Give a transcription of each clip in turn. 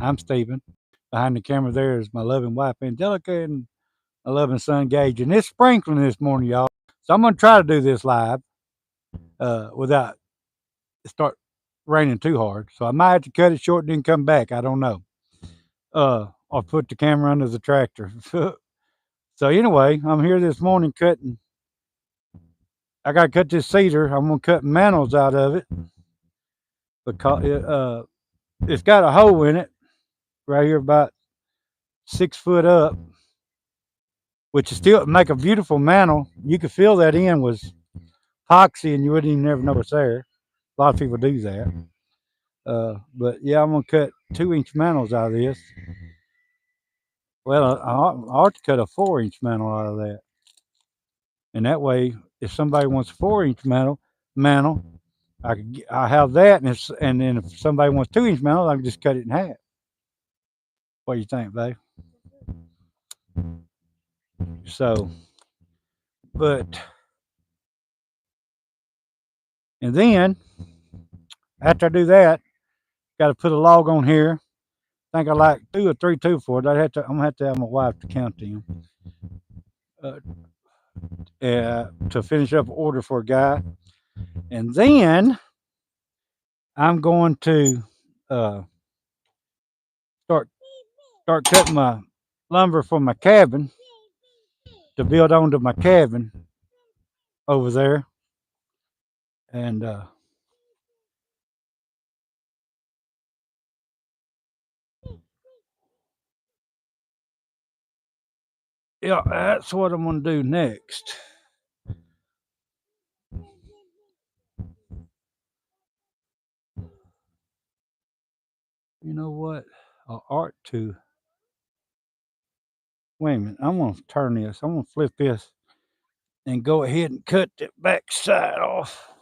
I'm Stephen. Behind the camera there is my loving wife, Angelica, and my loving son, Gage. And it's sprinkling this morning, y'all. So I'm going to try to do this live without it start raining too hard. So I might have to cut it short and then come back. I don't know. I'll put the camera under the tractor. So anyway, I'm here this morning cutting. I got to cut this cedar. I'm going to cut mantles out of it because it's got a hole in it right here about 6 foot up, which is still make a beautiful mantle. You could fill that in with epoxy and you wouldn't even never know it's there. A lot of people do that. But yeah, I'm gonna cut 2-inch mantles out of this. Well, I ought to cut a 4-inch mantle out of that, and that way, if somebody wants a 4-inch mantle, I have that, and then if somebody wants 2-inch mantle, I can just cut it in half. What do you think, babe? So, and then after I do that, got to put a log on here. I think I like 2 or 3 2-4. I'm gonna have to have my wife to count them to finish up an order for a guy, and then I'm going to uh, start cutting my lumber for my cabin to build onto my cabin over there, and yeah, that's what I'm gonna do next. You know what? I ought to. Wait a minute. I'm gonna turn this. I'm gonna flip this and go ahead and cut the back side off.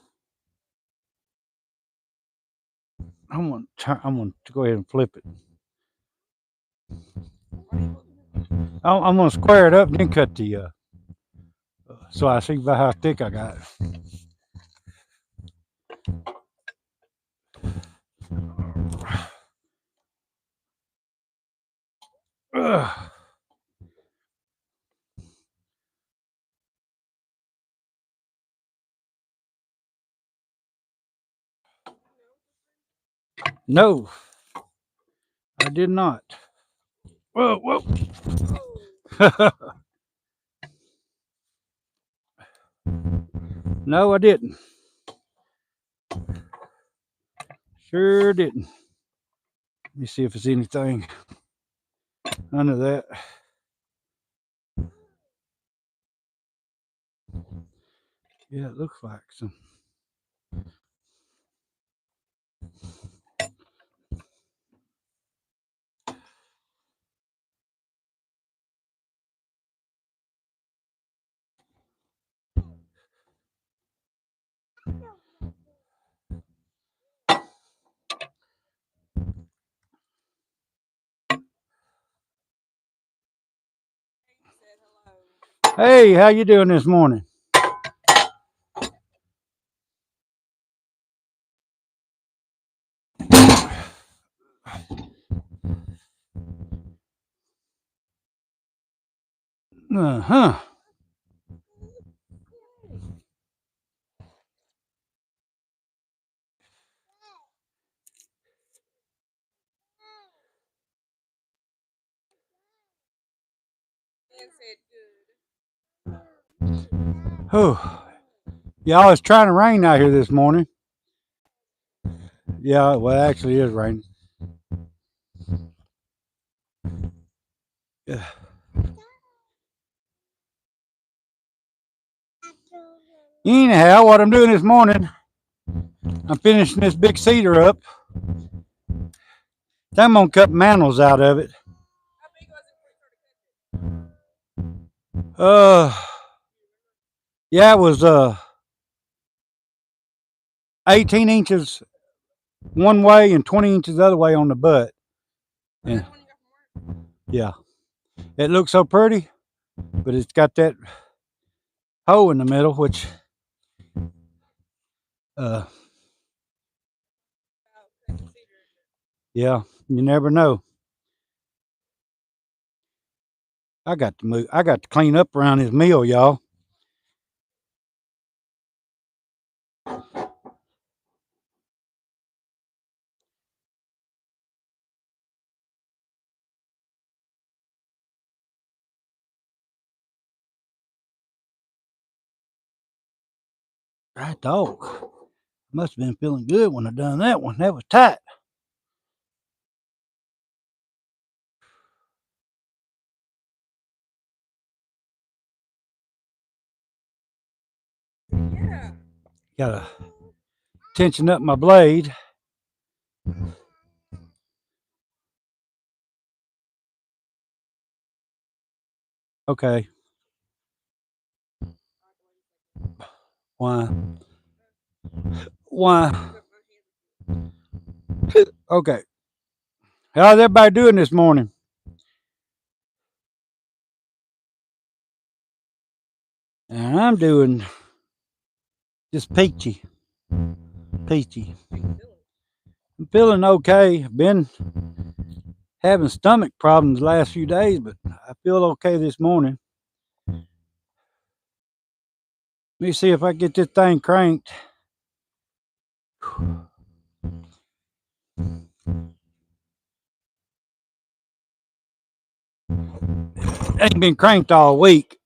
I'm gonna go ahead and flip it. I'm gonna square it up and then cut the so I see about how thick I got it. No, I did not. Whoa, whoa. No, I didn't. Sure didn't. Let me see if there's anything under that. Yeah, it looks like some. Hey, how you doing this morning? Uh-huh. Oh, yeah, it's trying to rain out here this morning. Yeah, well, it actually is raining. Yeah. Anyhow, what I'm doing this morning, I'm finishing this big cedar up. Then I'm gonna cut mantles out of it. Uh, yeah, it was 18 inches one way and 20 inches the other way on the butt. And yeah, it looks so pretty, but it's got that hole in the middle, which yeah, you never know. I got to move. I got to clean up around this mill, y'all. Right dog. Must have been feeling good when I done that one. That was tight. Yeah. Gotta tension up my blade. Okay. Why? Why? Okay. How's everybody doing this morning? And I'm doing just peachy. Peachy. I'm feeling okay. I've been having stomach problems the last few days, but I feel okay this morning. Let me see if I get this thing cranked. Ain't been cranked all week.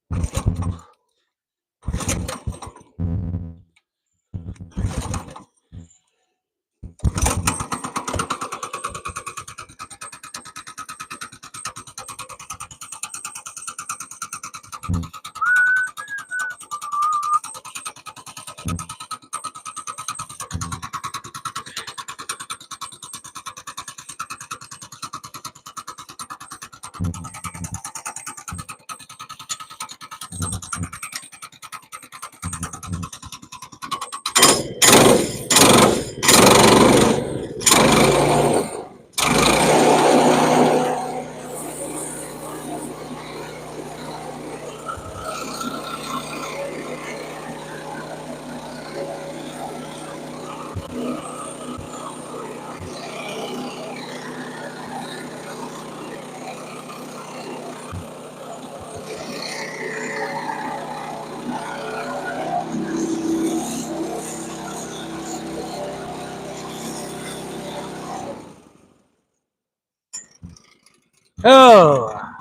Oh,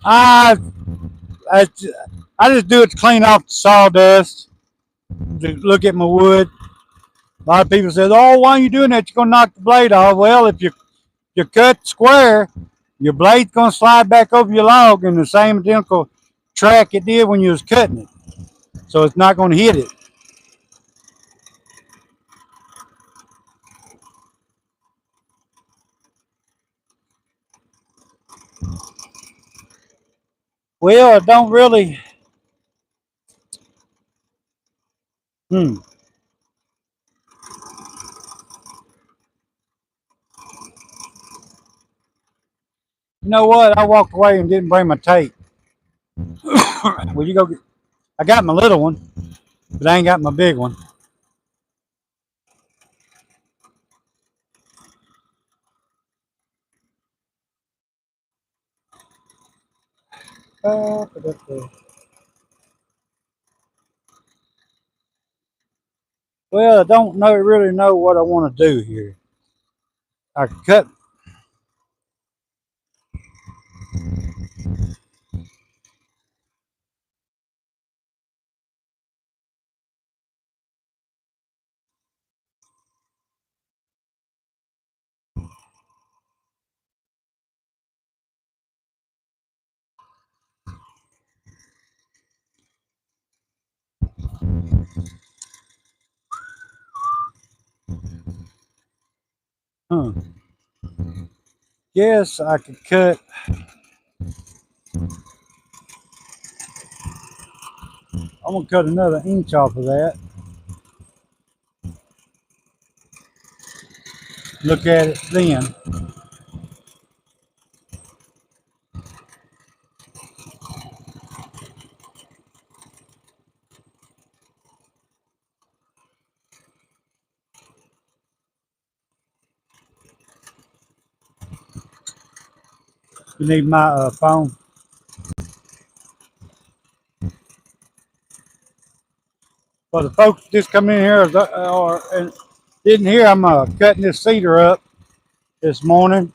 I, I, I just do it to clean off the sawdust, to look at my wood. A lot of people say, "Oh, why are you doing that? You're gonna knock the blade off." Well, if you cut square, your blade's gonna slide back over your log in the same identical track it did when you was cutting it. So it's not gonna hit it. Well, it don't really. Hmm. You know what? I walked away and didn't bring my tape. Well, you go get. I got my little one, but I ain't got my big one. Well, I don't know really know what I want to do here. I could cut. Huh. Yes, I could cut. I'm gonna cut another inch off of that. Look at it then. You need my phone. For the folks that just come in here or and didn't hear, I'm cutting this cedar up this morning.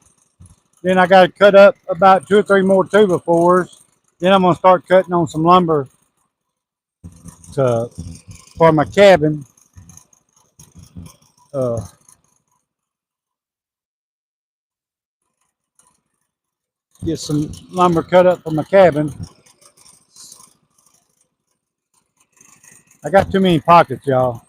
Then I got to cut up about 2 or 3 more 2x4s. Then I'm gonna start cutting on some lumber to for my cabin. Uh, get some lumber cut up for my cabin. I got too many pockets, y'all.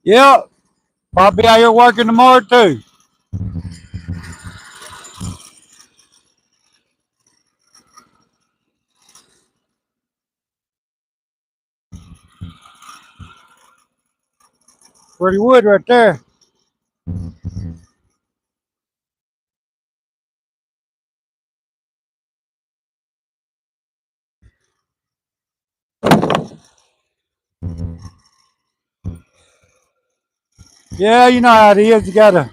Yep, I'll be out here working tomorrow too. Pretty wood right there. Yeah, you know how it is. I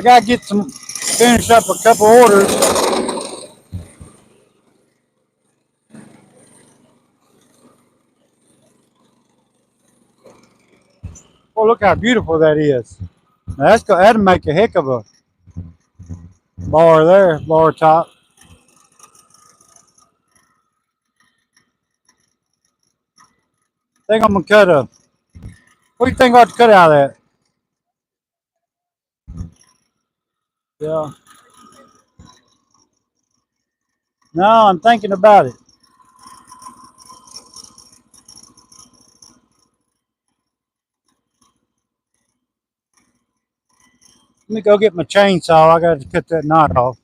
gotta get some, finish up a couple orders. Oh, look how beautiful that is. Now that'll make a heck of a bar there, bar top. I think I'm gonna cut a. What do you think about to cut out of that? Yeah. No, I'm thinking about it. Let me go get my chainsaw. I got to cut that knot off.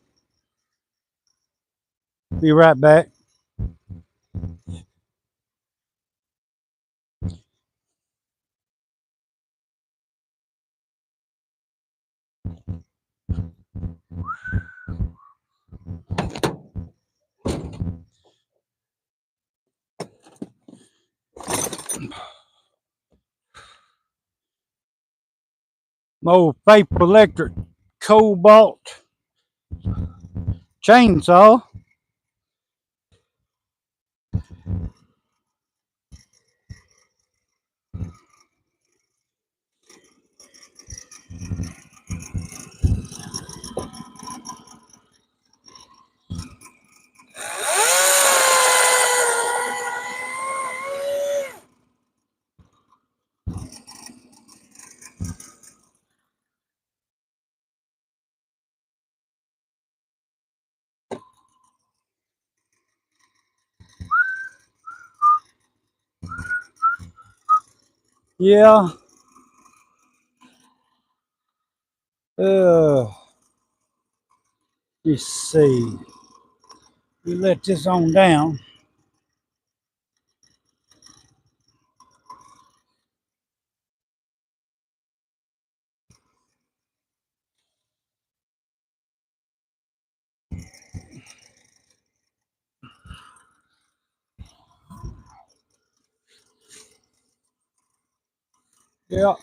Be right back. My old Vapor Electric Cobalt chainsaw. Yeah. Let's see. We let this on down. Yeah.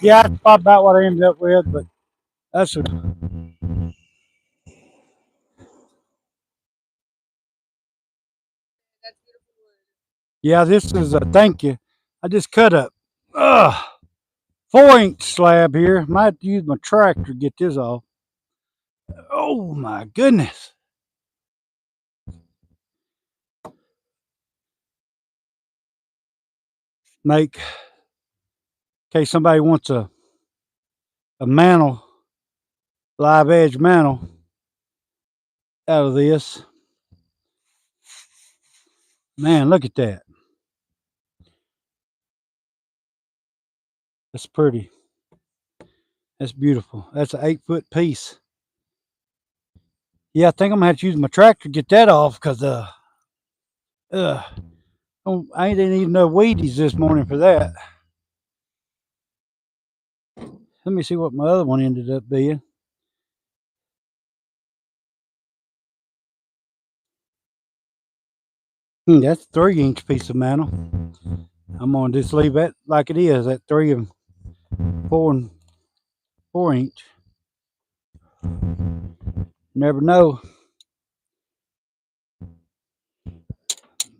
Yeah, that's about what I ended up with, but that's a, yeah, this is a thank you. I just cut a 4-inch slab here. Might have to use my tractor to get this off. Oh my goodness. Make in case somebody wants a mantle, live edge mantle out of this. Man, look at that. That's pretty. That's beautiful. That's an 8-foot piece. Yeah, I think I'm gonna have to use my tractor to get that off because uh I didn't even know Wheaties this morning for that. Let me see what my other one ended up being. That's a 3-inch piece of mantle. I'm gonna just leave that like it is at 3 and 4 inch. Never know.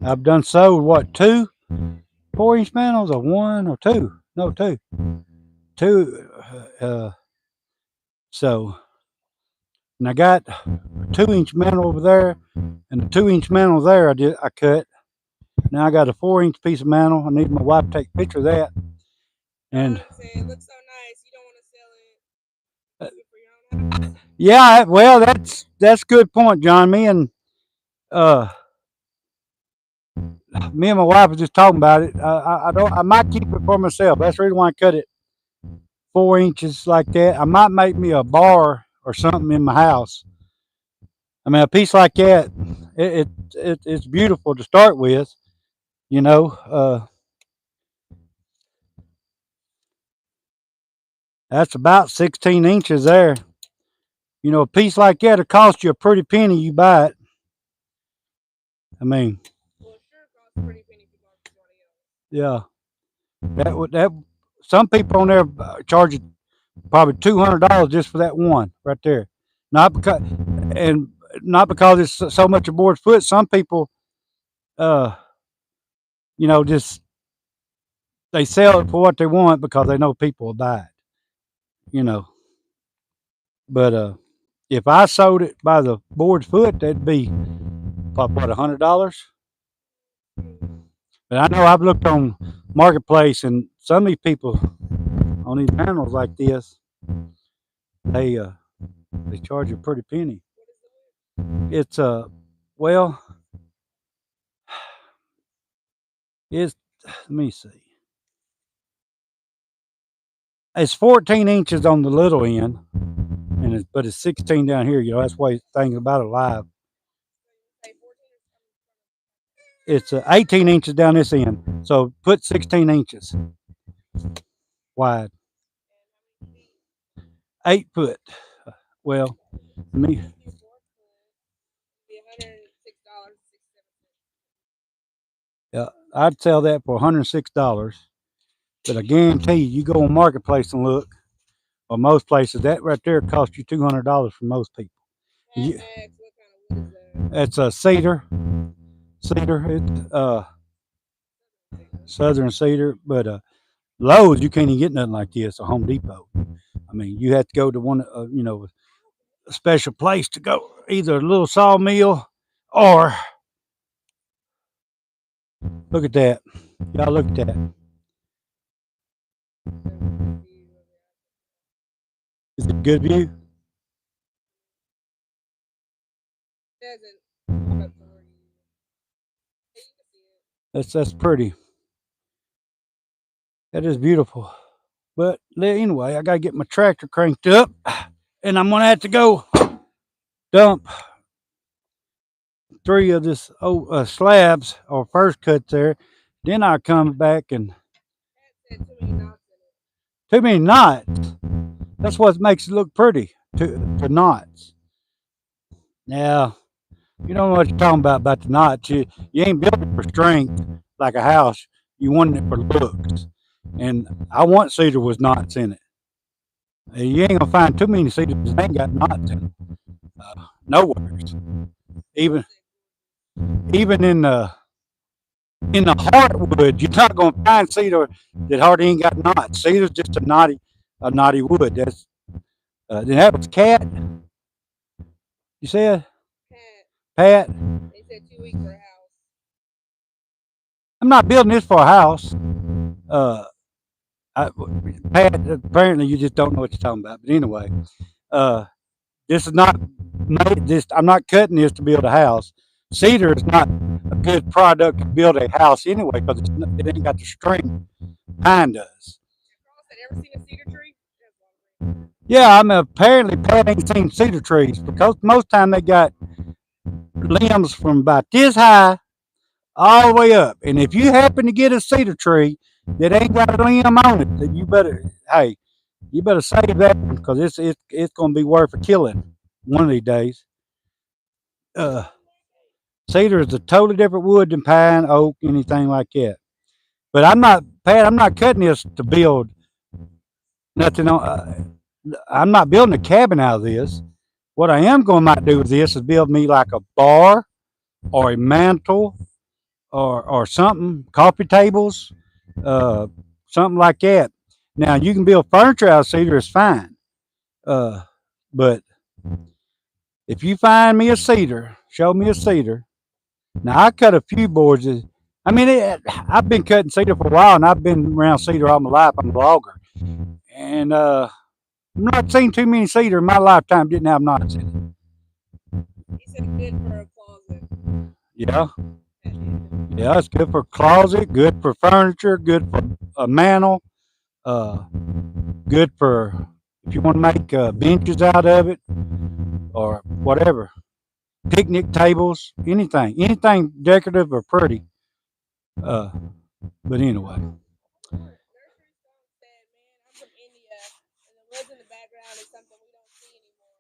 I've done sewed what, 2 4-inch mantles or 1 or 2? No, two. Two. So, and I got a 2-inch mantle over there, and the 2-inch mantle there I cut. Now I got a 4-inch piece of mantle. I need my wife to take a picture of that. And it looks so nice. You don't want to sell it for your own house. yeah, well, that's a good point, John. Uh, me and my wife were just talking about it. I might keep it for myself. That's the reason why I cut it 4 inches like that. I might make me a bar or something in my house. I mean, a piece like that, it's beautiful to start with. You know, that's about 16 inches there. You know, a piece like that will cost you a pretty penny. You buy it. I mean, well, it sure costs a pretty penny if you bought somebody yeah, else. that some people on there charge you probably $200 just for that one right there. Not because and not because it's so much a board foot. Some people, uh, you know, just they sell it for what they want because they know people will buy it. You know, but if I sold it by the board foot, that'd be probably what $100. But I know I've looked on marketplace, and some of these people on these panels like this, they uh, they charge a pretty penny. It's well, it's let me see. It's 14 inches on the little end, but it's 16 down here. You know, that's why things about it live. It's 18 inches down this end, so put 16 inches wide. 8 foot. Well, me. Yeah, I'd sell that for $106. But I guarantee you, you go on marketplace and look, or most places, that right there costs you $200 for most people. You, it's a cedar. It's southern cedar, but Lowe's you can't even get nothing like this. Or Home Depot. I mean, you have to go to one, a special place to go, either a little sawmill or look at that. Y'all look at that. Is it a good view? That's pretty. That is beautiful. But anyway, I gotta get my tractor cranked up, and I'm gonna have to go dump 3 of this slabs or first cut there. Then I come back and too many knots. That's what makes it look pretty. To knots. Now you don't know what you're talking about the knots. You ain't built it for strength like a house. You want it for looks. And I want cedar with knots in it. You ain't gonna find too many cedars that ain't got knots in it. Nowhere. Even even in the hardwood, you're not gonna find cedar that hardly ain't got knots. Cedar's just a knotty wood. Then that was cat. You said Pat. They said 2 weeks for a house. I'm not building this for a house. Uh, Pat, apparently you just don't know what you're talking about. But anyway, uh, this is not made. This I'm not cutting this to build a house. Cedar is not a good product to build a house anyway because it ain't got the strength pine does. Ever seen a cedar tree? Yeah, I mean apparently Pat ain't seen cedar trees because most time they got limbs from about this high all the way up. And if you happen to get a cedar tree that ain't got a limb on it, then you better save that one because it's gonna be worth a killing one of these days. Uh, Cedar is a totally different wood than pine, oak, anything like that. But I'm not cutting this to build nothing on. I'm not building a cabin out of this. What I am going to do with this is build me like a bar or a mantle or something, coffee tables, uh, something like that. Now you can build furniture out of cedar, it's fine. But if you find me a cedar, show me a cedar. Now I cut a few boards. I mean, I've been cutting cedar for a while, and I've been around cedar all my life. I'm a logger, and I've not seen too many cedar in my lifetime. Didn't have knots in it. You said good for a closet. Yeah, yeah, it's good for closet, good for furniture, good for a mantle, uh, good for if you want to make benches out of it or whatever, picnic tables, anything decorative or pretty. Uh, but anyway. Nursery song said, man, I'm from India, and the woods in the background is something we don't see anymore.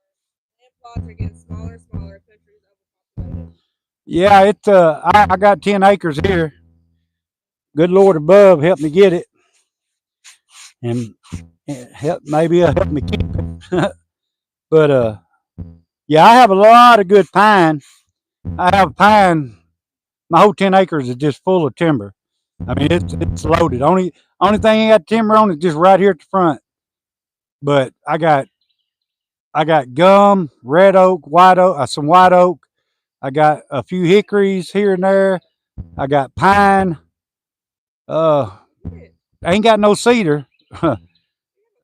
Land plots are getting smaller and smaller. Countries overpopulated. Yeah, I got 10 acres here. Good Lord above helped me get it, and maybe it'll help me keep it. But yeah, I have a lot of good pine. I have pine. My whole 10 acres is just full of timber. I mean, it's loaded. Only thing I got timber on is just right here at the front. But I got gum, red oak, white oak, some white oak. I got a few hickories here and there. I got pine. Uh, I ain't got no cedar.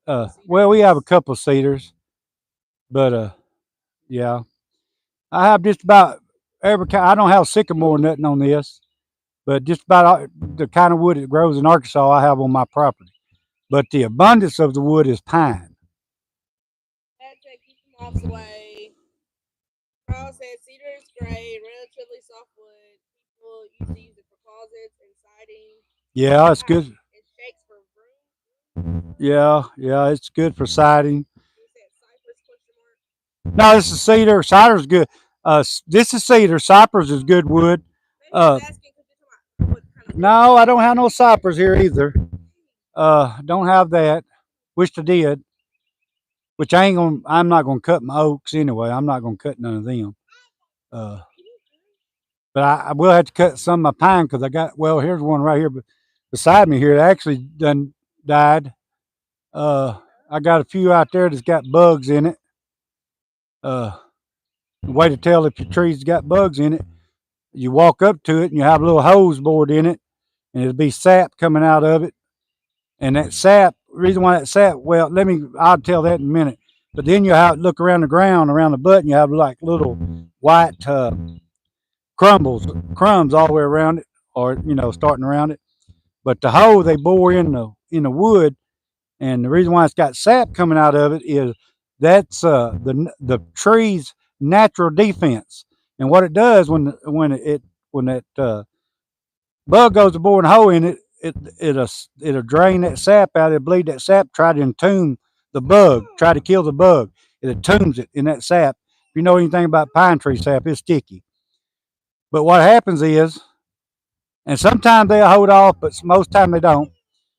Well, we have a couple of cedars, but yeah, I have just about every kind. I don't have sycamore or nothing on this, but just about the kind of wood that grows in Arkansas, I have on my property. But the abundance of the wood is pine. That said, keep the moths away. Carl said, cedar is great, relatively soft wood. People used to use it for closets and siding. Yeah, it's good. It shakes for room. Yeah, it's good for siding. He said, cypress question mark. No, this is cedar. Cider's good. This is cedar. Cypress is good wood. Maybe I was asking because you're talking about what kind of. No, I don't have no cypress here either. Don't have that. Wished I did. Which I'm not gonna cut my oaks anyway. I'm not gonna cut none of them. Uh, but I will have to cut some of my pine because I got. Well, here's one right here, beside me here. It actually done died. I got a few out there that's got bugs in it. The way to tell if your tree's got bugs in it, you walk up to it and you have a little hose bored in it, and it'll be sap coming out of it. And that sap, reason why that sap, well, I'll tell that in a minute. But then you have to look around the ground, around the butt, and you have like little white crumbs all the way around it, or starting around it. But the hole they bore in the wood, and the reason why it's got sap coming out of it is that's the tree's natural defense. And what it does when that bug goes to bore a hole in it, it'll drain that sap out. It'll bleed that sap, try to entomb the bug, try to kill the bug. It entombs it in that sap. If you know anything about pine tree sap, it's sticky. But what happens is, and sometimes they'll hold off, but most time they don't.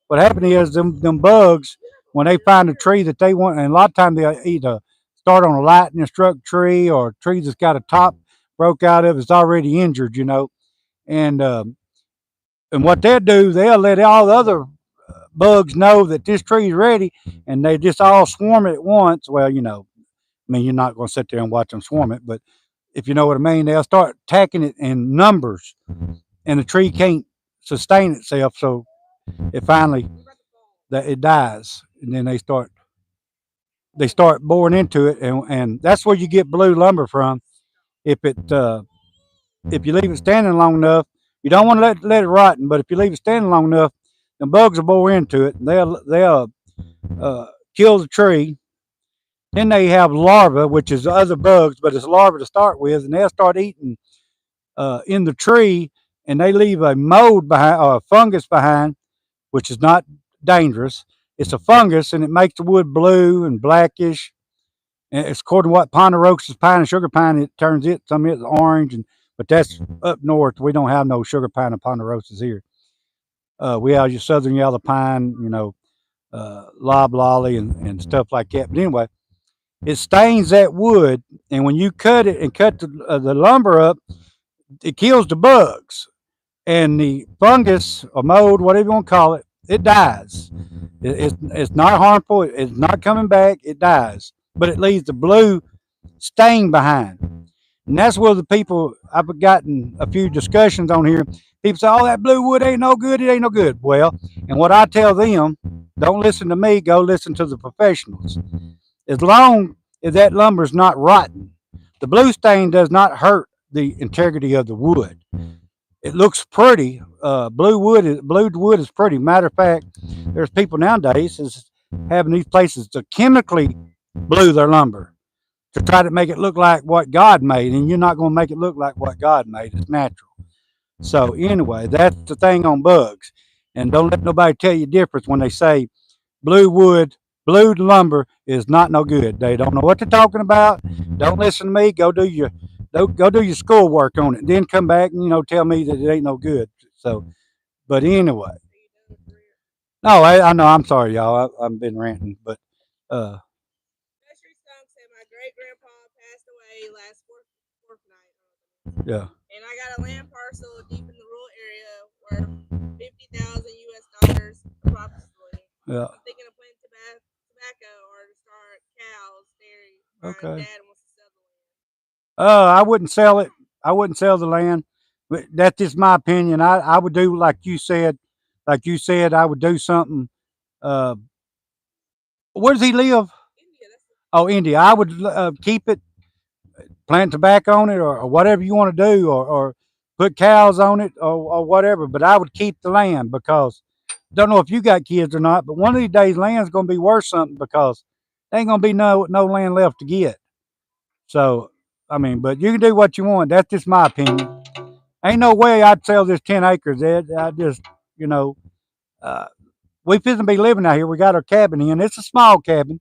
What happens is them bugs, when they find a tree that they want, and a lot of times they'll either start on a lightning struck tree or a tree that's got a top broke out of it's already injured, and what they'll do, they'll let all the other bugs know that this tree is ready, and they just all swarm it at once. Well, I mean, you're not going to sit there and watch them swarm it, but if you know what I mean, they'll start attacking it in numbers, and the tree can't sustain itself, so it finally it dies, and then they start boring into it, and that's where you get blue lumber from. If if you leave it standing long enough, you don't want to let it rotten, but if you leave it standing long enough, the bugs will bore into it, and they'll kill the tree. Then they have larvae, which is other bugs, but it's larvae to start with, and they'll start eating in the tree, and they leave a mold behind or a fungus behind, which is not dangerous. It's a fungus, and it makes the wood blue and blackish. And it's according to what ponderosa's pine and sugar pine, it turns some of it's orange, but that's up north. We don't have no sugar pine and ponderosas here. We have your southern yellow pine, loblolly and stuff like that. But anyway, it stains that wood, and when you cut it and cut the lumber up, it kills the bugs. And the fungus or mold, whatever you want to call it, it dies. It's not harmful. It's not coming back. It dies, but it leaves the blue stain behind. And that's where the people, I've gotten a few discussions on here. People say, "Oh, that blue wood ain't no good. It ain't no good." Well, and what I tell them, don't listen to me. Go listen to the professionals. As long as that lumber is not rotten, the blue stain does not hurt the integrity of the wood. It looks pretty. Blue wood is pretty. Matter of fact, there's people nowadays is having these places to chemically blue their lumber to try to make it look like what God made, and you're not going to make it look like what God made. It's natural. So anyway, that's the thing on bugs, and don't let nobody tell you difference when they say blue wood, blue lumber is not no good. They don't know what they're talking about. Don't listen to me. Go do your schoolwork on it. Then come back and tell me that it ain't no good. So, but anyway, no, I know. I'm sorry, y'all. I've been ranting, but uh, Nursery Skunk said my great grandpa passed away last fourth night. yeah, And I got a land parcel deep in the rural area worth $50,000 approximately. yeah. I'm thinking of planting tobacco or to start cows, dairy. My Okay. dad wants to sell the land. I wouldn't sell it. I wouldn't sell the land. But that's just my opinion. I would do like you said. Like you said, I would do something. Uh, where does he live? India, that's the Oh, India. I would keep it, plant tobacco on it, or whatever you want to do, or put cows on it, or whatever. But I would keep the land because don't know if you got kids or not, but one of these days land's going to be worth something because there ain't going to be no land left to get. So I mean, but you can do what you want. That's just my opinion. Ain't no way I'd sell this 10 acres, Ed. I just, you know, uh, we fitting to be living out here. We got our cabin in. It's a small cabin.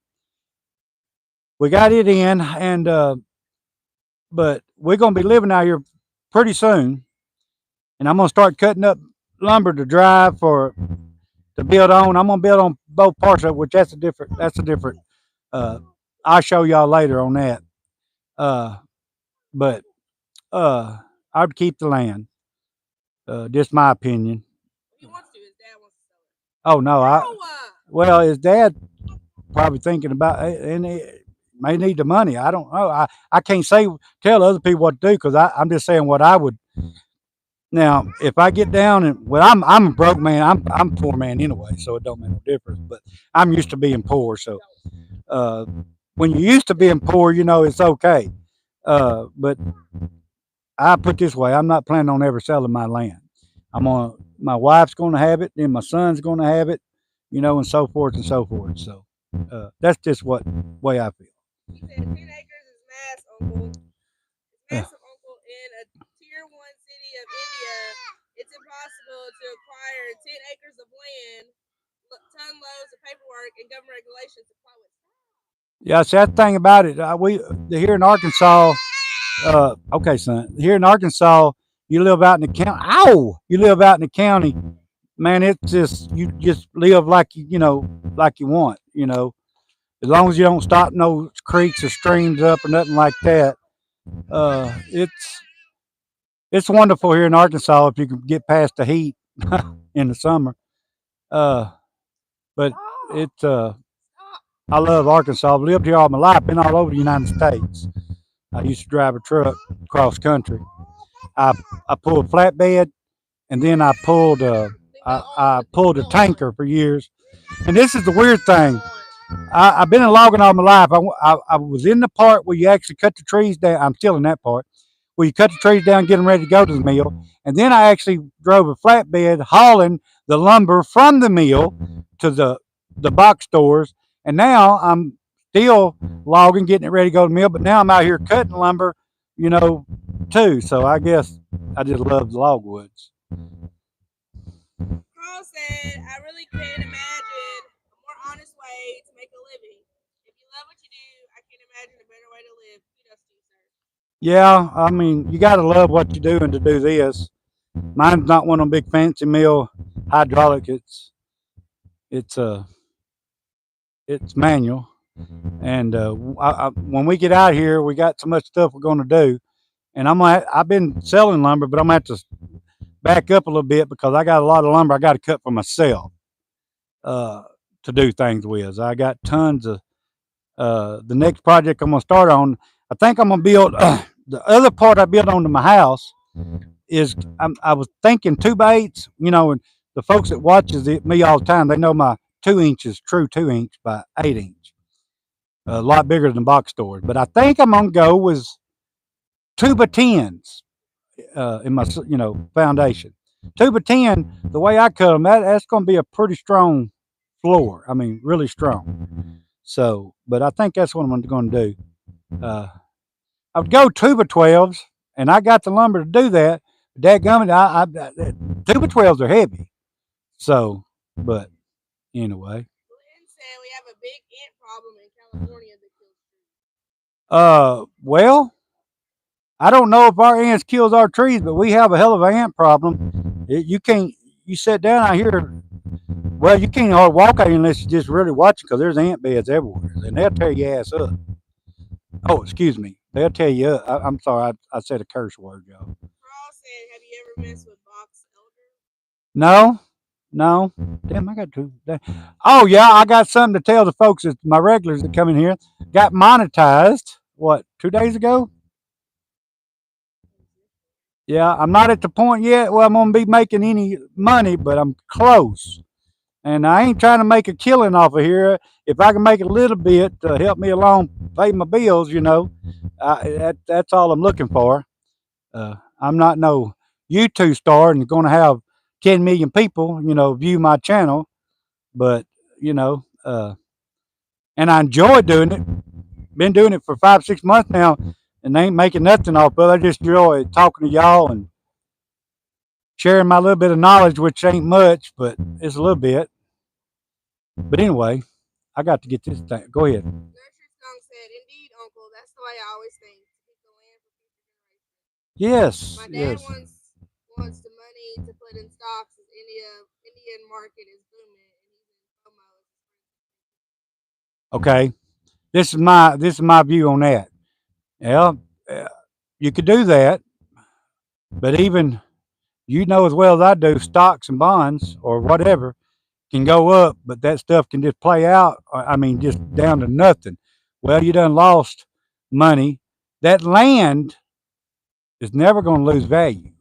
We got it in, and but we're gonna be living out here pretty soon. And I'm gonna start cutting up lumber to drive for to build on. I'm gonna build on both parts of it, which that's a different. That's a different. Uh, I'll show y'all later on that. Uh, but I'd keep the land. Just my opinion. he wants to. His dad wants to sell it. Oh no, No, well, his dad probably thinking about and he may need the money. I don't know. I can't tell other people what to do because I'm just saying what I would. Now, if I get down and well, I'm a broke man. I'm a poor man anyway, so it don't make no difference. But I'm used to being poor, so uh, when you're used to being poor, it's okay. But I put this way: I'm not planning on ever selling my land. My wife's going to have it, then my son's going to have it, and so forth and so forth. So that's just what way I feel. he said 10 acres is mass, uncle. It's Yeah. massive, uncle. In a tier 1 city of India, it's impossible to acquire 10 acres of land, ton loads of paperwork, and government regulations to comply with. Yeah, see, that thing about it, we here in Arkansas. Okay, son, here in Arkansas, you live out in the county. Ow! You live out in the county, man. It's just you just live like like you want. As long as you don't stop no creeks or streams up or nothing like that. It's wonderful here in Arkansas if you can get past the heat in the summer. Uh, but it's I love Arkansas. I've lived here all my life. Been all over the United States. I used to drive a truck cross country. I I pulled flatbed, and then I pulled a tanker for years. And this is the weird thing. I've been in logging all my life. I was in the part where you actually cut the trees down. I'm still in that part where you cut the trees down, get them ready to go to the mill. And then I actually drove a flatbed hauling the lumber from the mill to the box stores. And now I'm still logging, getting it ready to go to the mill. But now I'm out here cutting lumber, you know, too. So I guess I just love the logwoods. Carl said, I really can't imagine a more honest way to make a living. If you love what you do, I can't imagine a better way to live. Kudos to you, sir. Yeah, I mean, you got to love what you're doing to do this. Mine's not one of them big fancy mill hydraulic. It's it's manual. And when we get out here, we got so much stuff we're going to do. And I've been selling lumber, but I'm gonna have to back up a little bit because I got a lot of lumber I got to cut for myself. uh, to do things with. I got tons of the next project I'm gonna start on. I think I'm gonna build the other part I built onto my house is I was thinking 2x8s. You know, and the folks that watches me all the time, they know my 2 inches true 2 inch by 8 inch, a lot bigger than box stores. But I think I'm gonna go with 2x10s in my foundation. 2x10. The way I cut them, that's gonna be a pretty strong floor. I mean, really strong. So, but I think that's what I'm going to do. I would go 2x12s, and I got the lumber to do that. Dadgummit, 2x12s are heavy. So, but anyway, Lynn said we have a big ant problem in California that kills trees. well, I don't know if our ants kills our trees, but we have a hell of an ant problem. You can't. You sit down out here. Well, you can't hardly walk out here unless you just really watch it because there's ant beds everywhere, and they'll tear your ass up. Oh, excuse me. They'll tear you up. I'm sorry. I said a curse word, y'all. Carl said, have you ever messed with box elder? No, no. Damn, I got to. Oh yeah, I got something to tell the folks that my regulars that come in here got monetized. What, 2 days ago? Yeah, I'm not at the point yet where I'm gonna be making any money, but I'm close. And I ain't trying to make a killing off of here. If I can make a little bit to help me along, pay my bills, that's all I'm looking for. I'm not no YouTube star and going to have 10 million people, view my channel, but you know, uh, and I enjoy doing it. Been doing it for 5, 6 months now, and ain't making nothing off of it. I just enjoy talking to y'all and sharing my little bit of knowledge, which ain't much, but it's a little bit. But anyway, I got to get this thing. Go ahead. Nursery Skunk said, indeed, Uncle, that's the way I always think. To keep the land for future generations. Yes, My dad yes. wants the money to put in stocks as Indian market is booming and he's in FOMO. Okay. This is my view on that. Well, uh, you could do that, but even you know as well as I do, stocks and bonds or whatever can go up, but that stuff can just play out. I mean, just down to nothing. Well, you done lost money. That land is never going to lose value.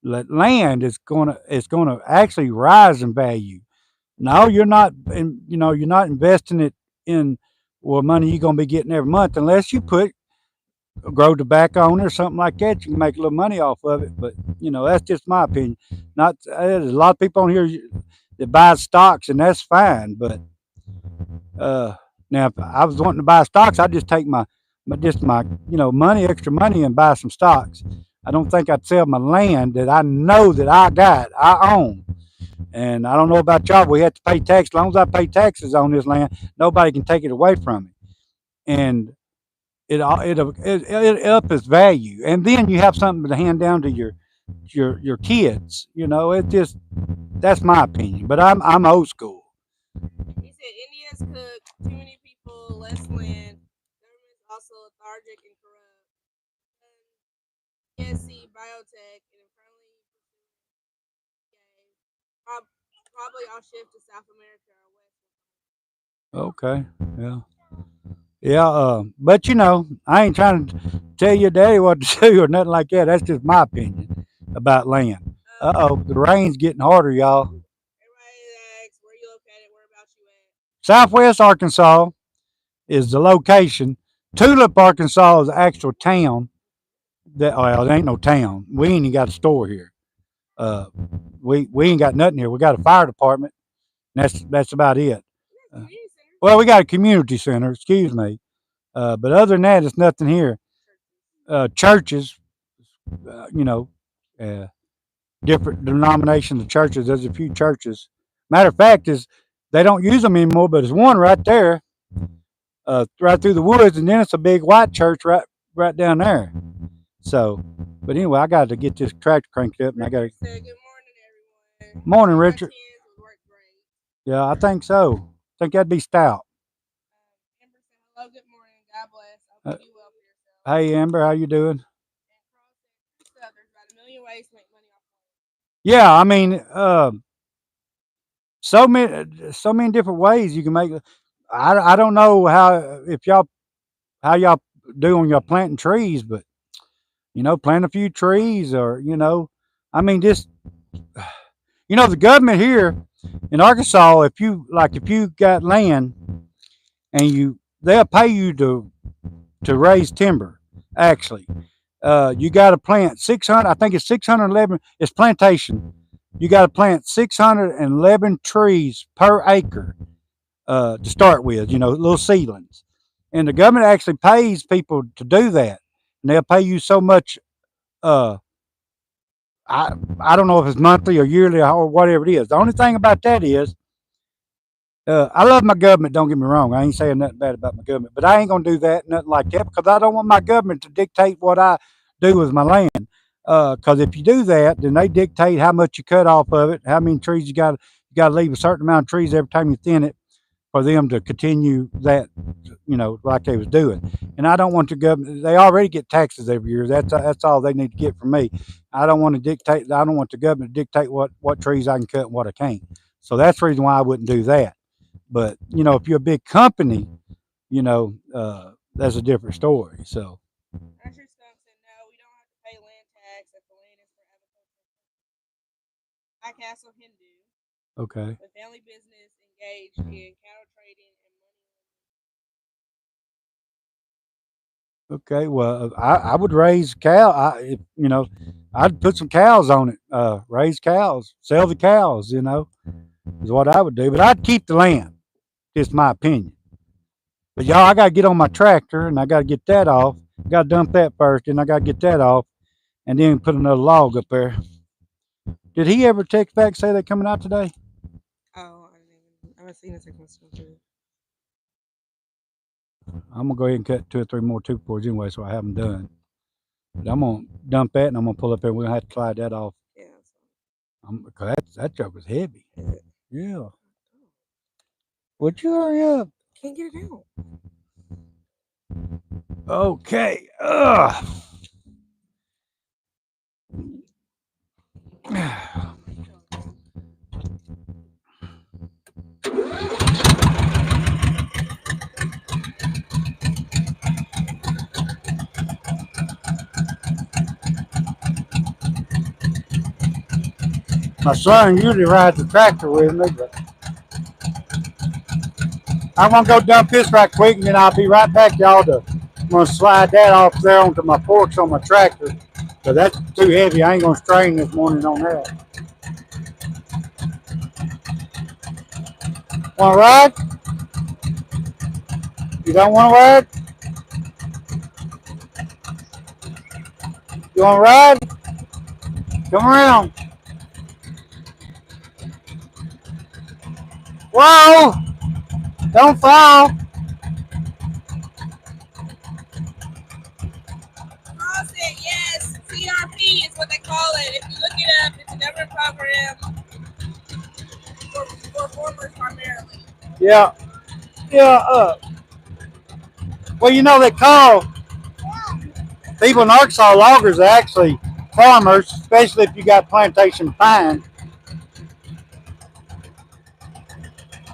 That land is going to actually rise in value. No, you're not. You're not investing it in money you're going to be getting every month unless you put grow tobacco on it or something like that. You can make a little money off of it. But that's just my opinion. Not there's a lot of people on here that buy stocks, and that's fine. But uh, now, if I was wanting to buy stocks, I'd just take my money, extra money, and buy some stocks. I don't think I'd sell my land that I know that I own. And I don't know about y'all, but we have to pay tax. As long as I pay taxes on this land, nobody can take it away from me. And it up its value, and then you have something to hand down to your kids. It just that's my opinion, but I'm old school. He said India's cooked, too many people, less land. Government's also lethargic and corrupt. BSc biotech and currently probably I'll shift to South America or West. Okay, yeah, yeah. But I ain't trying to tell your daddy what to do or nothing like that. That's just my opinion about land. The rain's getting harder, y'all. Everybody asks where you located, whereabouts you at. Southwest Arkansas is the location. Tulip, Arkansas is the actual town. Well, it ain't no town. We ain't even got a store here. Uh, we ain't got nothing here. We got a fire department. And that's about it. Uh, well, we got a community center. Excuse me. But other than that, it's nothing here. Churches, you know, uh, different denominations of churches. There's a few churches. Matter of fact, is they don't use them anymore, but there's one right there, right through the woods, and then it's a big white church right down there. So, but anyway, I got to get this tractor cranked up, and I got to. Good morning, everyone. Morning, Richard. Yeah, I think so. I think that'd be stout. Amber said, hello, good morning. God bless. I hope you do well for yourself. Hey, Amber, how you doing? There's about a million ways to make money off of it. Yeah, I mean, so many different ways you can make. I don't know how y'all do on your planting trees, but plant a few trees, or I mean, just the government here in Arkansas, if you got land and they'll pay you to raise timber. Actually, you got to plant 600. I think it's 611. It's plantation. You got to plant 611 trees per acre to start with. Little seedlings, and the government actually pays people to do that, and they'll pay you so much. Uh, I don't know if it's monthly or yearly or whatever it is. The only thing about that is, I love my government. Don't get me wrong. I ain't saying nothing bad about my government, but I ain't gonna do that, nothing like that, because I don't want my government to dictate what I do with my land. Because if you do that, then they dictate how much you cut off of it, how many trees you got. You got to leave a certain amount of trees every time you thin it for them to continue that, like they was doing. And I don't want the government. They already get taxes every year. That's all they need to get from me. I don't want to dictate. I don't want the government to dictate what trees I can cut and what I can't. So that's the reason why I wouldn't do that. But if you're a big company, that's a different story. So Usher Skunk said, no, we don't have to pay land tax if the land is for agriculture. High Castle Hindu, okay, with family business engaged in cattle trading and money. okay. Well, I would raise cow. I'd put some cows on it. Raise cows, sell the cows. Is what I would do. But I'd keep the land. Just my opinion. But y'all, I gotta get on my tractor and I gotta get that off. I gotta dump that first, and I gotta get that off, and then put another log up there. Did he ever text back say they're coming out today? Oh, I haven't seen a text message. I'm gonna go ahead and cut 2 or 3 more 2x4s anyway, so I have them done. But I'm gonna dump that and I'm gonna pull up there. We're gonna have to slide that off. Yeah. Because that joke was heavy. Is it? Yeah. Would you hurry up? Can't get it out. Okay. Ugh. My son usually rides the tractor with me, but I'm gonna go dump this right quick, and then I'll be right back, y'all. I'm gonna slide that off there onto my forks on my tractor. So that's too heavy. I ain't gonna strain this morning on that. Want to ride? You don't want to ride? You want to ride? Come around. Whoa! Don't fall. Carl said yes. CRP is what they call it. If you look it up, it's a government program for farmers primarily. Yeah. Yeah. Well, they call people in Arkansas loggers are actually farmers, especially if you got plantation pine.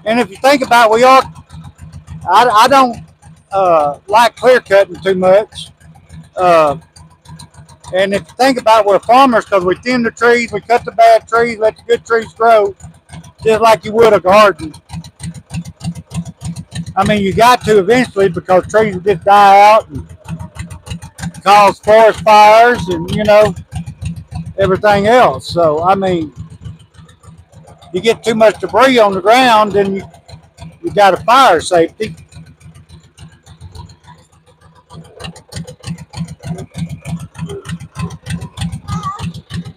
And if you think about it, I don't like clear cutting too much. And if you think about it, we're farmers because we thin the trees, we cut the bad trees, let the good trees grow, just like you would a garden. I mean, you got to eventually because trees will just die out and cause forest fires and, everything else. So, I mean, you get too much debris on the ground, then you got a fire safety.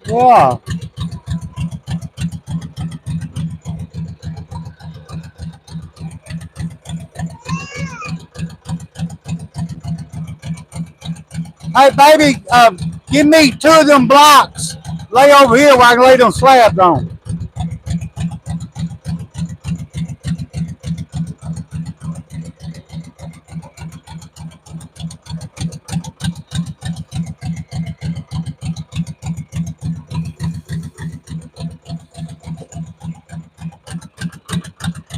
Yeah. Hey, baby, give me 2 of them blocks. Lay over here where I can lay them slabs on.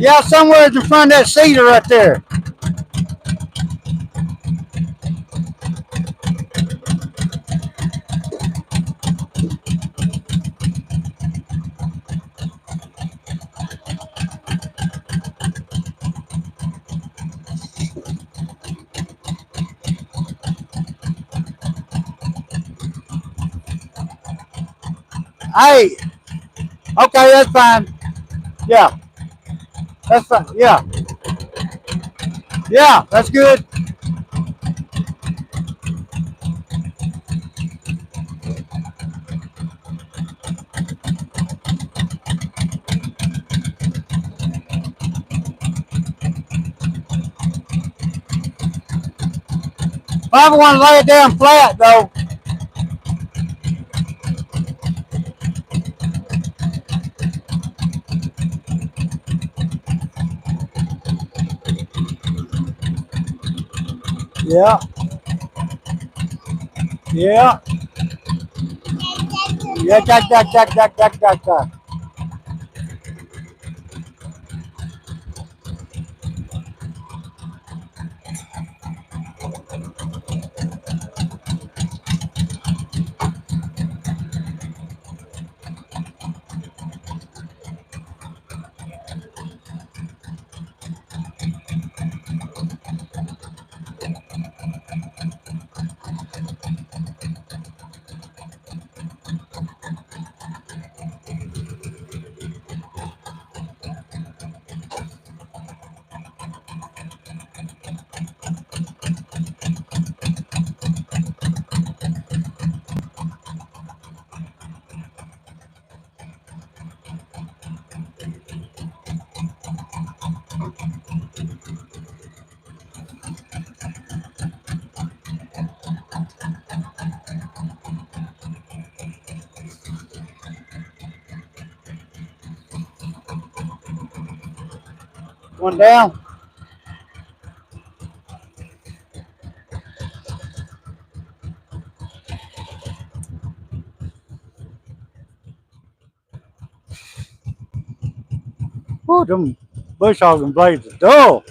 Yeah, somewhere in front of that cedar right there. Hey, okay, that's fine. Yeah, that's fine. Yeah, yeah, that's good. I want to lay it down flat though. Yeah, yeah, yeah, jack. One down. Woo, them bush hogs and blades are dull.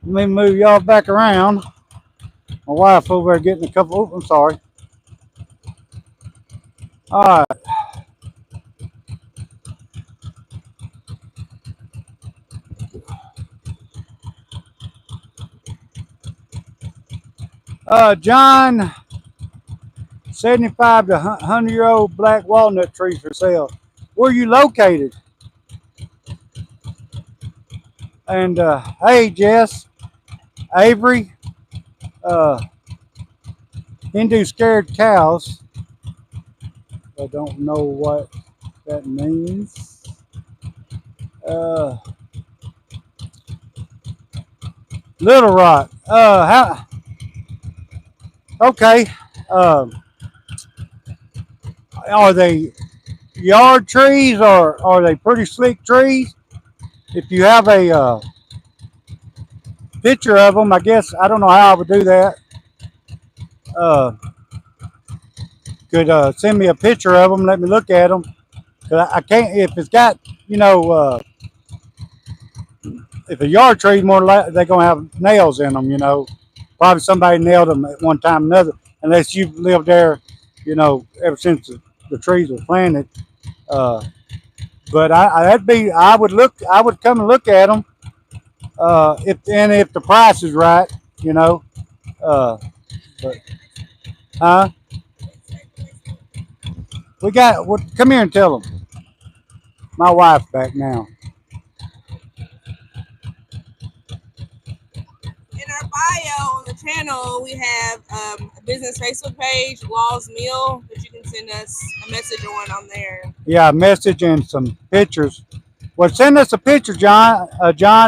Let me move y'all back around. My wife over there getting a couple. Oh, I'm sorry. All right. John, 75 to 100-year-old black walnut trees for sale. Where are you located? And hey, Jess, Avery, uh, Hindu scared cows. I don't know what that means. Uh, Little Rock. How? Okay. Um, are they yard trees or are they pretty slick trees? If you have a picture of them, I guess I don't know how I would do that. Uh, could send me a picture of them, let me look at them. Cause I can't if it's got you know if a yard tree more likely they're gonna have nails in them. Probably somebody nailed them at one time or another. Unless you've lived there, ever since the trees were planted. Uh, but I would come and look at them if the price is right. You know, uh, but huh? Come here and tell them. My wife's back now. In our bio on the channel, we have a business Facebook page, Law's Mill, that you can send us a message on there. Yeah, a message and some pictures. Well, send us a picture, John,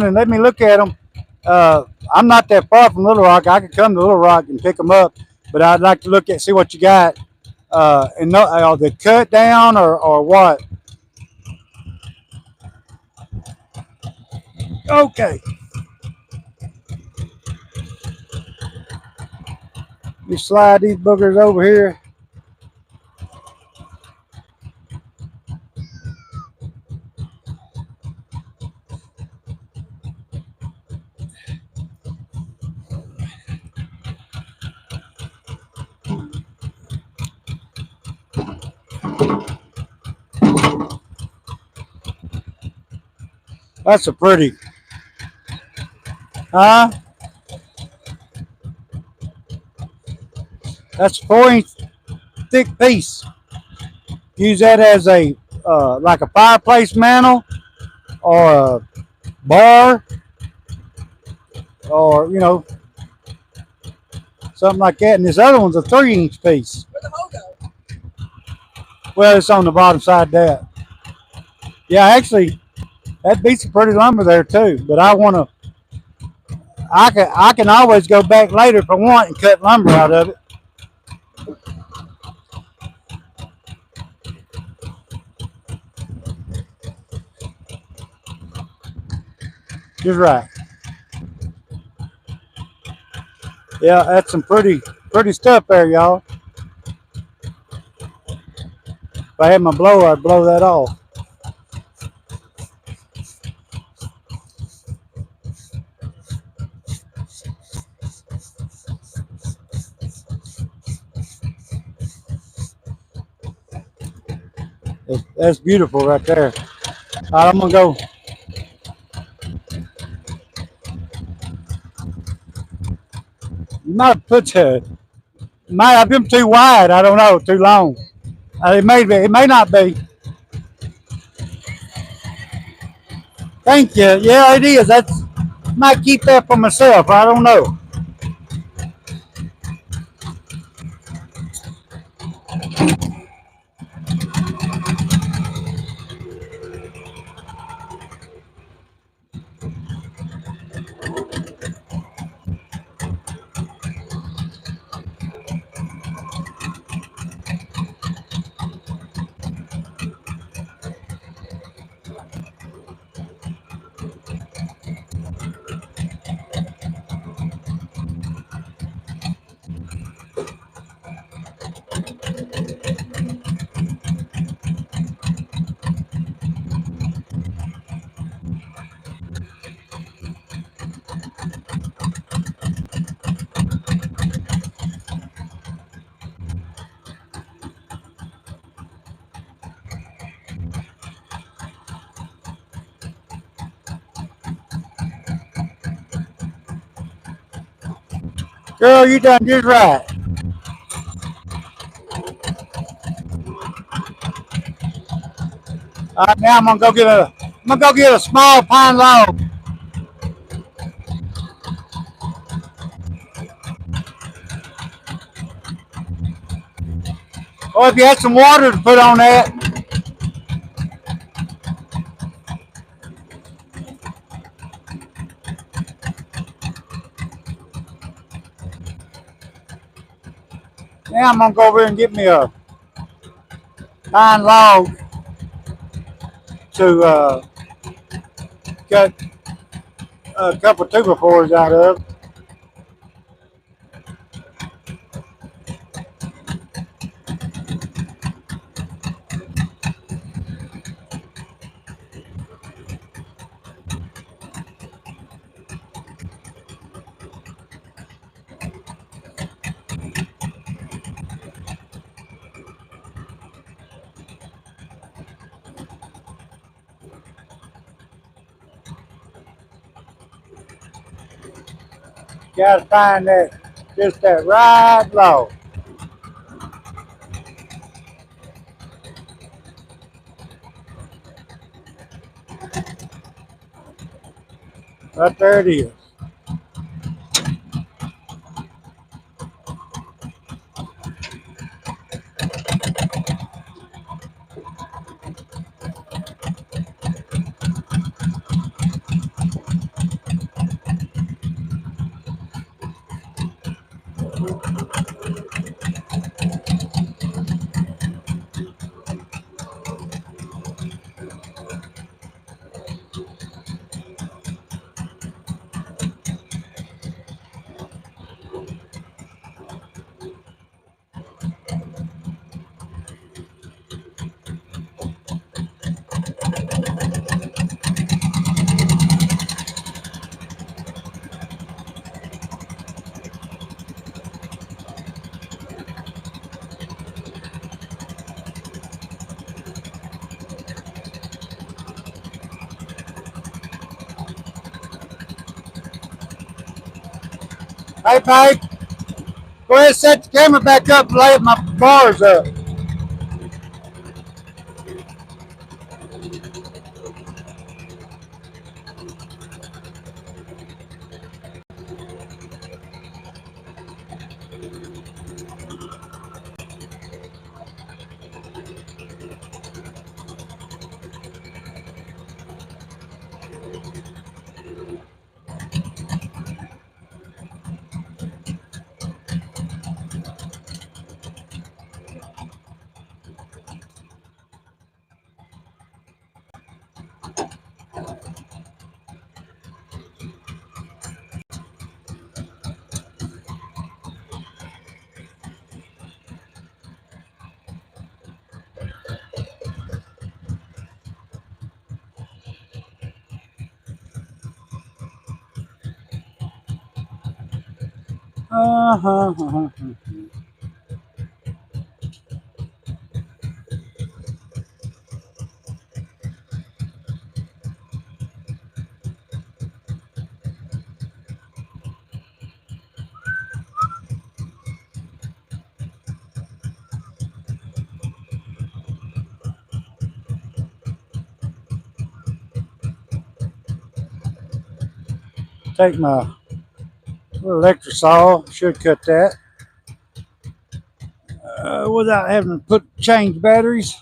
and let me look at them. I'm not that far from Little Rock. I could come to Little Rock and pick them up, but I'd like to see what you got. And no, are they cut down or what? Okay. Let me slide these boogers over here. That's a pretty, huh? That's a 4-inch thick piece. Use that as a like a fireplace mantle or a bar or something like that. And this other one's a 3-inch piece. Where'd the hole go? Well, it's on the bottom side of that. Yeah, actually, that beats some pretty lumber there too. But I can always go back later if I want and cut lumber out of it. Just right. Yeah, that's some pretty stuff there, y'all. If I had my blower, I'd blow that off. That's beautiful right there. All right, I'm gonna go. You might have put might have been too wide. I don't know, too long. It may be. It may not be. Thank you. Yeah, it is. That's might keep that for myself. I don't know. Girl, you done just right. All right, now I'm gonna go get a small pine log. Or if you had some water to put on that, now I'm gonna go over and get me a pine log to cut a couple 2x4s out of. Gotta find just that right log. Right there it is. Hey, babe, go ahead and set the camera back up and lay my bars up. Uh-huh. Take my little electric saw, should cut that without having to change batteries.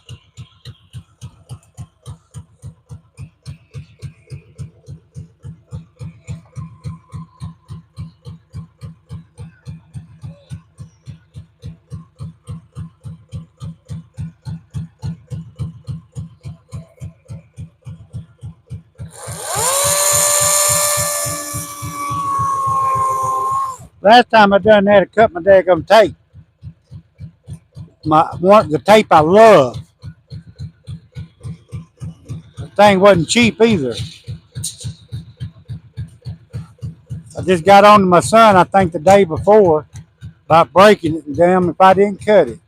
Last time I done that, I cut my daggum tape. The tape I love. The thing wasn't cheap either. I just got on to my son, I think the day before, about breaking it, and damn if I didn't cut it.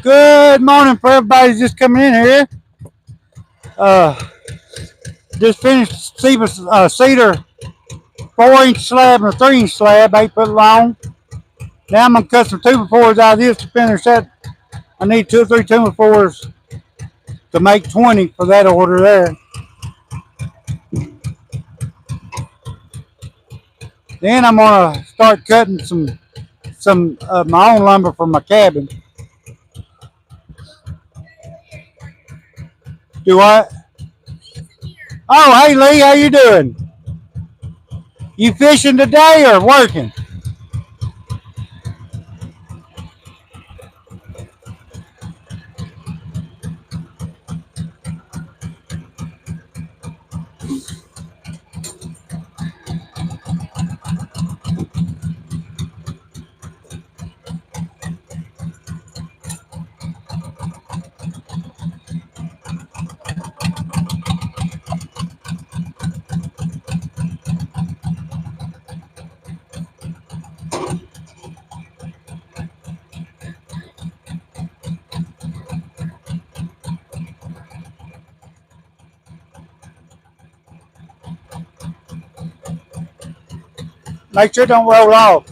Good morning for everybody just coming in here. Uh, just finished cedar 4-inch slab and a 3-inch slab, 8 foot long. Now I'm gonna cut some 2x4s out of this to finish that. I need 2 or 3 2x4s to make 20 for that order there. Then I'm gonna start cutting some my own lumber for my cabin. Do what? Oh, hey Lee, how you doing? You fishing today or working? Make sure it don't roll off.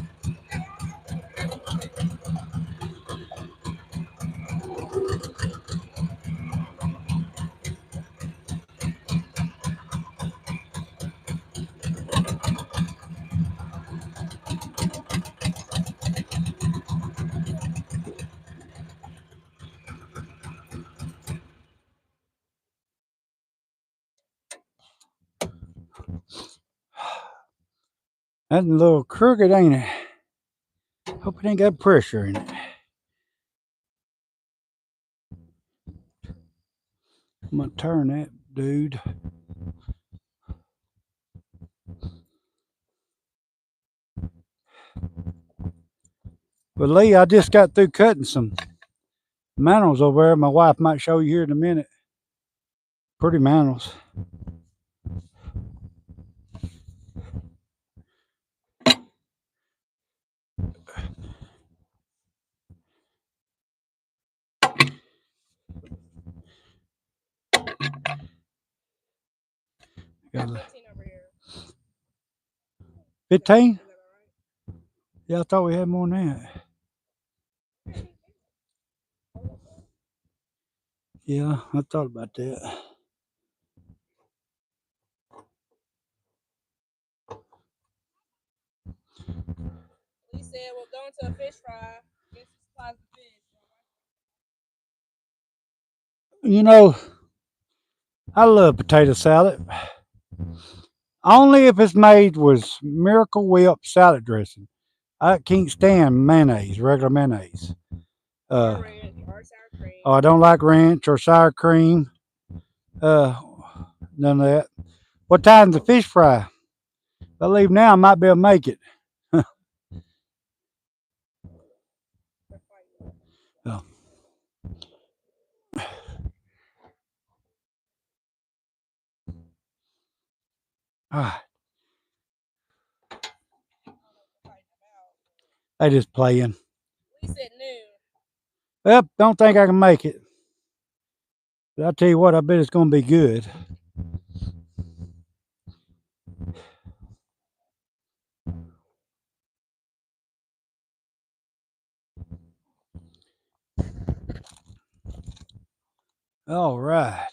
That's a little crooked, ain't it? Hope it ain't got pressure in it. I'm gonna turn that dude. But Lee, I just got through cutting some mantles over there. My wife might show you here in a minute. Pretty mantles. Got 15 over here. 15? Is that all right? Yeah, I thought we had more than that. Yeah, I thought about that. He said we're going to a fish fry. Guess he supplies the fish. You know, I love potato salad. Only if it's made with Miracle Whip salad dressing. I can't stand mayonnaise, regular mayonnaise. Or ranch or sour cream. I don't like ranch or sour cream. None of that. What time's the fish fry? If I leave now, I might be able to make it. Oh. Ah, they just playing. We said noon. Yep, don't think I can make it. But I'll tell you what, I bet it's going to be good. All right.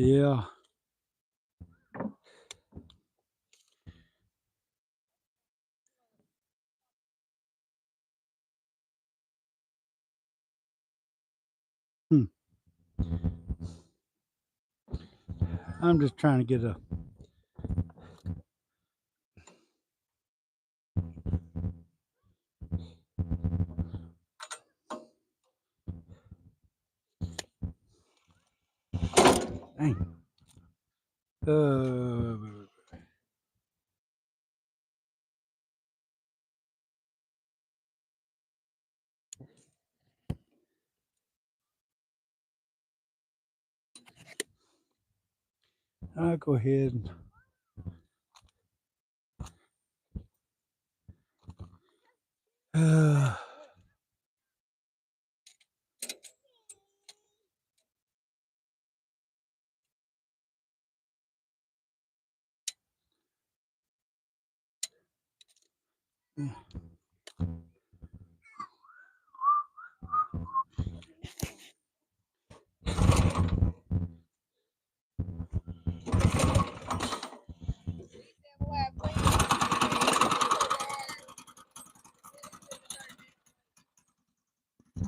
Yeah. Hmm. I'm just trying to get a. Dang. I'll go ahead and.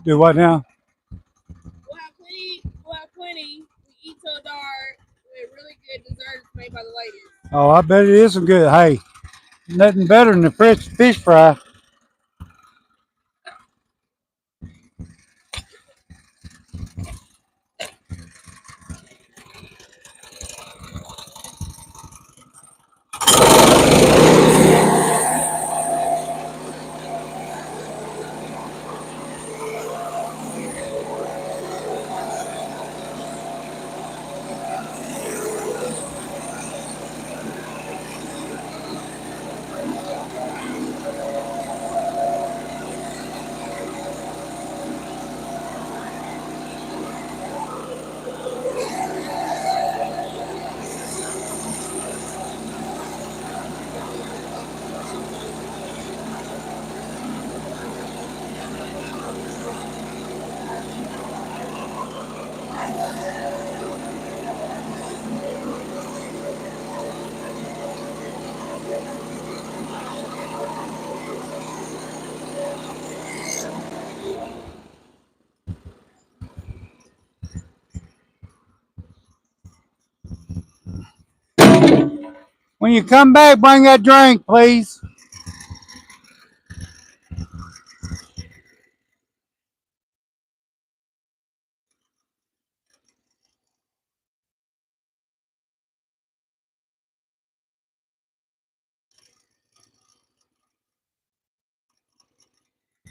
Do what now? We'll have plenty. We eat till dark. Oh, I bet it is some good. Hey, nothing better than a fresh fish fry. When you come back, bring that drink, please.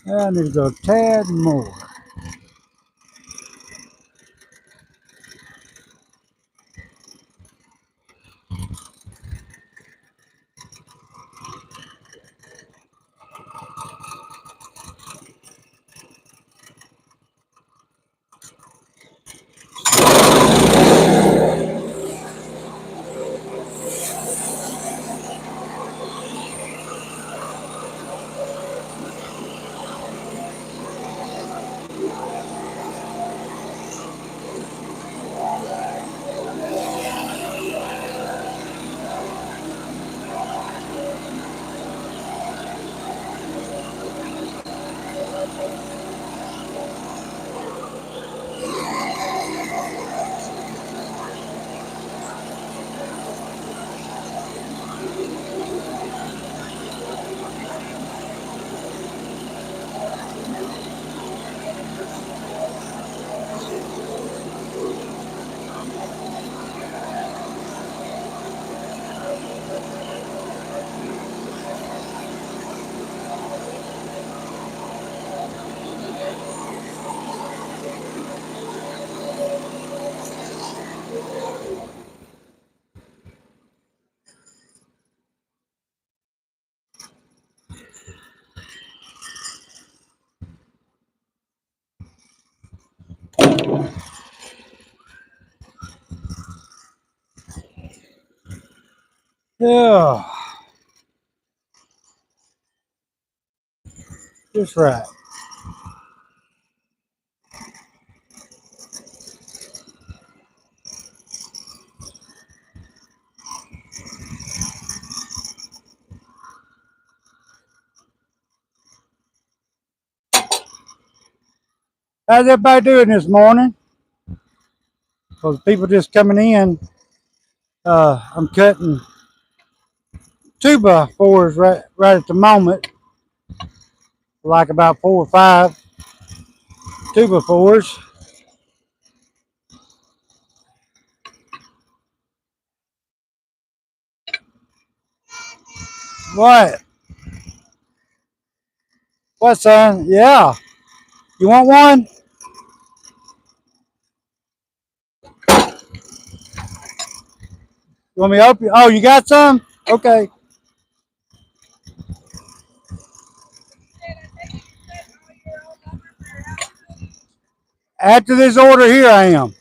I need to go a tad more. Yeah, just right. How's everybody doing this morning? Because people just coming in. I'm cutting 2x4s right at the moment, like about 4 or 5 2x4s. What? What, son? Yeah. You want one? You want me to help you? Oh, you got some? Okay. After this order here, I am.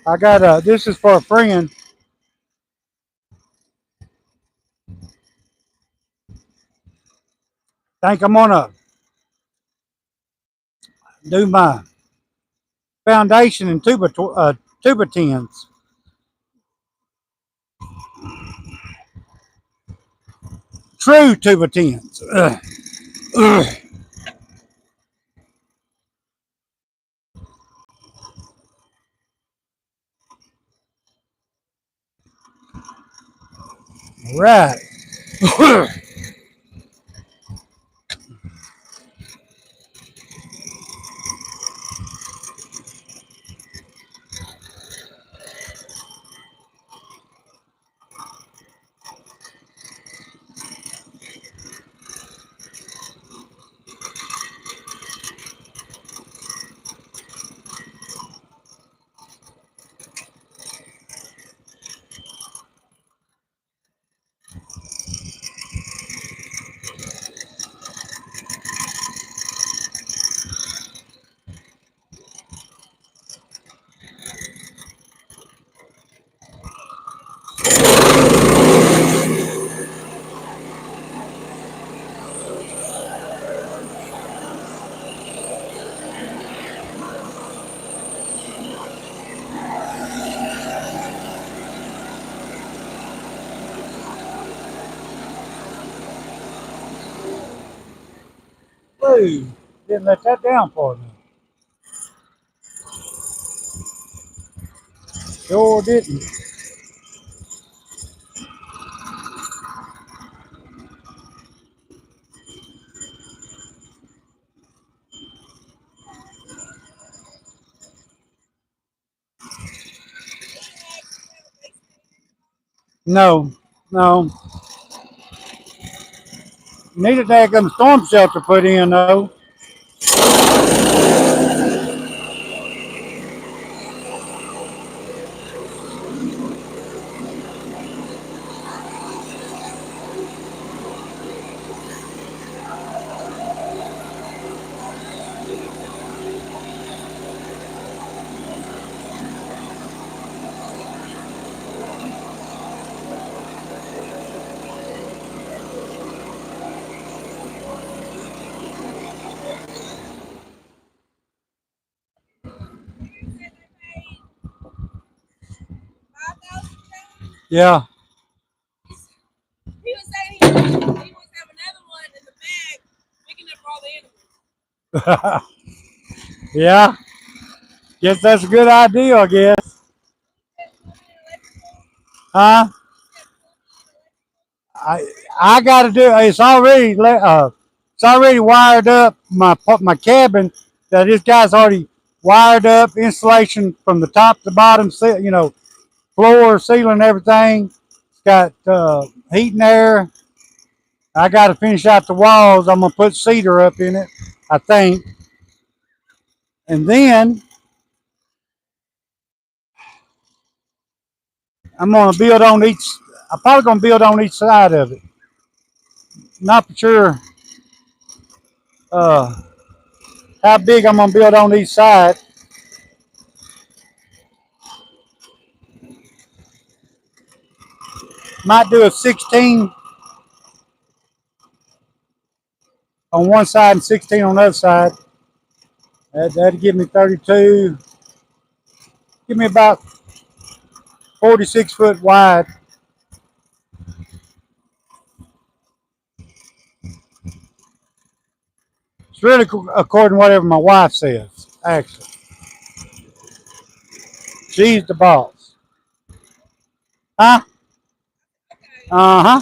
I got this is for a friend. Think I'm gonna do my foundation in tuba tins. True tuba tins. Right. Woo. Didn't let that down for me. Sure didn't. No, no. Need a daggum storm shelter put in though. Yeah. He was saying he wants to have another one in the back, picking up all the animals. Yeah. Guess that's a good idea, I guess. Huh? I I got to do. It's already wired up. My cabin that this guy's already wired up. Insulation from the top to the bottom. You know, floor, ceiling, everything. It's got heat and air. I got to finish out the walls. I'm gonna put cedar up in it, I think, and then I'm gonna build on each. I'm probably gonna build on each side of it. Not for sure uh, how big I'm gonna build on each side. Might do a 16 on one side and 16 on the other side. That'd give me 32. Give me about 46 foot wide. It's really according to whatever my wife says. Actually, she's the boss. Huh? Uh huh.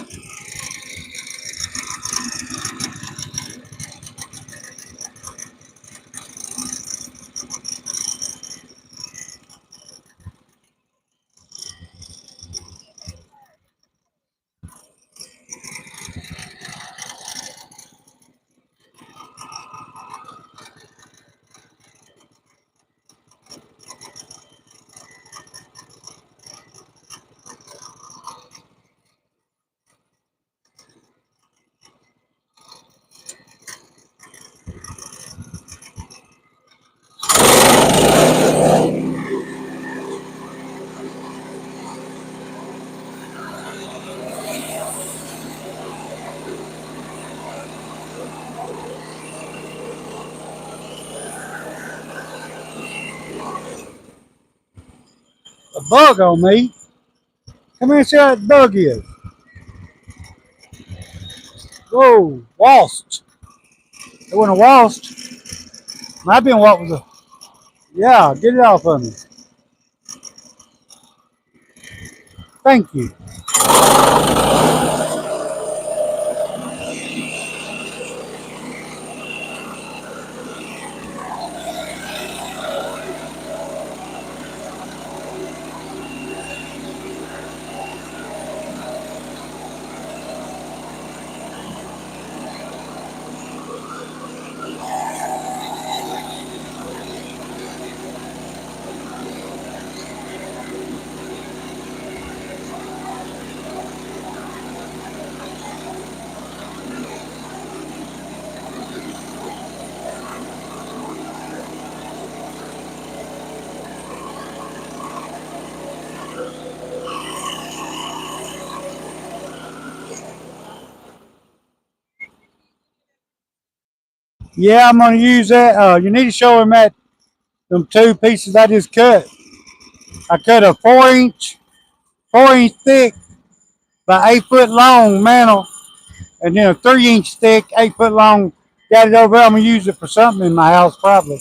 A bug on me. Come here and see how that bug is. Whoa, wasp. It wasn't a wasp. I've been what was a. Yeah, get it off of me. Thank you. Yeah, I'm gonna use that. You need to show him that them two pieces I just cut. I cut a 4 inch thick by 8 foot long mantle, and then a 3 inch thick, 8 foot long. Got it over there. I'm gonna use it for something in my house probably.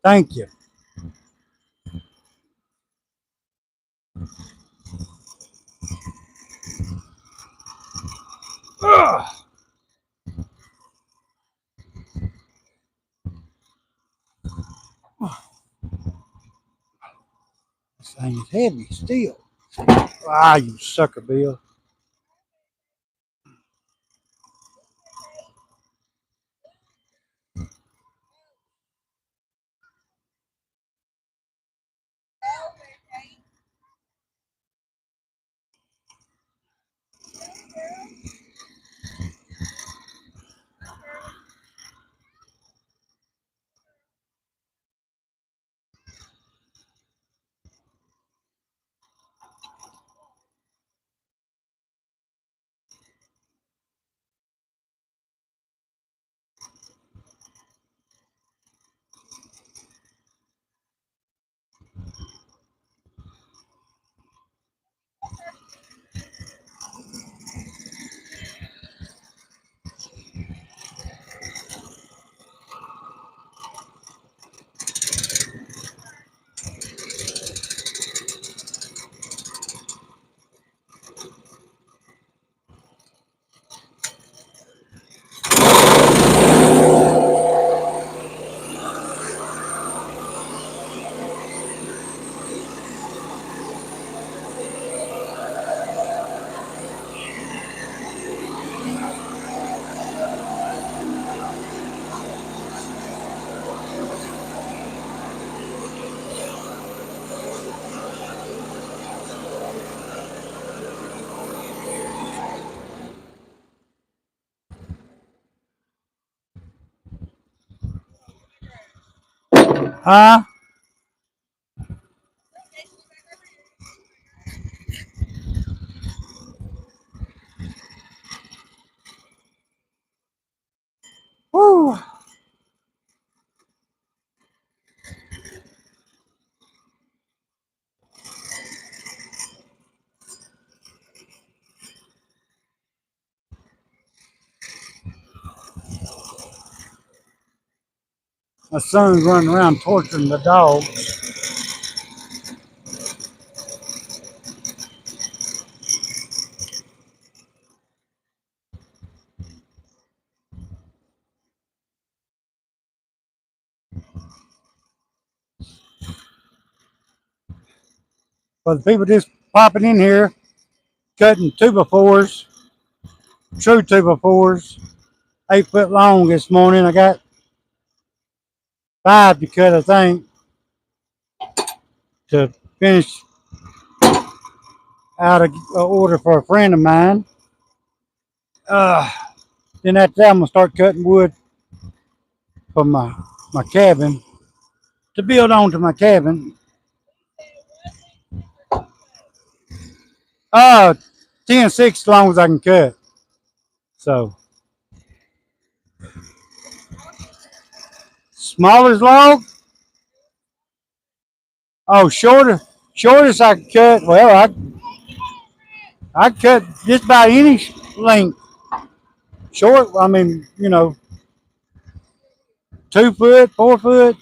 Thank you. Ugh, this thing is heavy still. Ah, you sucker, Bill. Huh? Woo. My son's running around torturing the dog. For the people just popping in here, cutting 2x4s, true 2x4s, 8 foot long this morning. I got 5 to cut, I think, to finish out an order for a friend of mine. Uh, then after that, I'm gonna start cutting wood for my cabin to build onto my cabin. 10-6 as long as I can cut. So smallest log, oh shortest I can cut. Well, I cut just about any length. Short, I mean, 2 foot, 4 foot.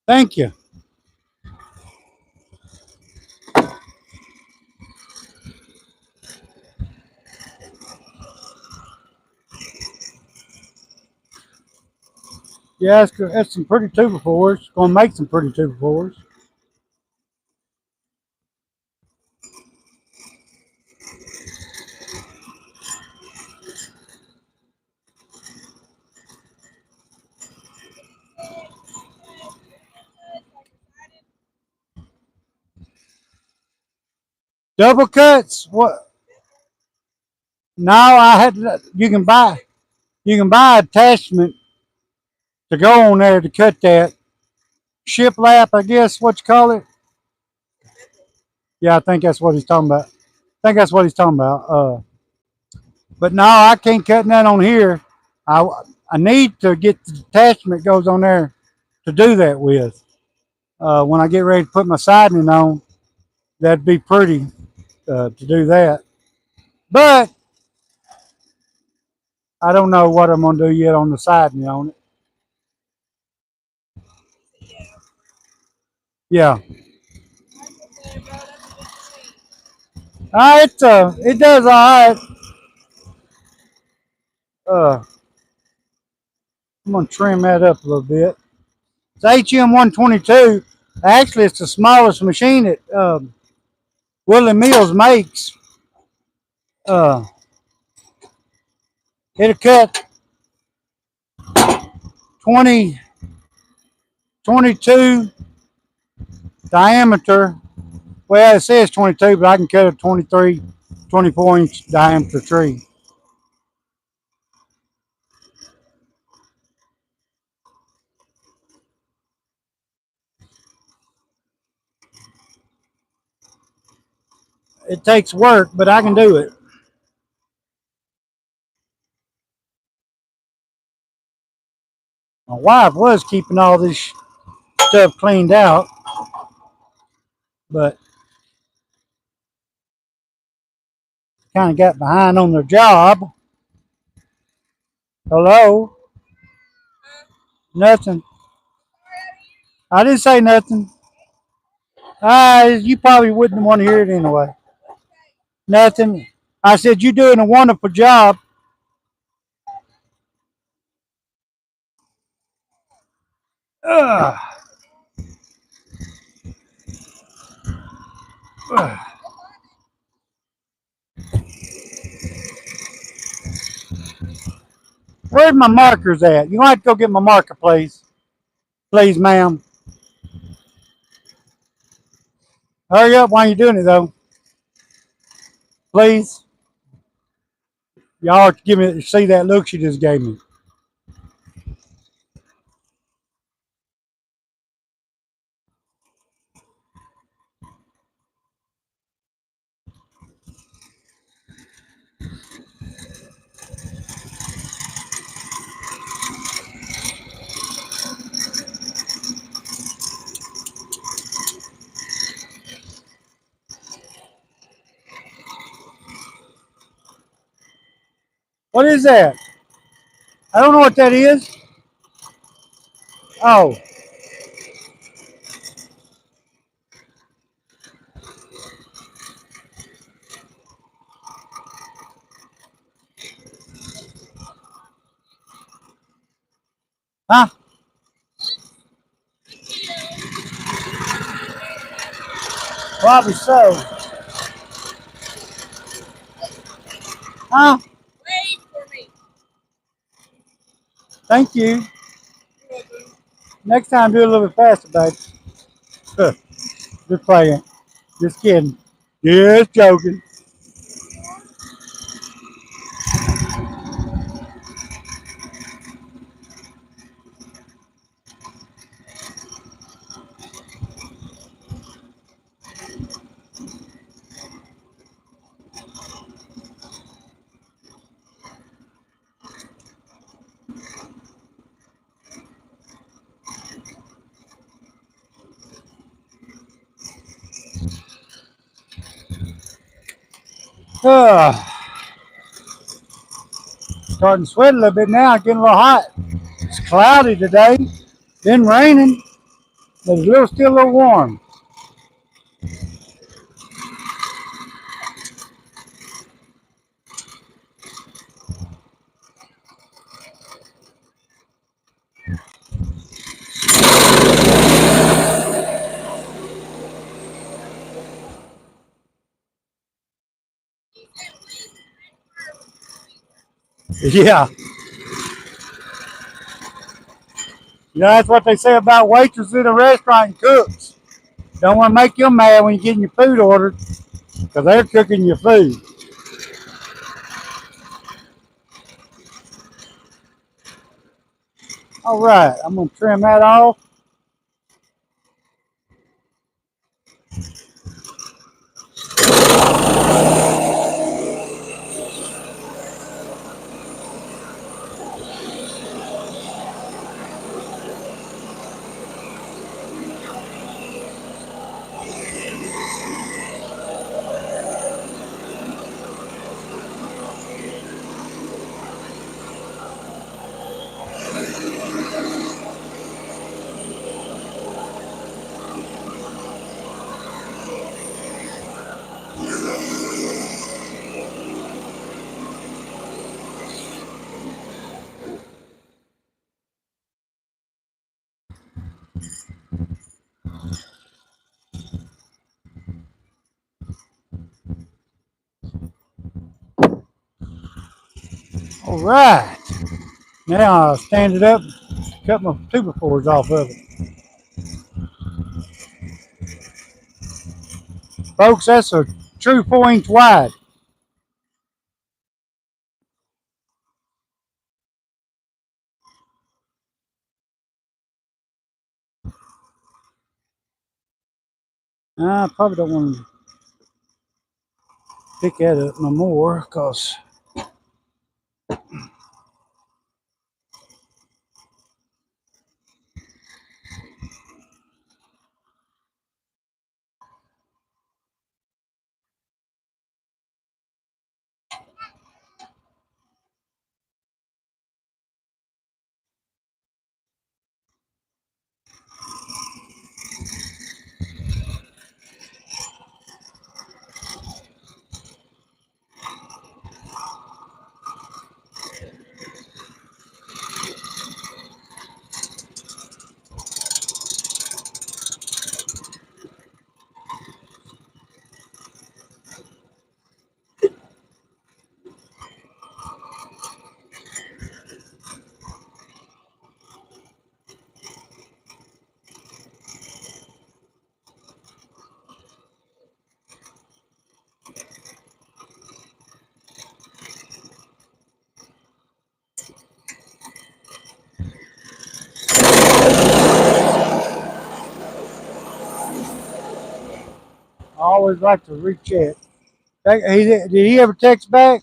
Thank you. Yeah, that's some pretty 2x4s. Gonna make some pretty 2x4s. Double cuts? What? No, I had. You can buy attachment to go on there to cut that shiplap. I guess what you call it. Yeah, I think that's what he's talking about. I think that's what he's talking about. But no, I can't cut that on here. I I need to get the attachment goes on there to do that with. When I get ready to put my siding on, that'd be pretty to do that. But I don't know what I'm gonna do yet on the siding on it. Yeah, it does all right. Uh, I'm gonna trim that up a little bit. It's HM 122. Actually, it's the smallest machine that Willie Mills makes. Uh, it'll cut 20, 22 diameter. Well, it says 22, but I can cut a 23, 24-inch diameter tree. It takes work, but I can do it. My wife was keeping all this stuff cleaned out, but kind of got behind on their job. Hello? Nothing. I didn't say nothing. You probably wouldn't want to hear it anyway. Nothing. I said, you're doing a wonderful job. Ugh. Ugh. Where's my markers at? You might have to go get my marker, please. Please, ma'am. Hurry up while you're doing it, though. Please. Y'all have to give me see that look she just gave me. What is that? I don't know what that is. Oh. Huh? Probably so. Huh? Wait for me. Thank you. Next time, do a little bit faster, babe. Just playing. Just kidding. Just joking. Starting to sweat a little bit now. Getting a little hot. It's cloudy today. Been raining. But it's still a little warm. Yeah. You know, that's what they say about waitresses in a restaurant and cooks. Don't want to make them mad when you're getting your food ordered because they're cooking your food. All right, I'm going to trim that off. All right. Now I'll stand it up, cut my 2x4s off of it. Folks, that's a true 4-inch wide. I probably don't want to pick that up no more because I always like to recheck. Did he ever text back?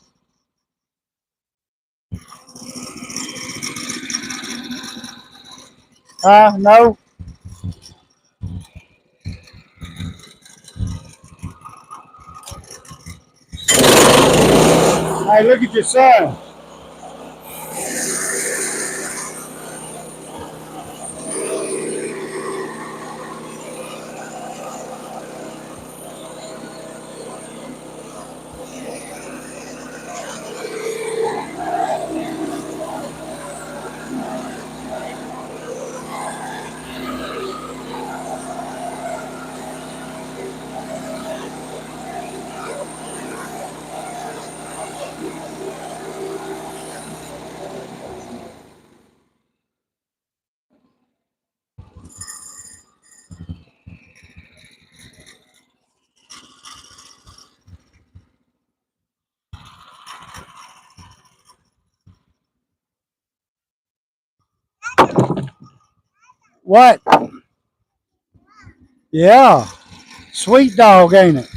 No. Hey, look at your son. What? Yeah. Sweet dog, ain't it?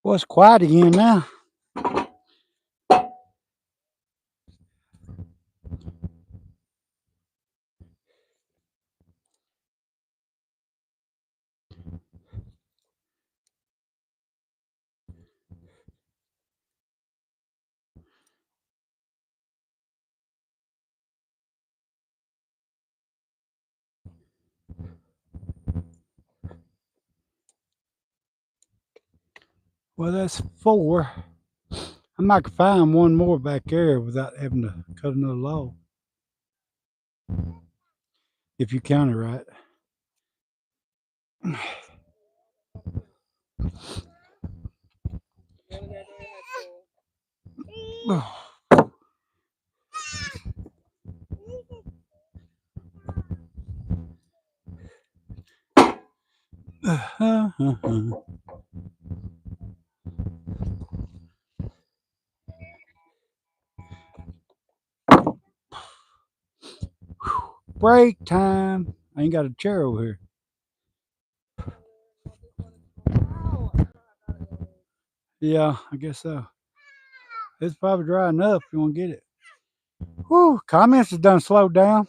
Well, it's quiet again now. Well, that's 4. I might find one more back there without having to cut another log. If you count it right. Break time. I ain't got a chair over here. Yeah, I guess so. It's probably dry enough if you want to get it. Whew, comments has done slowed down.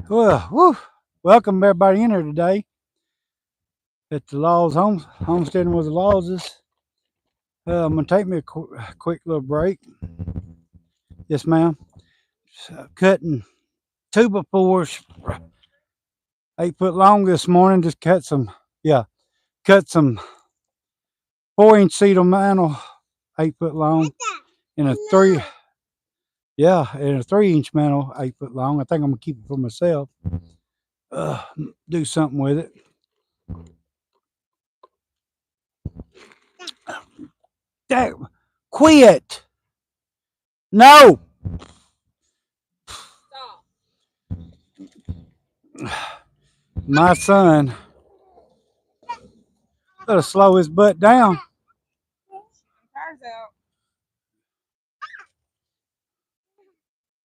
Well, whew. Welcome everybody in here today at the Laws Homesteading with the Lawses. I'm gonna take me a quick little break. Yes, ma'am. Cutting 2x4s, 8 foot long this morning. Just cut some 4-inch cedar mantle, 8 foot long, and a 3-inch mantle, 8 foot long. I think I'm gonna keep it for myself. Do something with it. Damn, quit! No. Stop. My son better slow his butt down. Tires out.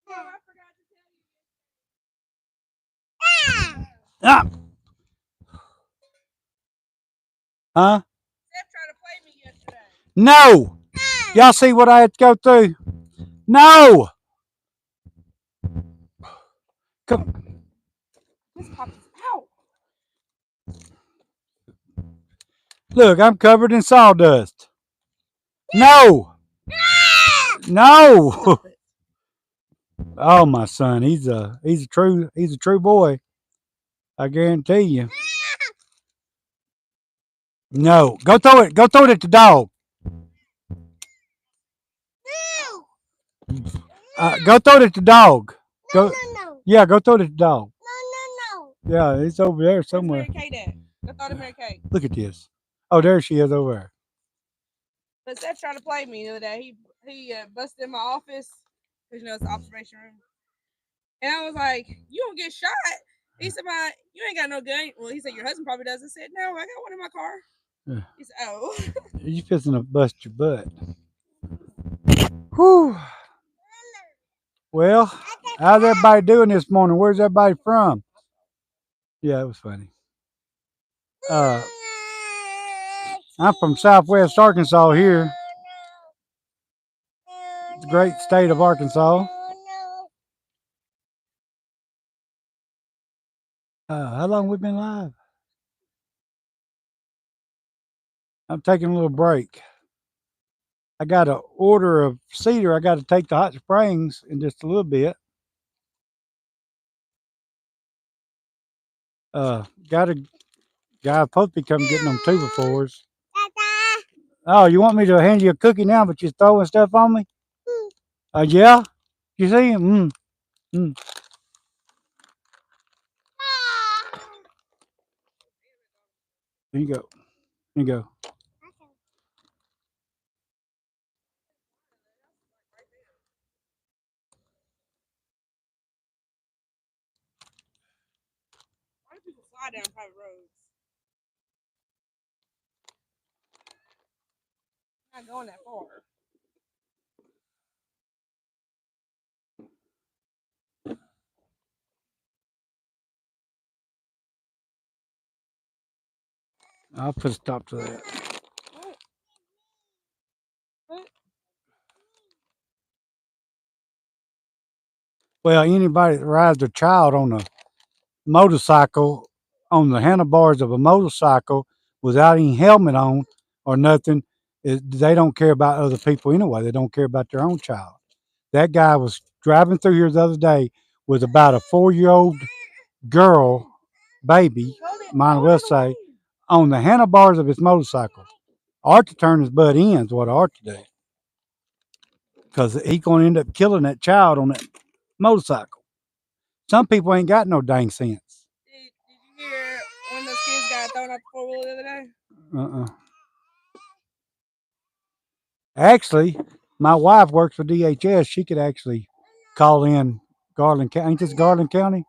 Oh, I forgot to tell you. Ah. Huh? Steph tried to play me yesterday. No. Y'all see what I had to go through? No. Come. This popped his out. Look, I'm covered in sawdust. No. No. Oh, my son, he's a true boy. I guarantee you. No, go throw it. Go throw it at the dog. Go throw it at the dog. Go. No. Yeah, go throw it at the dog. No. Yeah, it's over there Where's somewhere. Mary Kate at? Go throw to Mary Kate. Look at this. Oh, there she is over there. But Seth tried to play me the other day. He busted in my office because it's the observation room, and I was like, "You don't get shot." He said, you ain't got no gun." Well, he said, "Your husband probably does." I said, "No, I got one in my car." Yeah. He said, "Oh." You fixing to bust your butt. Whew. Well, how's everybody doing this morning? Where's everybody from? Yeah, it was funny. I'm from Southwest Arkansas here. The great state of Arkansas. How long we been live? I'm taking a little break. I got an order of cedar. I got to take to Hot Springs in just a little bit. Got a guy supposed to be coming getting them 2x4s. Oh, you want me to hand you a cookie now, but you're throwing stuff on me? Yeah? You see him? Here you go. Here you go. Why do people fly down private roads? I'm not going that far. I'll put a stop to that. What? What? Well, anybody that rides a child on a motorcycle on the handlebars of a motorcycle without any helmet on or nothing, they don't care about other people anyway. They don't care about their own child. That guy was driving through here the other day with about a 4-year-old girl, baby, might as well say, on the handlebars of his motorcycle. Ought to turn his butt in is what I ought to do. Because he's going to end up killing that child on that motorcycle. Some people ain't got no dang sense. Did you hear when those kids got thrown out the 4-wheeler the other day? Uh-uh. Actually, my wife works for DHS. She could actually call in Garland County. Ain't this Garland County?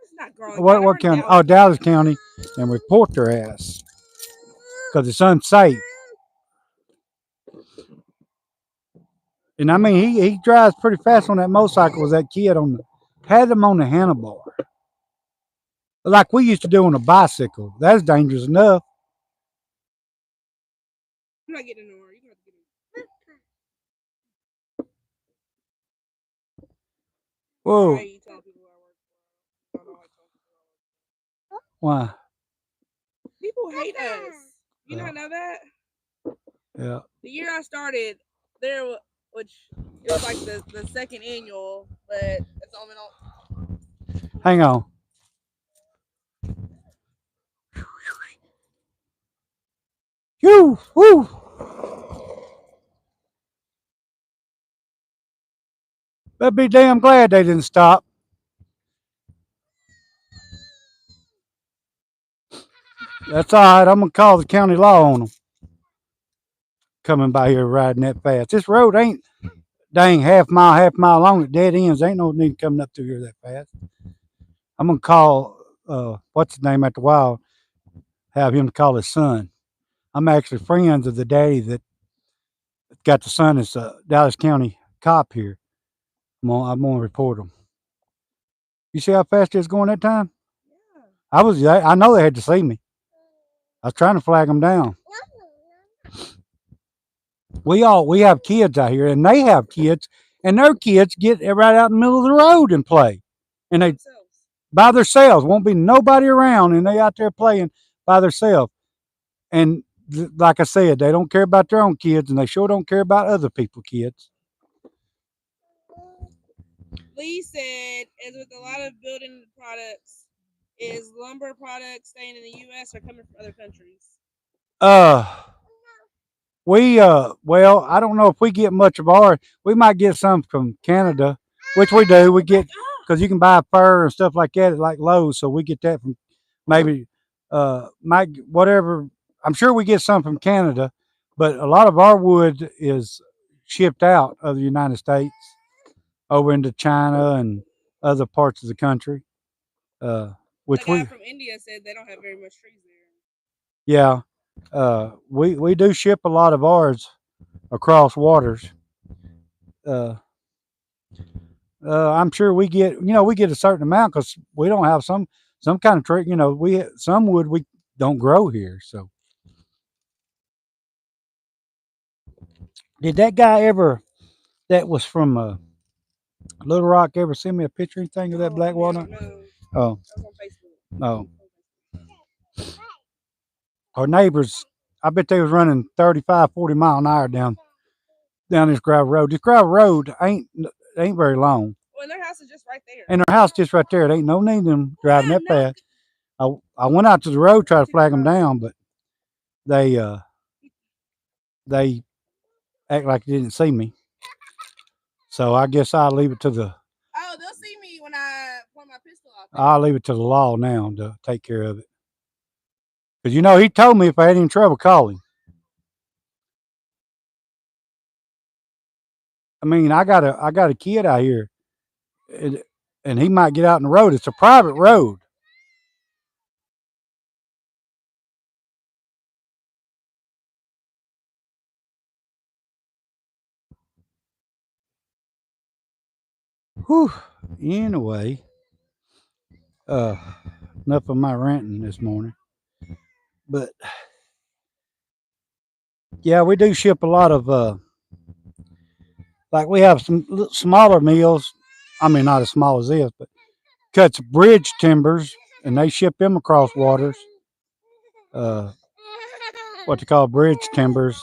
It's not Garland What County. what we're in county? Dallas Oh, Dallas County, and report their ass because it's unsafe. And I mean, he drives pretty fast on that motorcycle. Was that kid on the had him on the handlebar like we used to do on a bicycle? That's dangerous enough. I'm not getting nowhere. You have to get in. Whoa! Why are you telling people I work for? I don't know why you're telling people I work Why? for. People hate us. You Yeah. not know that? Yeah. The year I started, there, which it was like the second annual, but it's only on. Hang on. Whew, whew. Better be damn glad they didn't stop. That's all right. I'm gonna call the county law on them. Coming by here riding that fast. This road ain't dang half mile long. At dead ends. Ain't no need coming up through here that fast. I'm gonna call what's his name at the wild. Have him call his son. I'm actually friends of the daddy that got the son as a Dallas County cop here. I'm gonna report him. You see how fast it's going that time? Yeah. I know they had to see me. I was trying to flag them down. We have kids out here, and they have kids, and their kids get right out in the middle of the road and play, and they Themselves. by themselves. Won't be nobody around, and they out there playing by themselves. And like I said, they don't care about their own kids, and they sure don't care about other people's kids. Lee said, as with a lot of building products, is lumber products staying in the U.S. or coming from other countries? Uh, well, I don't know if we get much of ours. We might get some from Canada, which we do. We get because you can buy fur and stuff like that at like Lowe's, so we get that from maybe might whatever. I'm sure we get some from Canada, but a lot of our wood is shipped out of the United States over into China and other parts of the country. Uh, The which guy we from India said they don't have very much trees there. yeah, we do ship a lot of ours across waters. Uh, I'm sure we get a certain amount because we don't have some kind of tree. We some wood we don't grow here. So did that guy ever that was from Little Rock ever send me a picture or anything of that black walnut? No, Oh, that was on Facebook. no. Our neighbors, I bet they was running 35, 40 mile an hour down this gravel road. This gravel road ain't very long. Well, and their house is just right there. And their house just right there. It ain't no need them driving Yeah, that no. fast. I went out to the road try to flag them down, but they they act like they didn't see me. So I guess I'll leave it to the Oh, they'll see me when I point my pistol out there. I'll leave it to the law now to take care of it. Because he told me if I had any trouble, call him. I mean, I got a kid out here, and, and he might get out in the road. It's a private road. Whew. Anyway, uh, enough of my ranting this morning. But Yeah, we do ship a lot of like we have some smaller mills. I mean, not as small as this, but cuts bridge timbers, and they ship them across waters. Uh, what they call bridge timbers.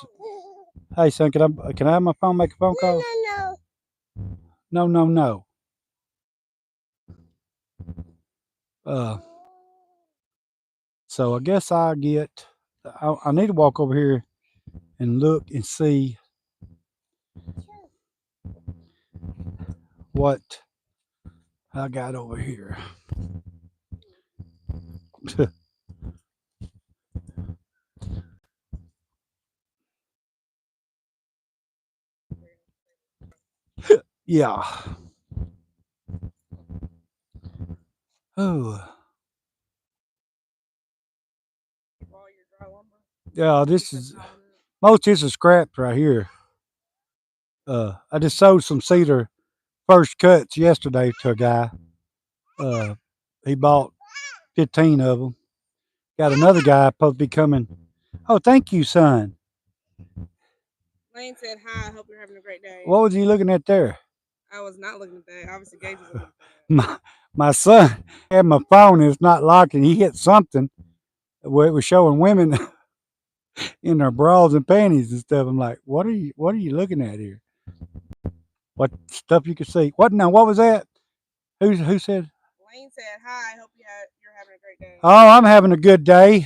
Hey, son, can I have my phone? Make a phone call? No, no, no. Uh, so I guess I get. I need to walk over here and look and see what I got over here. Yeah. Oh. Yeah, this is most of this is scrapped right here. I just sold some cedar first cuts yesterday to a guy. Uh, he bought 15 of them. Got another guy supposed to be coming. Oh, thank you, son. Lane said hi. I hope you're having a great day. What was he looking at there? I was not looking at that. Obviously, Gage was looking at my that. my son had my phone. It's not locked, and he hit something where it was showing women in their bras and panties and stuff. I'm like, what are you looking at here? What stuff you could see? What now? What was that? Who said? Lane said hi. I hope you're having a great day. Oh, I'm having a good day.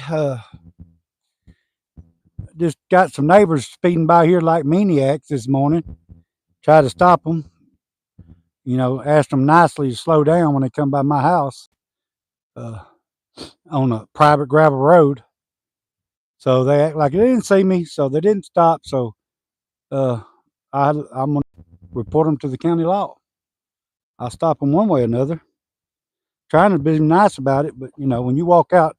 Just got some neighbors speeding by here like maniacs this morning. Tried to stop them. Asked them nicely to slow down when they come by my house uh, on a private gravel road. So they act like they didn't see me, so they didn't stop. So uh, I'm going to report them to the county law. I'll stop them one way or another. Trying to be nice about it, but when you walk out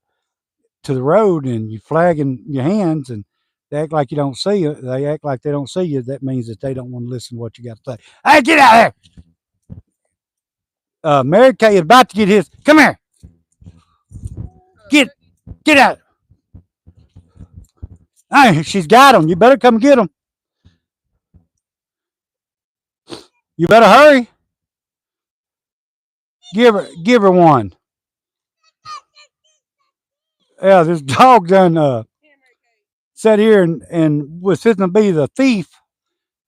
to the road and you flagging your hands and they act like you don't see you, they act like they don't see you. That means that they don't want to listen to what you got to say. Hey, get out of there! Mary Kay is about to get his. Come here. Get get out. Hey, she's got him. You better come get him. You better hurry. Give her one. Yeah, this dog done sat here and was fitting to be the thief.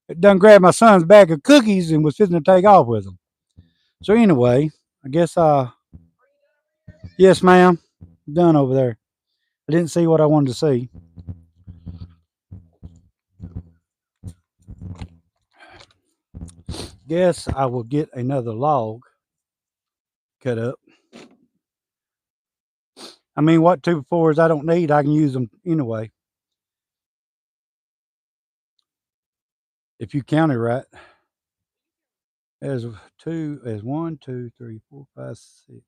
It done grabbed my son's bag of cookies and was fitting to take off with them. So anyway, I guess yes, ma'am. Done over there. I didn't see what I wanted to see. Guess I will get another log cut up. I mean, what 2x4s I don't need, I can use them anyway. If you count it right. As one, two, three, four, five, six,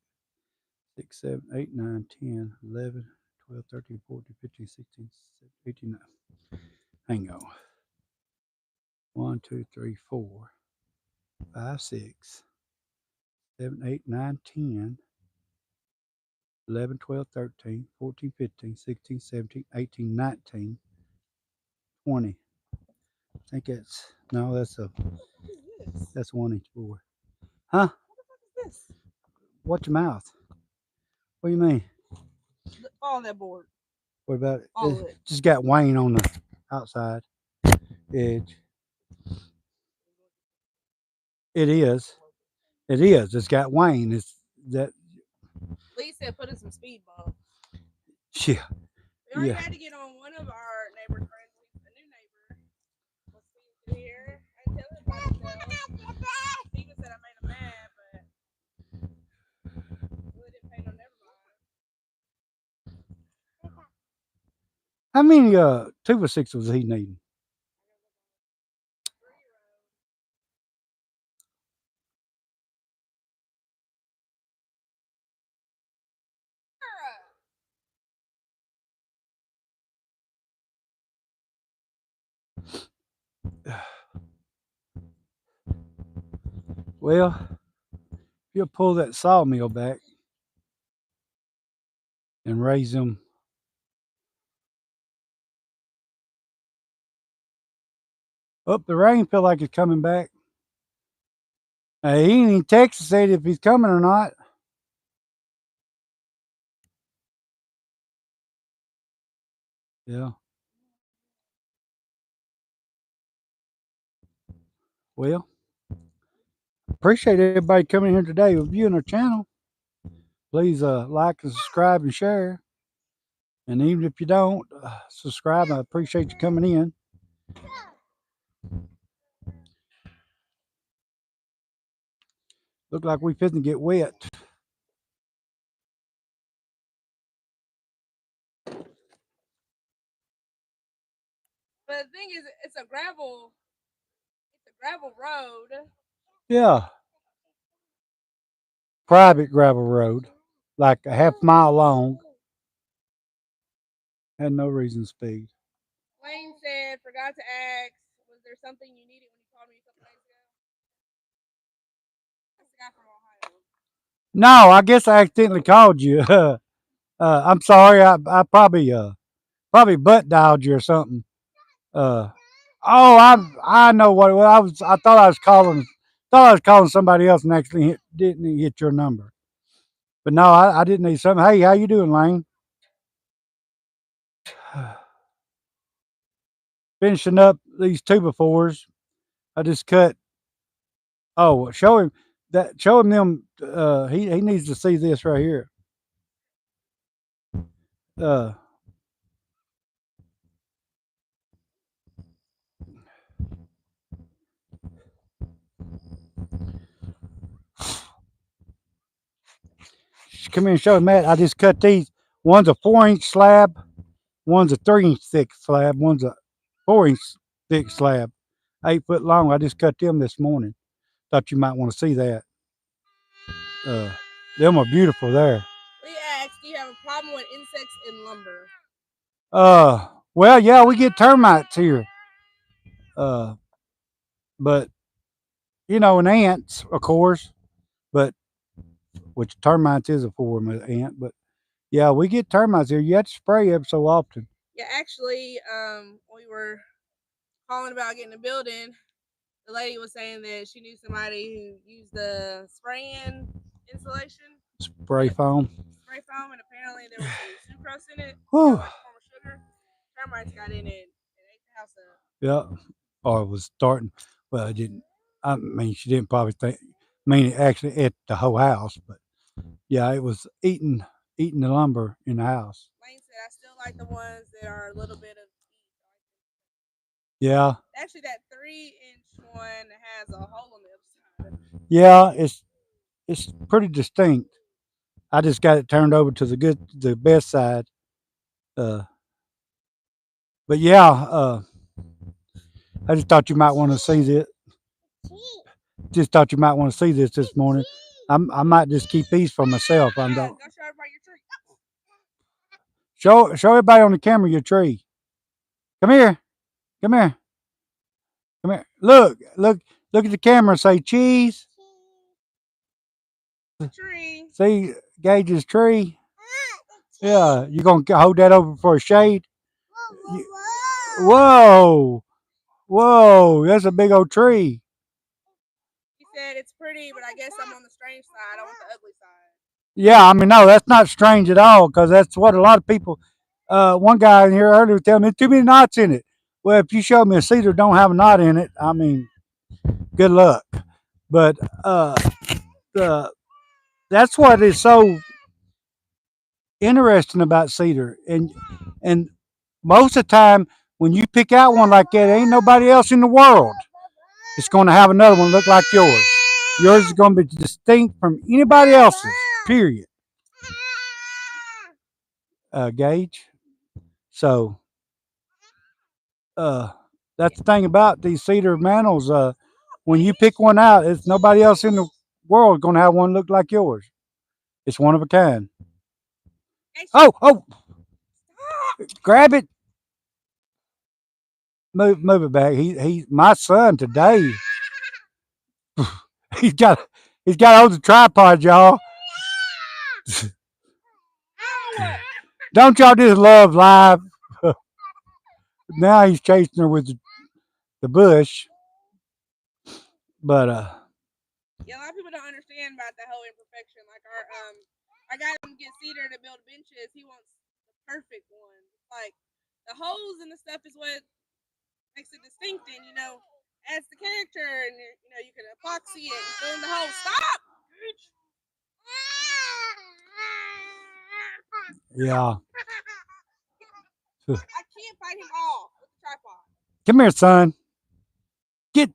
7, 8, 9, 10, 11, 12, 13, 14, 15, 16, 17, 18. Hang on. 1, 2, 3, 4, 5, 6, 7, 8, 9, 10, 11, 12, 13, 14, 15, 16, 17, 18, 19, 20. I think that's one each board. Huh? What is this? Watch your mouth. What do you mean? Follow that board. What about it? All of it. Just got Wayne on the outside edge. It is. It is. It's got Wayne. It's that. Lee said put in some speed bumps. Yeah. We already had to get on one of our neighbor's friends, a new neighbor. Was speeding here and tell him about himself. Steven said I made him mad, but really didn't pay no never mind. How many 2x6 was he needing? Well, you'll pull that sawmill back and raise them Oh, the rain feel like it's coming back. He ain't even texted said if he's coming or not. Yeah. Well, appreciate everybody coming here today reviewing our channel. Please like and subscribe and share. And even if you don't subscribe, I appreciate you coming in. Look like we fitting to get wet. But the thing is, it's a gravel road. Yeah. Private gravel road, like a half mile long. Had no reason to speed. Wayne said, forgot to ask, was there something you needed when you called me a couple days ago? That's the guy from Ohio. No, I guess I accidentally called you. I'm sorry. I probably butt dialed you or something. Uh, oh, I know what well, I was. I thought I was calling. Thought I was calling somebody else and actually didn't hit your number. But no, I didn't need something. Hey, how you doing, Lane? Finishing up these 2x4s. I just cut. Oh, show him that. Show him them. He needs to see this right here. Uh, come here and show him, Matt. I just cut these. One's a 4-inch slab. One's a 3-inch thick slab. One's a 4-inch thick slab. 8 foot long. I just cut them this morning. Thought you might want to see that. Uh, them are beautiful there. Lee asked, do you have a problem with insects in lumber? Well, yeah, we get termites here. But you know, and ants, of course. But which termites is a form of ant. But yeah, we get termites here. You have to spray every so often. Yeah, actually, we were calling about getting a building. The lady was saying that she knew somebody who used the spraying insulation. Spray foam. Spray foam, and apparently there was some sucrose in it, Whew. like a form of sugar. Termites got in it and ate the house up. Yeah. Or it was starting. Well, it didn't. I mean, she didn't probably think. I mean, it actually ate the whole house, but yeah, it was eating the lumber in the house. Lane said, I still like the ones that are a little bit of each. Yeah. Actually, that 3-inch one has a hole on the other side. Yeah, it's pretty distinct. I just got it turned over to the best side. Uh, but yeah, I just thought you might want to see this. Just thought you might want to see this morning. I might just keep these for myself. I'm Go don't show everybody your tree. show everybody on the camera your tree. Come here, come here, come here. Look at the camera. And say cheese. Tree. See Gage's tree. Yeah, you gonna hold that over for a shade? Whoa, whoa, that's a big old tree. He said it's pretty, but I guess I'm on the strange side. I want the ugly side. Yeah, I mean, no, that's not strange at all because that's what a lot of people. One guy in here earlier was telling me too many knots in it. Well, if you show me a cedar don't have a knot in it, I mean, good luck. But the that's what is so interesting about cedar, and most of the time when you pick out one like that, ain't nobody else in the world is going to have another one look like yours. Yours is going to be distinct from anybody else's. Period. Gage. So that's the thing about these cedar mantles. When you pick one out, it's nobody else in the world going to have one look like yours. It's one of a kind. Oh, grab it. Move it back. My son today. He's got hold the tripod, y'all. Don't y'all just love live? Now he's chasing her with the bush. But yeah, a lot of people don't understand about the whole imperfection. Like I got him to get cedar to build benches. He wants the perfect one. Like the holes and the stuff is what makes it distinct, and adds the character. And you can epoxy it and fill in the hole. Stop. yeah. I can't fight him off with the tripod. Come here, son.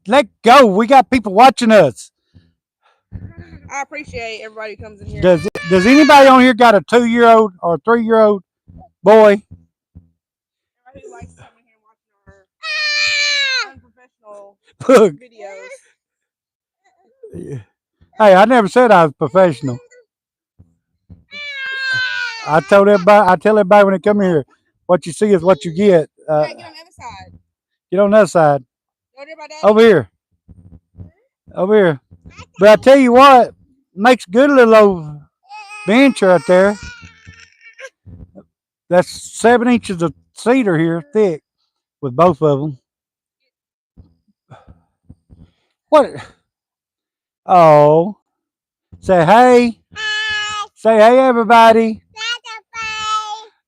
Let go. We got people watching us. I appreciate everybody who comes in here. Does anybody on here got a 2-year-old or a 3-year-old boy? Everybody who likes coming here and watching our unprofessional Look. videos. Hey, I never said I was professional. I tell everybody when they come here, what you see is what you get. Get on the other side. Get on the other side. Over here. Over here. But I tell you what, makes good little old bench right there. That's 7 inches of cedar here, thick, with both of them. What? Oh. Say hey. Say hey, everybody.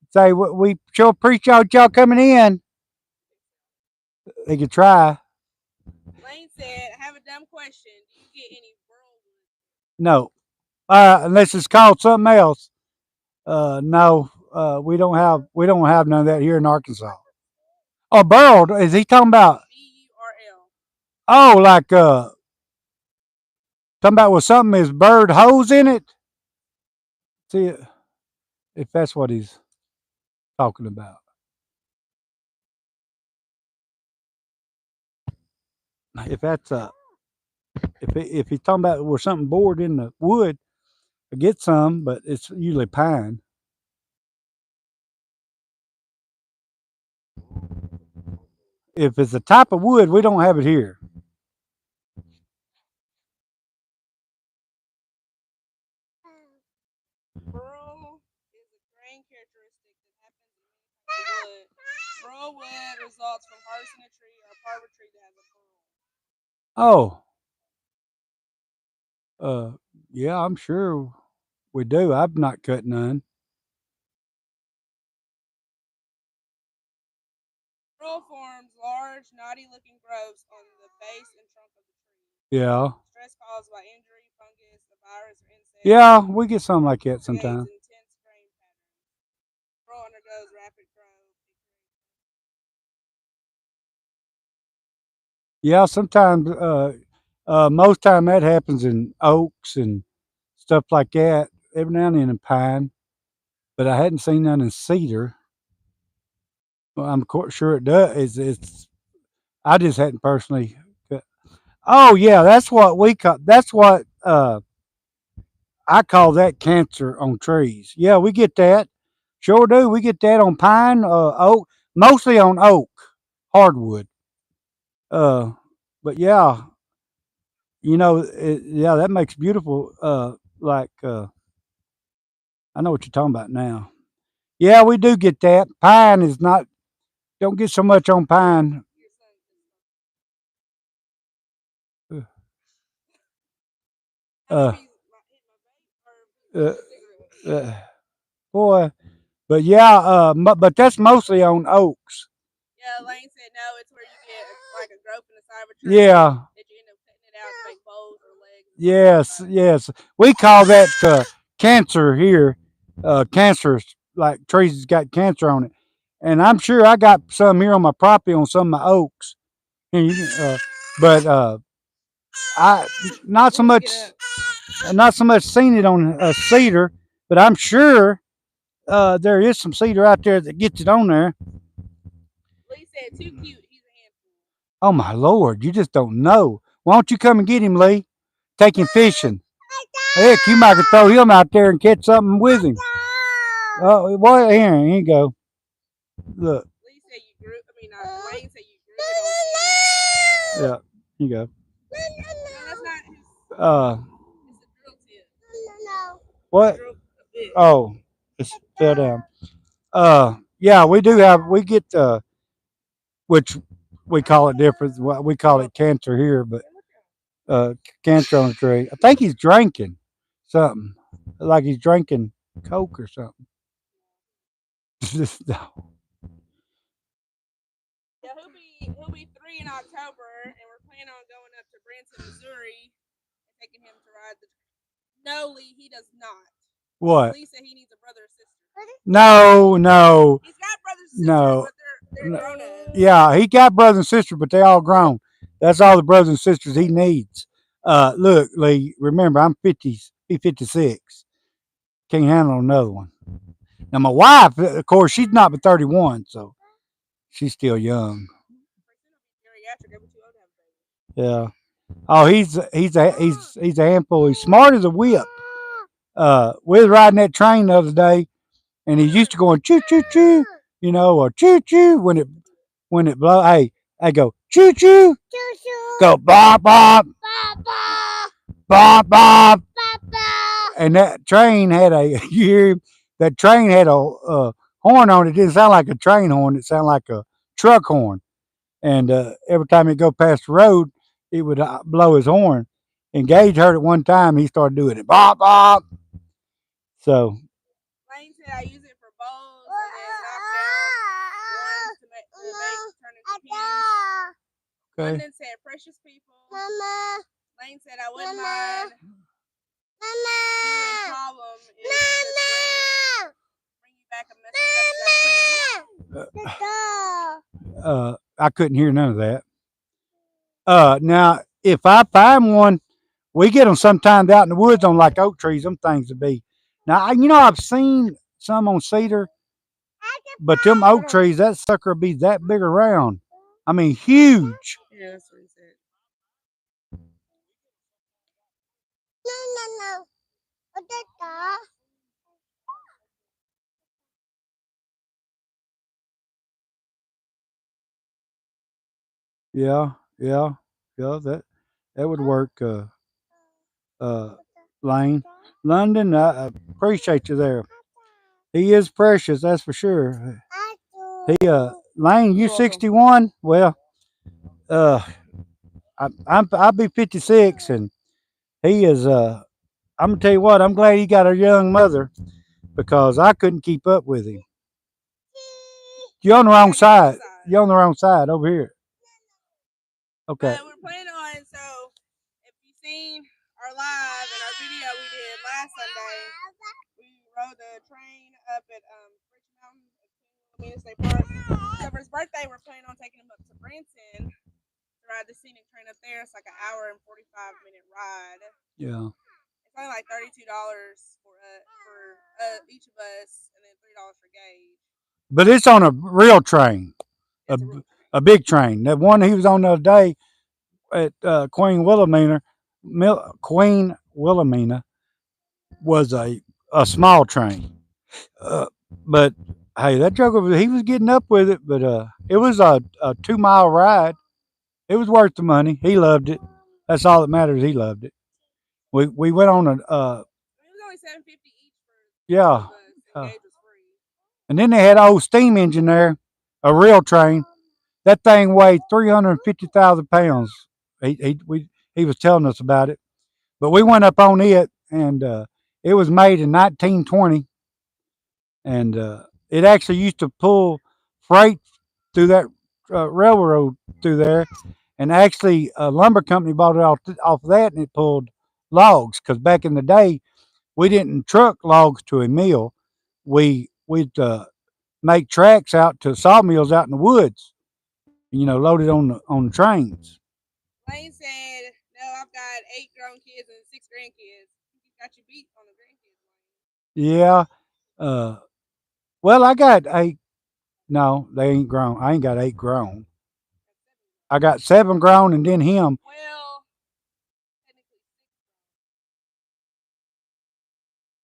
Say we sure appreciate y'all coming in. They could try. Lane said, I have a dumb question. Do you get any burl wood? No. Unless it's called something else. No. We don't have none of that here in Arkansas. Oh, burled. Is he talking about? BURL. Oh, like talking about with something is bird hose in it. See, if that's what he's talking about. If that's if he's talking about with something bored in the wood, I get some, but it's usually pine. If it's a type of wood, we don't have it here. Burl is a grain characteristic that happens in many types of wood. Burl wood results from harvesting a tree or a part of a tree that has a burl. Yeah, I'm sure we do. I've not cut none. Burl forms large, knotty-looking growths on the base and trunk of the tree. Yeah. Stress caused by injury, fungus, a virus, or insect. Yeah, we get something like that sometimes. Intense grain pattern. Burl undergoes rapid growth. Yeah, sometimes. Most time that happens in oaks and stuff like that. Every now and then in pine, but I hadn't seen none in cedar. Well, I'm sure it does. It's I just hadn't personally. Oh yeah, that's what we call. That's what I call that cancer on trees. Yeah, we get that. Sure do. We get that on pine, oak, mostly on oak, hardwood. Uh, but yeah, yeah, that makes beautiful. I know what you're talking about now. Yeah, we do get that. Pine is not. Don't get so much on pine. Uh, uh, uh, boy, but yeah, but that's mostly on oaks. Yeah, Lane said no. It's where you get like a growth in the side of a tree. Yeah. That you end up cutting it out to make bows or legs. Yes. We call that cancer here. Cancerous, like trees that's got cancer on it. And I'm sure I got some here on my property on some of my oaks. And but I not so much seen it on cedar, but I'm sure there is some cedar out there that gets it on there. Lee said too cute. He's a handful. Oh my Lord, you just don't know. Why don't you come and get him, Lee? Take him fishing. Heck, you might could throw him out there and catch something with him. Oh, well, here you go. Look. Lee said you grew. Wayne said you grew it on. Yeah, here you go. No, that's not his. It's a drill tip. What? Oh, it fell down. Yeah, we do have. We get which we call it different. We call it cancer here, but uh, cancer on the tree. I think he's drinking something, like he's drinking Coke or something. No. Yeah, he'll be 3 in October, and we're planning on going up to Branson, Missouri, and taking him to ride the. No, Lee, he does not. What? Lee said he needs a brother or sister. No, no, He's got brothers and sisters, no. but they're grown ups. Yeah, he got brothers and sisters, but they all grown. That's all the brothers and sisters he needs. Look, Lee. Remember, I'm 50. He's 56. Can't handle another one. Now, my wife, of course, she's not but 31, so she's still young. Yeah. Oh, he's a handful. He's smart as a whip. We was riding that train the other day, and he's used to going choo choo choo, or choo choo when it blow. Hey, I go choo choo, go bop bop, bop bop, and that train had a you hear him? That train had a horn on it. It didn't sound like a train horn. It sounded like a truck horn. And every time he'd go past the road, it would blow his horn. And Gage heard it one time. He started doing it, bop bop. So Lane said I use it for bowls and then knock down ones to make turn into pins. okay. London said precious people. Mama. Lane said I wouldn't mind. Mama. Doing problem is to bring you back a message that's I couldn't hear none of that. Now if I find one, we get them sometimes out in the woods on like oak trees. Them things would be. Now I've seen some on cedar, but them oak trees, that sucker would be that big around. I mean, huge. Yeah, that's what he said. Yeah, yeah, yeah. That would work. Lane, London. I appreciate you there. He is precious, that's for sure. Lane, you 61. Well, uh, I'll be 56, and he is. I'm gonna tell you what. I'm glad he got a young mother because I couldn't keep up with him. You're on the wrong side. You're on the wrong side over here. Okay. But we're planning on, so if you've seen our live and our video we did last Sunday, we rode the train up at Rich Mountain at State Park. So for his birthday, we're planning on taking him up to Branson to ride the scenic train up there. It's like an hour and 45-minute ride. Yeah. It's only like $32 for each of us, and then $3 for Gage. But it's on a real train, a big train. That one he was on the other day at Queen Wilhelmina was a small train. Uh, but hey, that joker, he was getting up with it. But it was a 2 mile ride. It was worth the money. He loved it. That's all that matters. He loved it. We went on a it was only $7.50 each for yeah. and Gage was free. And then they had an old steam engine there, a real train. That thing weighed 350,000 pounds. He was telling us about it, but we went up on it, and it was made in 1920, and it actually used to pull freight through that railroad through there, and actually a lumber company bought it off of that, and it pulled logs because back in the day we didn't truck logs to a mill. We'd make tracks out to sawmills out in the woods, loaded on the trains. Lane said, "No, I've got 8 grown kids and 6 grandkids. You got your beat on the grandkids." Yeah. Well, I got 8. No, they ain't grown. I ain't got 8 grown. I got 7 grown, and then him. Well,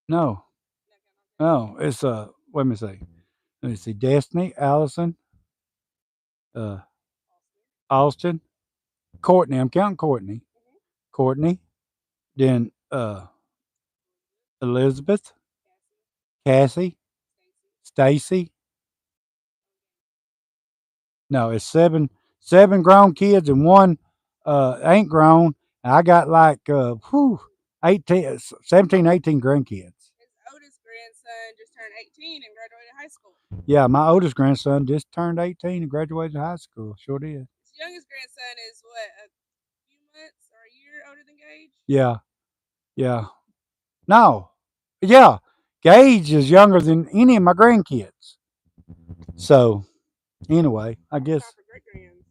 No, no. It's Let me see. Let me see. Destiny, Allison, uh, Austin, Courtney. I'm counting Courtney. Courtney. Then Elizabeth, Cassie, Stacy. No, it's 7. 7 grown kids and one ain't grown. I got like 18, 17, 18 grandkids. His oldest grandson just turned 18 and graduated high school. Yeah, my oldest grandson just turned 18 and graduated high school. Sure did. His youngest grandson is what, a few months or a year older than Gage? Yeah, yeah. No, yeah. Gage is younger than any of my grandkids. So anyway, I Probably guess time for great grands.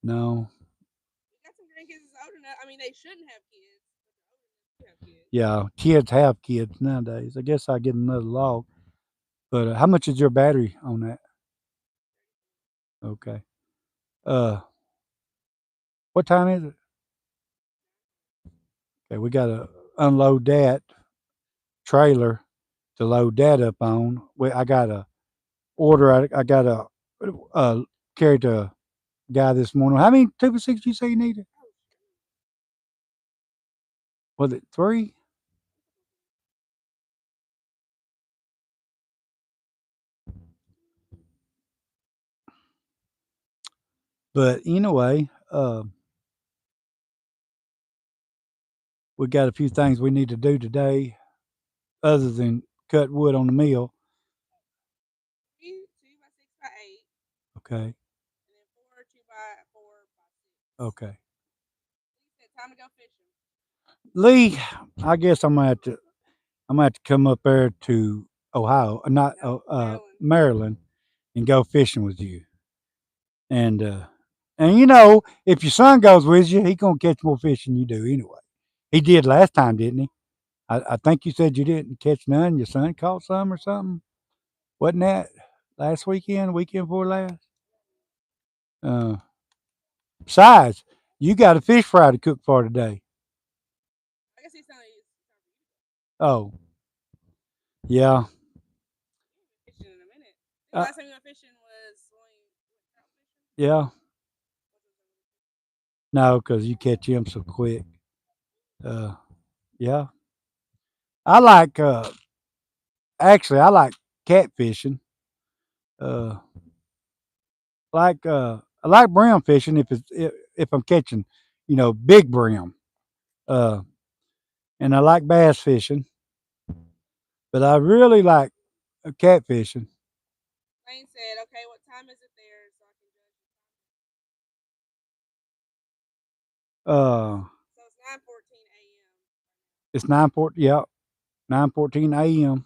no. We got some grandkids that's old enough. I mean, they shouldn't have kids, but they're old enough to have kids. Yeah, kids have kids nowadays. I guess I get another log. But how much is your battery on that? Okay. Uh, what time is it? Okay, we gotta unload that trailer to load that up on. I got to order. I got to carry to guy this morning. How many 2 by 6 you say you needed? Was it 3? But anyway, we got a few things we need to do today other than cut wood on the mill. 2 by 6 by 8, Okay. and then 4 2 by 4 by 6. Okay. He said, time to go fishing. Lee, I guess I'm gonna have to come up there to Ohio, not No, Maryland, and go fishing with you. And you know, if your son goes with you, he gonna catch more fish than you do anyway. He did last time, didn't he? I think you said you didn't catch none. Your son caught some or something. Wasn't that last weekend? Weekend before last? Uh, besides, you got a fish fry to cook for today. I guess he's telling you Oh, yeah. fishing in a minute. The Uh, last time we went fishing was when we went trout fishing. yeah. No, because you catch him so quick. Uh, yeah. I like actually I like catfishing. Uh, I like brim fishing if I'm catching, big brim. Uh, and I like bass fishing, but I really like catfishing. Lane said, okay, what time is it there so I can judge the time? Uh, So it's 9:14 a.m. it's 9:40. Yeah, 9:14 a.m.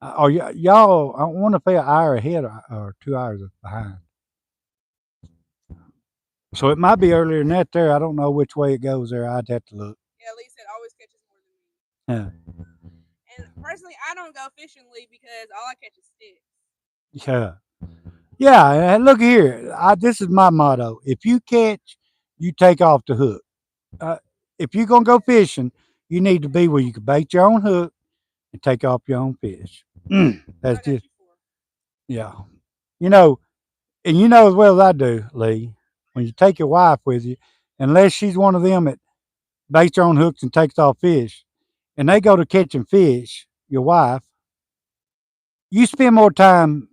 Oh, y'all, I want to pay an hour ahead or 2 hours behind. So it might be earlier than that. There, I don't know which way it goes there. I'd have to look. Yeah, Lee said always catches more than me. Yeah, And personally, I don't go fishing, Lee, because all I catch is sticks. yeah, yeah. And look here, this is my motto: if you catch, you take off the hook. Uh, if you're gonna go fishing, you need to be where you can bait your own hook and take off your own fish. What That's I got just you for? yeah. You know, and you know as well as I do, Lee, when you take your wife with you, unless she's one of them that baits her own hooks and takes off fish, and they go to catching fish, your wife, you spend more time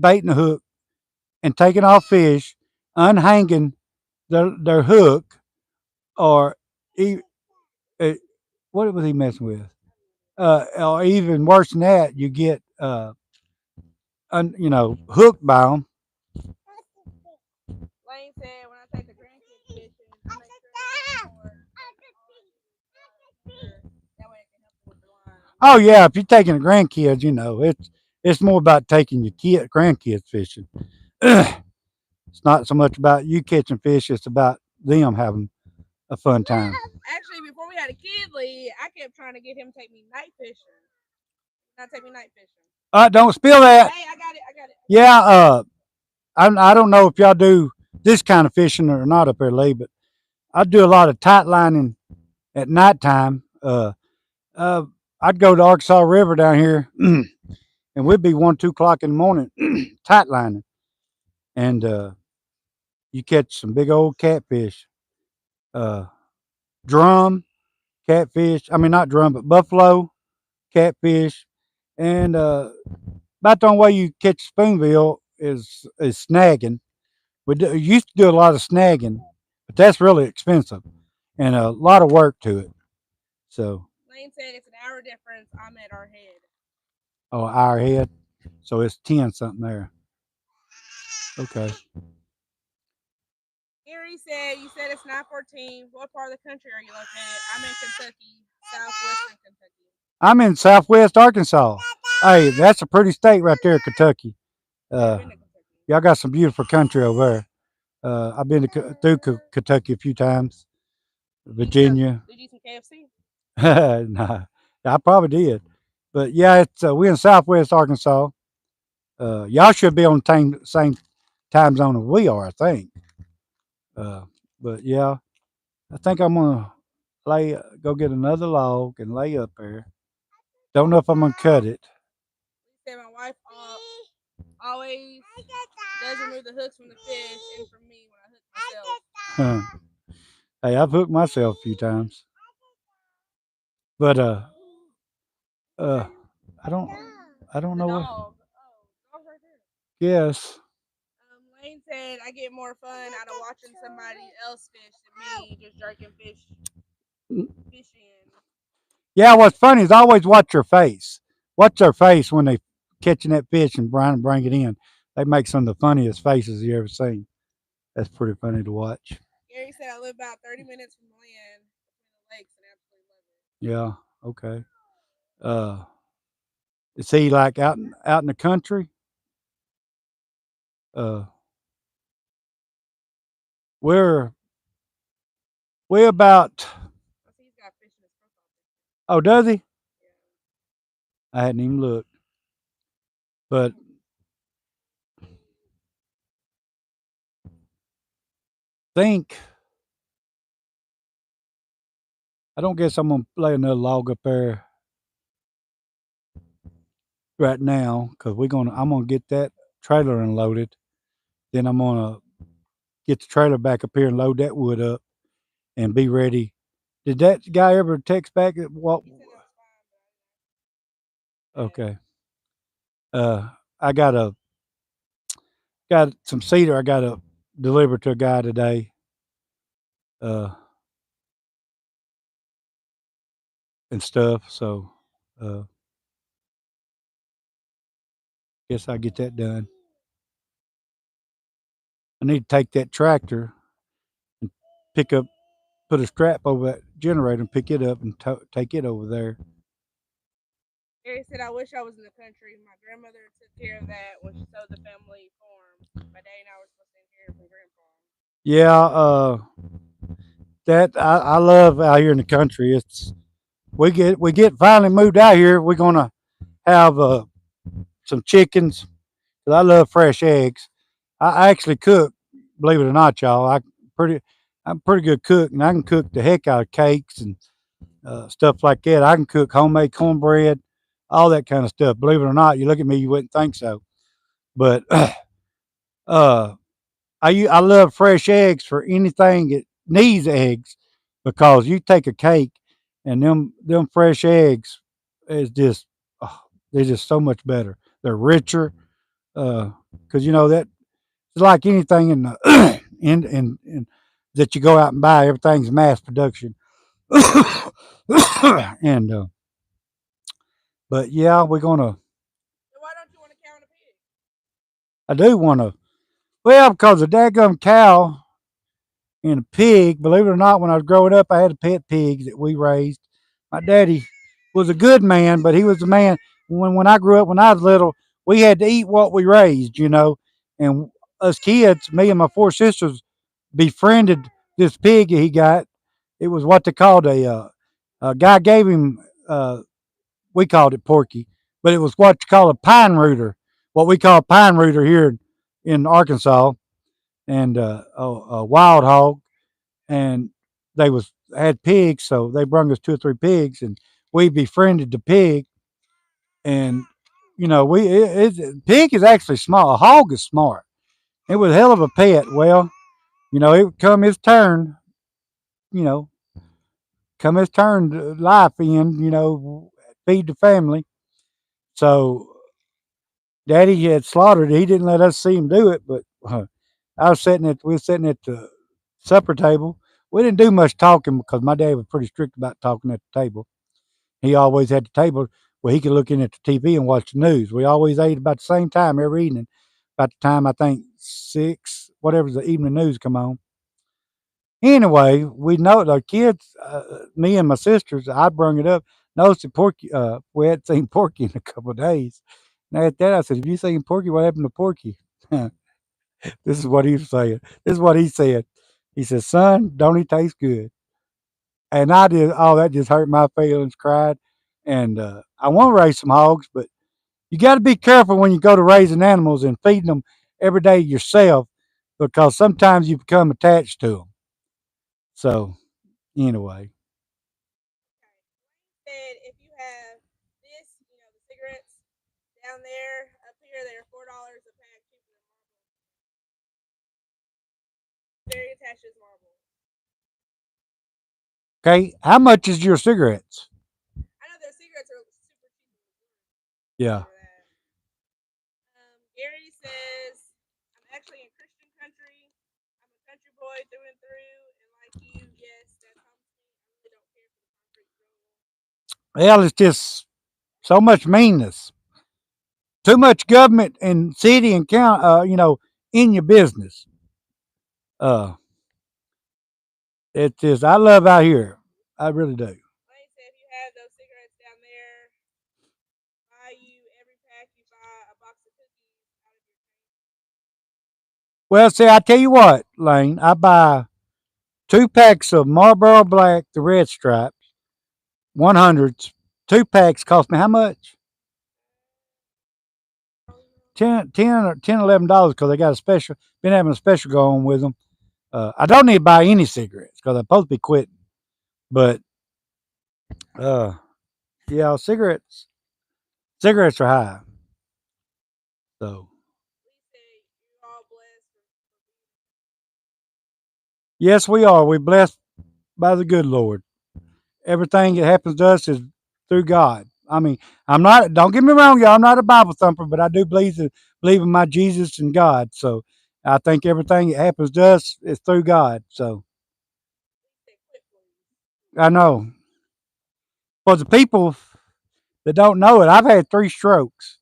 baiting the hook and taking off fish, unhanging their hook, or e- uh, what was he messing with? Or even worse than that, you get hooked by them. Lane said when I take the grandkids fishing, I make sure they get more. That way I can help them with the line. Oh yeah, if you're taking the grandkids, it's more about taking your grandkids fishing. It's not so much about you catching fish; it's about them having a fun time. Actually, before we had a kid, Lee, I kept trying to get him to take me night fishing. Not take me night fishing. Don't spill that. Hey, I got it. I got it. Yeah, I don't know if y'all do this kind of fishing or not up there, Lee, but I do a lot of tight lining at nighttime. Uh, I'd go to Arkansas River down here, and we'd be 1, 2 o'clock in the morning tight lining, and you catch some big old catfish, uh, drum catfish. I mean, not drum, but buffalo catfish, and about the only way you catch spoonbill is snagging. used to do a lot of snagging, but that's really expensive and a lot of work to it. So, Lane said it's an hour difference. I'm at our head. oh, our head. So it's 10 something there. Okay. Gary said, you said it's 9:14. What part of the country are you located? I'm in Kentucky, southwestern Kentucky. I'm in Southwest Arkansas. Hey, that's a pretty state right there, Kentucky. Never Uh, been to Kentucky. y'all got some beautiful country over there. I've been through Kentucky a few times. Virginia. Did you eat some KFC? Nah, I probably did. But yeah, it's we're in Southwest Arkansas. Y'all should be on the same time zone as we are, I think. Uh, but yeah, I think I'm gonna go get another log and lay up there. Don't know if I'm gonna cut it. He said my wife always does remove the hooks from the fish and from me when I hook myself. Hey, I've hooked myself a few times, but uh, I don't, I don't The know what. dog. Oh, dog's right there. Yes. Lane said I get more fun out of watching somebody else fish than me just jerking fish in. Yeah, what's funny is I always watch their face. Watch their face when they catching that fish and bring it in. They make some of the funniest faces you ever seen. That's pretty funny to watch. Gary said I live about 30 minutes from the land between the lakes and absolutely love it. Yeah. Okay. Uh, is he like out in the country? Uh, we're we're about. I see he's got fish in his profile. Oh, does he? Yeah. I hadn't even looked, but think I don't guess I'm gonna lay another log up there right now because I'm gonna get that trailer unloaded. Then I'm gonna get the trailer back up here and load that wood up and be ready. Did that guy ever text back? What? Okay. I got some cedar. I got to deliver to a guy today. Uh, and stuff. So, uh, guess I'll get that done. I need to take that tractor and pick up, put a strap over that generator and pick it up and take it over there. Gary said, I wish I was in the country. My grandmother took care of that when she sold the family farm. My dad and I were supposed to inherit from grandpa. Yeah, that I love out here in the country. It's we get finally moved out here. We're gonna have some chickens. 'Cause I love fresh eggs. I actually cook, believe it or not, y'all. Pretty I'm a pretty good cook, and I can cook the heck out of cakes and stuff like that. I can cook homemade cornbread, all that kind of stuff. Believe it or not, you look at me, you wouldn't think so. But uh, I love fresh eggs for anything that needs eggs because you take a cake and them fresh eggs is just oh, they're just so much better. They're richer because you know that it's like anything in the in that you go out and buy. Everything's mass production, and but yeah, we're gonna. So why don't you want to count a pig? I do want to. Well, because a daggum cow and a pig. Believe it or not, when I was growing up, I had a pet pig that we raised. My daddy was a good man, but he was a man. When I grew up, when I was little, we had to eat what we raised, you know. And us kids, me and my four sisters, befriended this pig he got. It was what they called a guy gave him. We called it Porky, but it was what you call a pine rooter. What we call pine rooter here in Arkansas, and a wild hog and they was had pigs, so they brung us two or three pigs, and we befriended the pig. And you know, pig is actually small. A hog is smart. It was a hell of a pet. Well, you know, it would come his turn. You know, come his turn to life in. You know, feed the family. So Daddy had slaughtered. He didn't let us see him do it, but We were sitting at the supper table. We didn't do much talking because my dad was pretty strict about talking at the table. He always had the table where he could look in at the TV and watch the news. We always ate about the same time every evening, about the time I think 6, whatever the evening news come on. Anyway, we know the kids, me and my sisters, I brung it up, noticed that Porky, we hadn't seen Porky in a couple of days. And at that, I said, "Have you seen Porky? What happened to Porky?" This is what he was saying. This is what he said. He said, "Son, don't he taste good?" And I did. Oh, that just hurt my feelings. Cried, and I want to raise some hogs, but you got to be careful when you go to raising animals and feeding them every day yourself, because sometimes you become attached to them. So anyway, Said if you have this, the cigarettes down there, up here, they're $4 a pack cheaper than marble. Very attached as marble. okay, how much is your cigarettes? I know their cigarettes are super cheap. Yeah. That. Gary says, I'm actually in Christian country. I'm a country boy through and through, and like you, yes, that's homesteading. I really don't care for the concrete jungle. Well, it's just so much meanness, too much government and city and county, in your business. Uh, it's just I love out here. I really do. Like I said, if you have those cigarettes down there, buy you every pack you buy a box of cookies out of your tank. Well, see, I tell you what, Lane, I buy 2 packs of Marlboro Black, the red stripes, 100s. 2 packs cost me how much? $10 or $11 because they got a special. Been having a special going with them. I don't need to buy any cigarettes because I'm supposed to be quitting. But uh, yeah, cigarettes are high. So yes, we are. We're blessed by the good Lord. Everything that happens to us is through God. I mean, I'm not. Don't get me wrong, y'all. I'm not a Bible thumper, but I do believe in my Jesus and God. So I think everything that happens to us is through God. So I know. For the people that don't know it, I've had 3 strokes.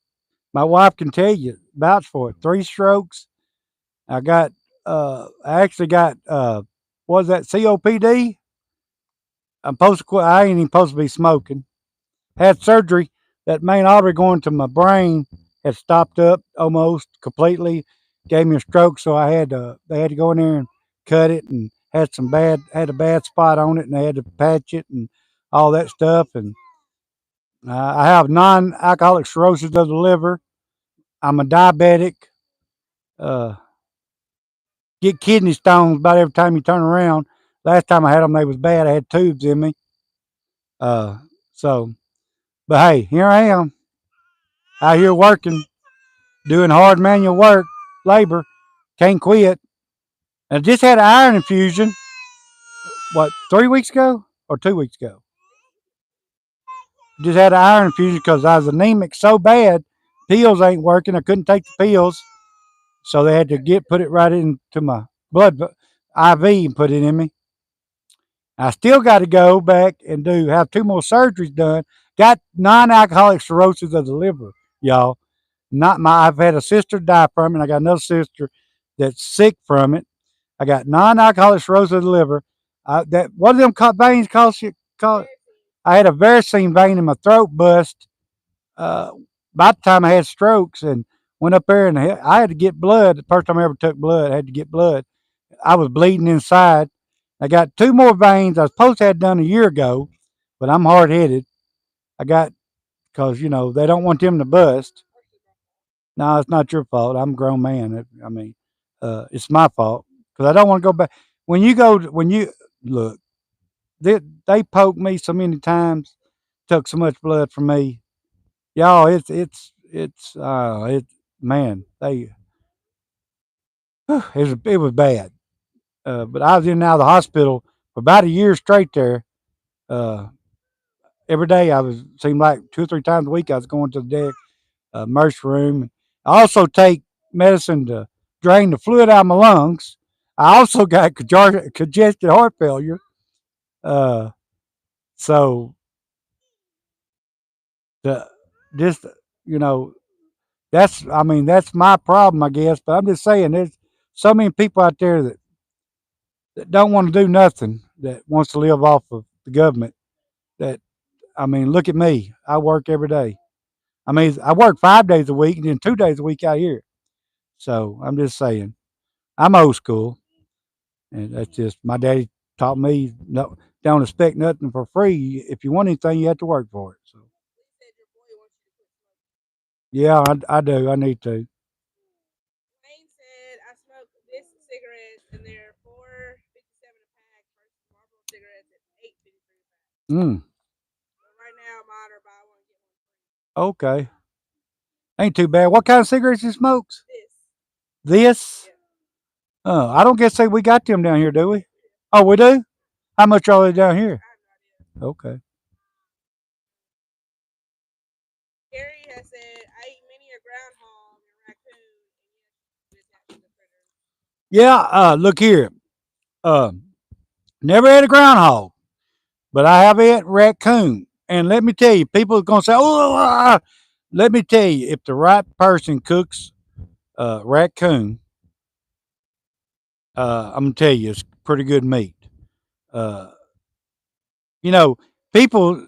My wife can tell you, vouch for it. 3 strokes. I actually got, what was that, COPD? I'm supposed to quit. I ain't even supposed to be smoking. Had surgery. That main artery going to my brain had stopped up almost completely. Gave me a stroke, so they had to go in there and cut it, and had a bad spot on it, and they had to patch it and all that stuff. And I have non-alcoholic cirrhosis of the liver. I'm a diabetic. Uh, get kidney stones about every time you turn around. Last time I had them, they was bad. I had tubes in me. Uh, so, but hey, here I am out here working, doing hard manual work, labor. Can't quit. And I just had an iron infusion. What, 3 weeks ago or 2 weeks ago? Just had an iron infusion because I was anemic so bad. Pills ain't working. I couldn't take the pills, so they had to put it right into my blood IV and put it in me. I still got to go back and have 2 more surgeries done. Got non-alcoholic cirrhosis of the liver, y'all. Not my. I've had a sister die from it. And I got another sister that's sick from it. I got non-alcoholic cirrhosis of the liver. That what of them veins called? I had a varicine vein in my throat bust. Uh, by the time I had strokes and went up there and I had to get blood. The first time I ever took blood, I had to get blood. I was bleeding inside. I got 2 more veins I was supposed to have done a year ago, but I'm hard headed. I got because they don't want them to bust. No, it's not your fault. I'm a grown man. I mean, it's my fault because I don't want to go back. When you look, they poked me so many times, took so much blood from me. Y'all, man, it was bad. But I was in and out of the hospital for about a year straight there. Uh, every day seemed like 2 or 3 times a week I was going to the emergency room. I also take medicine to drain the fluid out of my lungs. I also got congested heart failure. Uh, so the just you know that's I mean that's my problem, I guess. But I'm just saying there's so many people out there that don't want to do nothing, that wants to live off of the government. That I mean, look at me. I work every day. I mean, I work 5 days a week and then 2 days a week out here. So I'm just saying, I'm old school, and that's just my daddy taught me. No, don't expect nothing for free. If you want anything, you have to work for it. So yeah, I do. I need to. Wayne said I smoke this cigarettes and they're 4.57 a pack versus Marlboro cigarettes at 8.53 a pack. Mm, But right now mine are buy one get one free. okay, ain't too bad. What kind of cigarettes you smokes? This, This? yeah, I don't guess say we got them down here, do we? Oh, we do. How much are they down here? I have no idea. Okay. Gary has said I eat many a groundhog and raccoon and yes, attached to the critters. Yeah. Look here. Uh, never had a groundhog, but I have ate raccoon. And let me tell you, people are gonna say, "Oh, let me tell you, if the right person cooks raccoon, I'm gonna tell you, it's pretty good meat." Uh, you know, people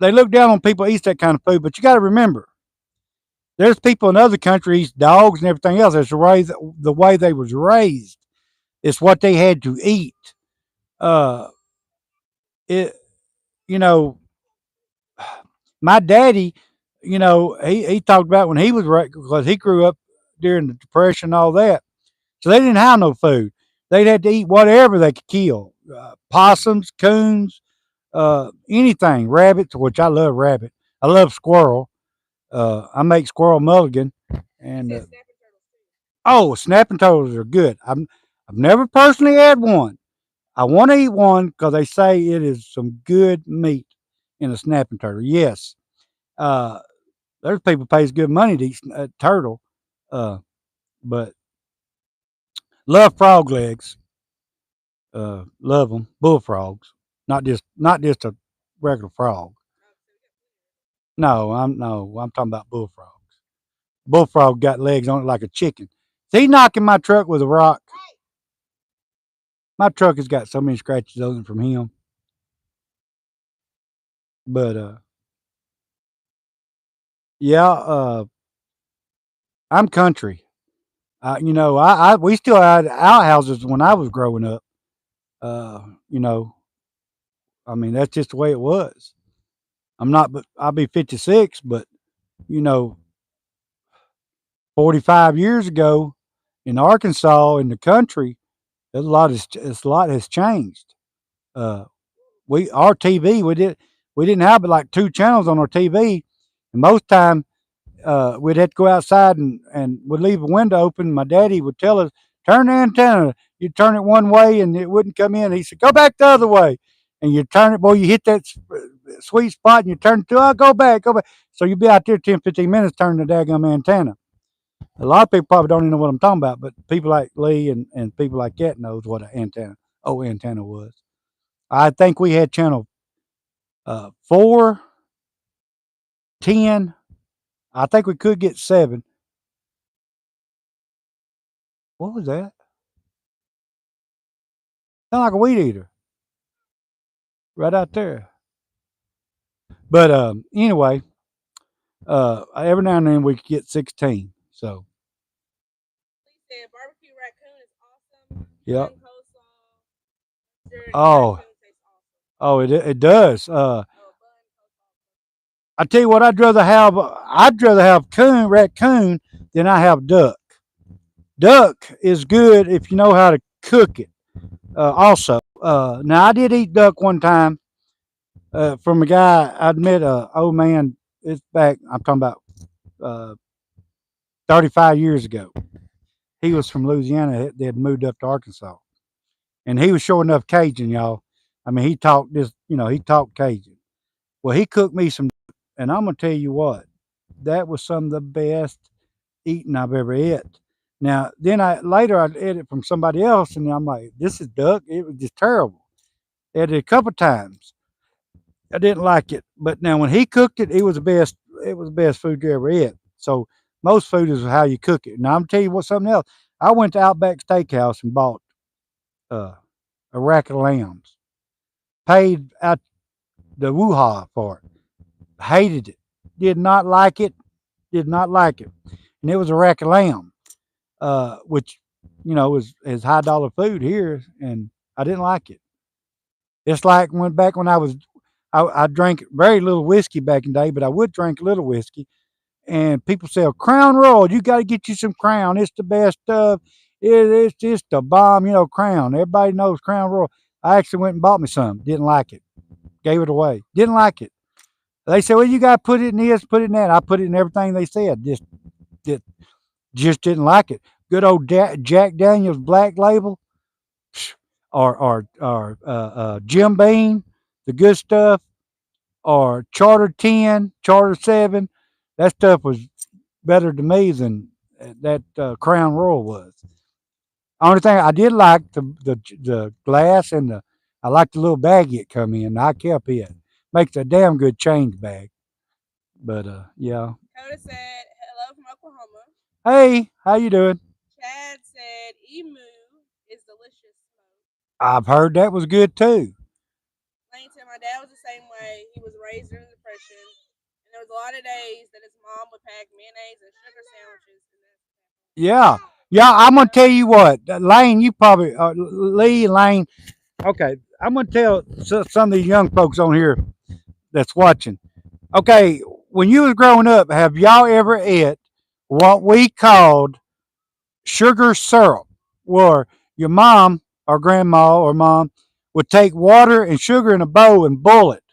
they look down on people who eat that kind of food, but you got to remember, there's people in other countries, dogs and everything else. It's the way they was raised. It's what they had to eat. Uh, it, you know, my daddy, he talked about when he was because he grew up during the depression and all that. So they didn't have no food. They'd had to eat whatever they could kill: possums, coons, anything, rabbits, which I love rabbit. I love squirrel. I make squirrel mulligan, He and said snapping turtles too. oh, snapping turtles are good. I've never personally had one. I want to eat one because they say it is some good meat in a snapping turtle. Yes, uh, there's people pays good money to eat turtle, uh, but love frog legs. Love them. Bullfrogs, not just a regular frog. Oh, so we got plenty of them. No, I'm talking about bullfrogs. Bullfrog got legs on it like a chicken. Is he knocking my truck with a rock? My truck has got so many scratches on it from him. But yeah, I'm country. I we still had outhouses when I was growing up. Uh, you know, I mean that's just the way it was. I'm not, but I'll be 56. But you know, 45 years ago in Arkansas in the country, a lot has changed. Uh, we our TV we didn't have but like two channels on our TV, and most time we'd have to go outside and would leave a window open. My daddy would tell us, turn the antenna. You'd turn it one way and it wouldn't come in. He said, go back the other way. And you turn it, boy, you hit that sweet spot and you turn it to, oh, go back, go back. So you'd be out there 10, 15 minutes turning the daggum antenna. A lot of people probably don't even know what I'm talking about, but people like Lee and people like that knows what antenna was. I think we had channel 4, 10. I think we could get 7. What was that? Sound like a weed eater right out there. But anyway, every now and then we could get 16. So He said barbecue raccoon is awesome. yep. Bun coleslaw, mustard, and Oh, raccoon tastes awesome. it does. Oh, bun coleslaw. I tell you what, I'd rather have raccoon than I have duck. Duck is good if you know how to cook it. Also, now I did eat duck one time from a guy I'd met. Old man. It's back. I'm talking about uh, 35 years ago. He was from Louisiana. They had moved up to Arkansas, and he was sure enough Cajun, y'all. I mean, he talked this. He talked Cajun. Well, he cooked me some, and I'm gonna tell you what, that was some of the best eating I've ever ate. Now, then I later I ate it from somebody else, and I'm like, this is duck. It was just terrible. Ate it a couple times. I didn't like it, but now when he cooked it, it was the best. It was the best food you ever ate. So most food is how you cook it. Now I'm tell you what something else. I went to Outback Steakhouse and bought uh, a rack of lambs. Paid out the woo-ha for it. Hated it. Did not like it. Did not like it. And it was a rack of lamb, which is high dollar food here, and I didn't like it. It's like when back when I drank very little whiskey back in the day, but I would drink a little whiskey. And people say, oh, Crown Royal, you got to get you some Crown. It's the best stuff. It's just the bomb, Crown. Everybody knows Crown Royal. I actually went and bought me some. Didn't like it. Gave it away. Didn't like it. They said, well, you got to put it in this, put it in that. I put it in everything they said. Just didn't like it. Good old Jack Daniels Black Label or Jim Beam, the good stuff, or Charter 10, Charter 7. That stuff was better to me than that Crown Royal was. Only thing I did like the glass and I liked the little baggie it come in. I kept it. Makes a damn good change bag. But yeah. Coda said, hello from Oklahoma. Hey, how you doing? Chad said, emu is delicious. I've heard that was good too. Lane said, my dad was the same way. He was raised during the Depression. And there was a lot of days that his mom would pack mayonnaise and sugar sandwiches. Yeah. Yeah, I'm gonna tell you what, Lane. You probably Lee Lane. Okay, I'm gonna tell some of these young folks on here that's watching. Okay, when you was growing up, have y'all ever ate what we called sugar syrup, where your mom or grandma or mom would take water and sugar in a bowl and boil it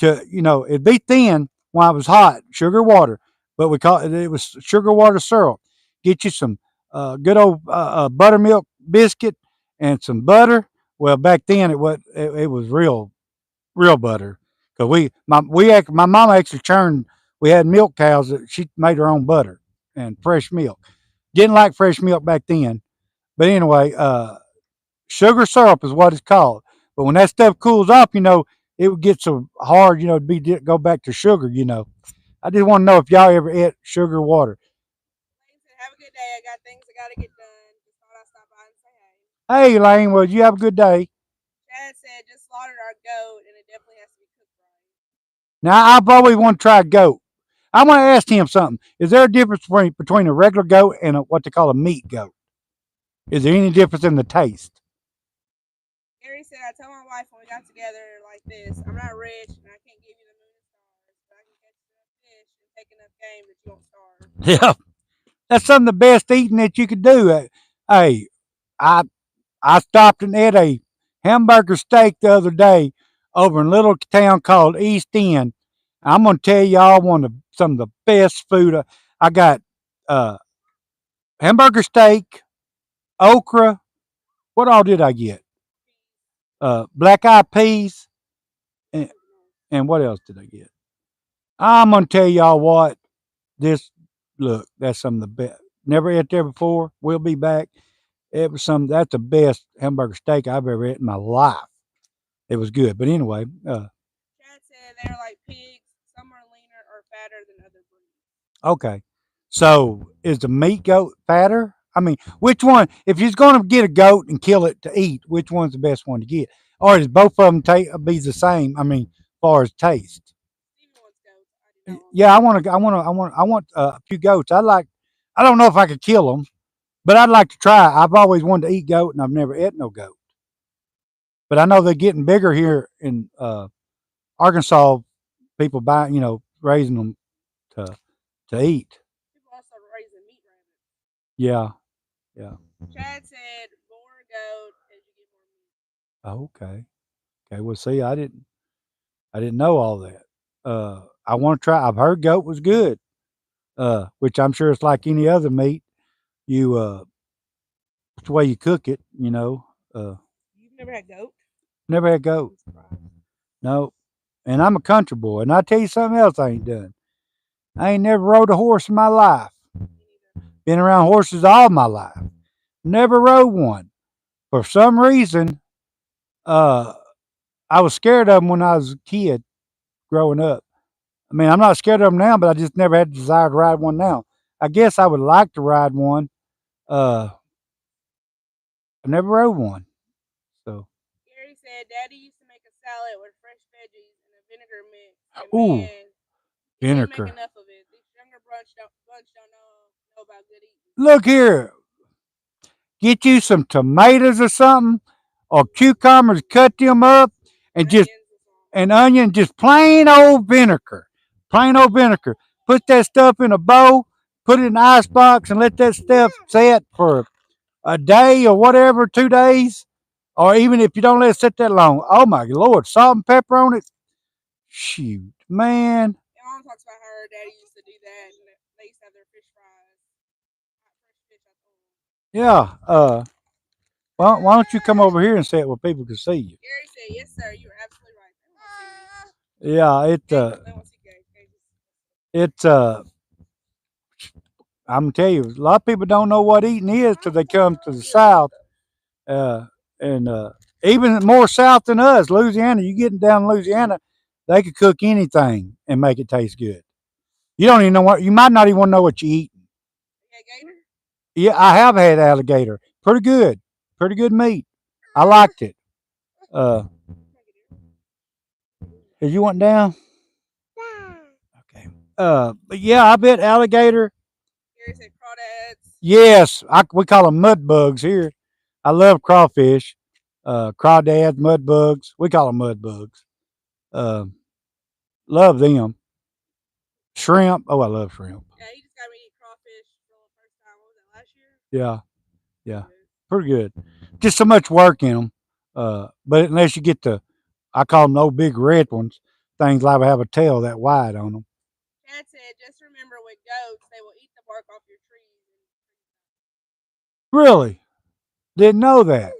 it'd be thin when it was hot, sugar water, but it was sugar water syrup. Get you some good old buttermilk biscuit and some butter. Well, back then it was real butter because my mom actually churned. We had milk cows that she made her own butter and fresh milk. Didn't like fresh milk back then, but anyway, sugar syrup is what it's called. But when that stuff cools off, it would get so hard, to go back to sugar. I just want to know if y'all ever ate sugar water. Have a good day. I got things I got to get done. Just thought I'd stop by and say hey. Hey, Lane, well, you have a good day. Chad said just slaughtered our goat, and it definitely has to be cooked right. Now, I've always wanted to try a goat. I want to ask him something. Is there a difference between a regular goat and what they call a meat goat? Is there any difference in the taste? Gary said, I told my wife when we got together like this, I'm not rich and I can't give you the moon and stars, but I can catch enough fish and take enough game that you won't starve. Yeah, that's some of the best eating that you could do. Hey, I I stopped and ate a hamburger steak the other day over in a little town called East End. I'm gonna tell y'all some of the best food. I got uh, hamburger steak, okra. What all did I get? Black eyed peas, and, and what else did I get? I'm gonna tell y'all what. This look, that's some of the best. Never ate there before. We'll be back. It was some. That's the best hamburger steak I've ever ate in my life. It was good. But anyway, Chad said they're like pigs. Some are leaner or fatter than other breeds. okay. So is the meat goat fatter? I mean, which one? If you're going to get a goat and kill it to eat, which one's the best one to get? Or is both of them be the same? I mean, as far as taste. Steven wants goats. Yeah, I want a few goats. I don't know if I could kill them, but I'd like to try. I've always wanted to eat goat, and I've never ate no goat. But I know they're getting bigger here in Arkansas. People raising them to eat. People also raising meat rabbits. Yeah, yeah. Chad said more goat as you get more meat. Oh, okay. Okay. Well, see, I didn't know all that. I want to try. I've heard goat was good. Which I'm sure it's like any other meat. You it's the way you cook it. You've never had goat? Never had goat. No. And I'm a country boy. And I tell you something else I ain't done. I ain't never rode a horse in my life. Been around horses all my life. Never rode one. For some reason, uh, I was scared of them when I was a kid growing up. I mean, I'm not scared of them now, but I just never had the desire to ride one now. I guess I would like to ride one. Uh, I never rode one. So, Gary said Daddy used to make a salad with fresh veggies and a vinegar mix, and ooh, man, he can't make vinegar. enough of it. These younger bunch don't know about good eating. Look here, get you some tomatoes or something, or cucumbers, cut them up, and just Onions and some. and onion, just plain old vinegar. Plain old vinegar. Put that stuff in a bowl, put it in the ice box, and let that stuff set for a day or whatever, 2 days, or even if you don't let it sit that long. Oh my Lord, salt and pepper on it. Shoot, man. And Mom talks about her daddy used to do that, and they used to have their fish fries, hot fresh fish. I told them. Yeah. Well, why don't you come over here and say it where people can see you? Gary said, "Yes, sir. You're absolutely right. They won't see me. Yeah, They won't see Gary. it's I'm gonna tell you, a lot of people don't know what eating is till they come to the South, uh, and even more south than us, Louisiana. You getting down in Louisiana, they could cook anything and make it taste good. You don't even know what you might not even know what you eat. Yeah, Gator. Yeah, I have had alligator. Pretty good meat. I liked it. Uh, is you want down? Okay. But yeah, I bet alligator. Gary said crawdads. Yes, we call them mud bugs here. I love crawfish, crawdads, mud bugs. We call them mud bugs. Uh, love them. Shrimp. Oh, I love shrimp. Yeah, he just got me eat crawfish for the first time. What was that, last year? Yeah, yeah, Good. pretty good. Just so much work in them. But unless you get the, I call them no big red ones, things like have a tail that wide on them. Chad said, just remember with goats, they will eat the bark off your trees. Really? Didn't know that.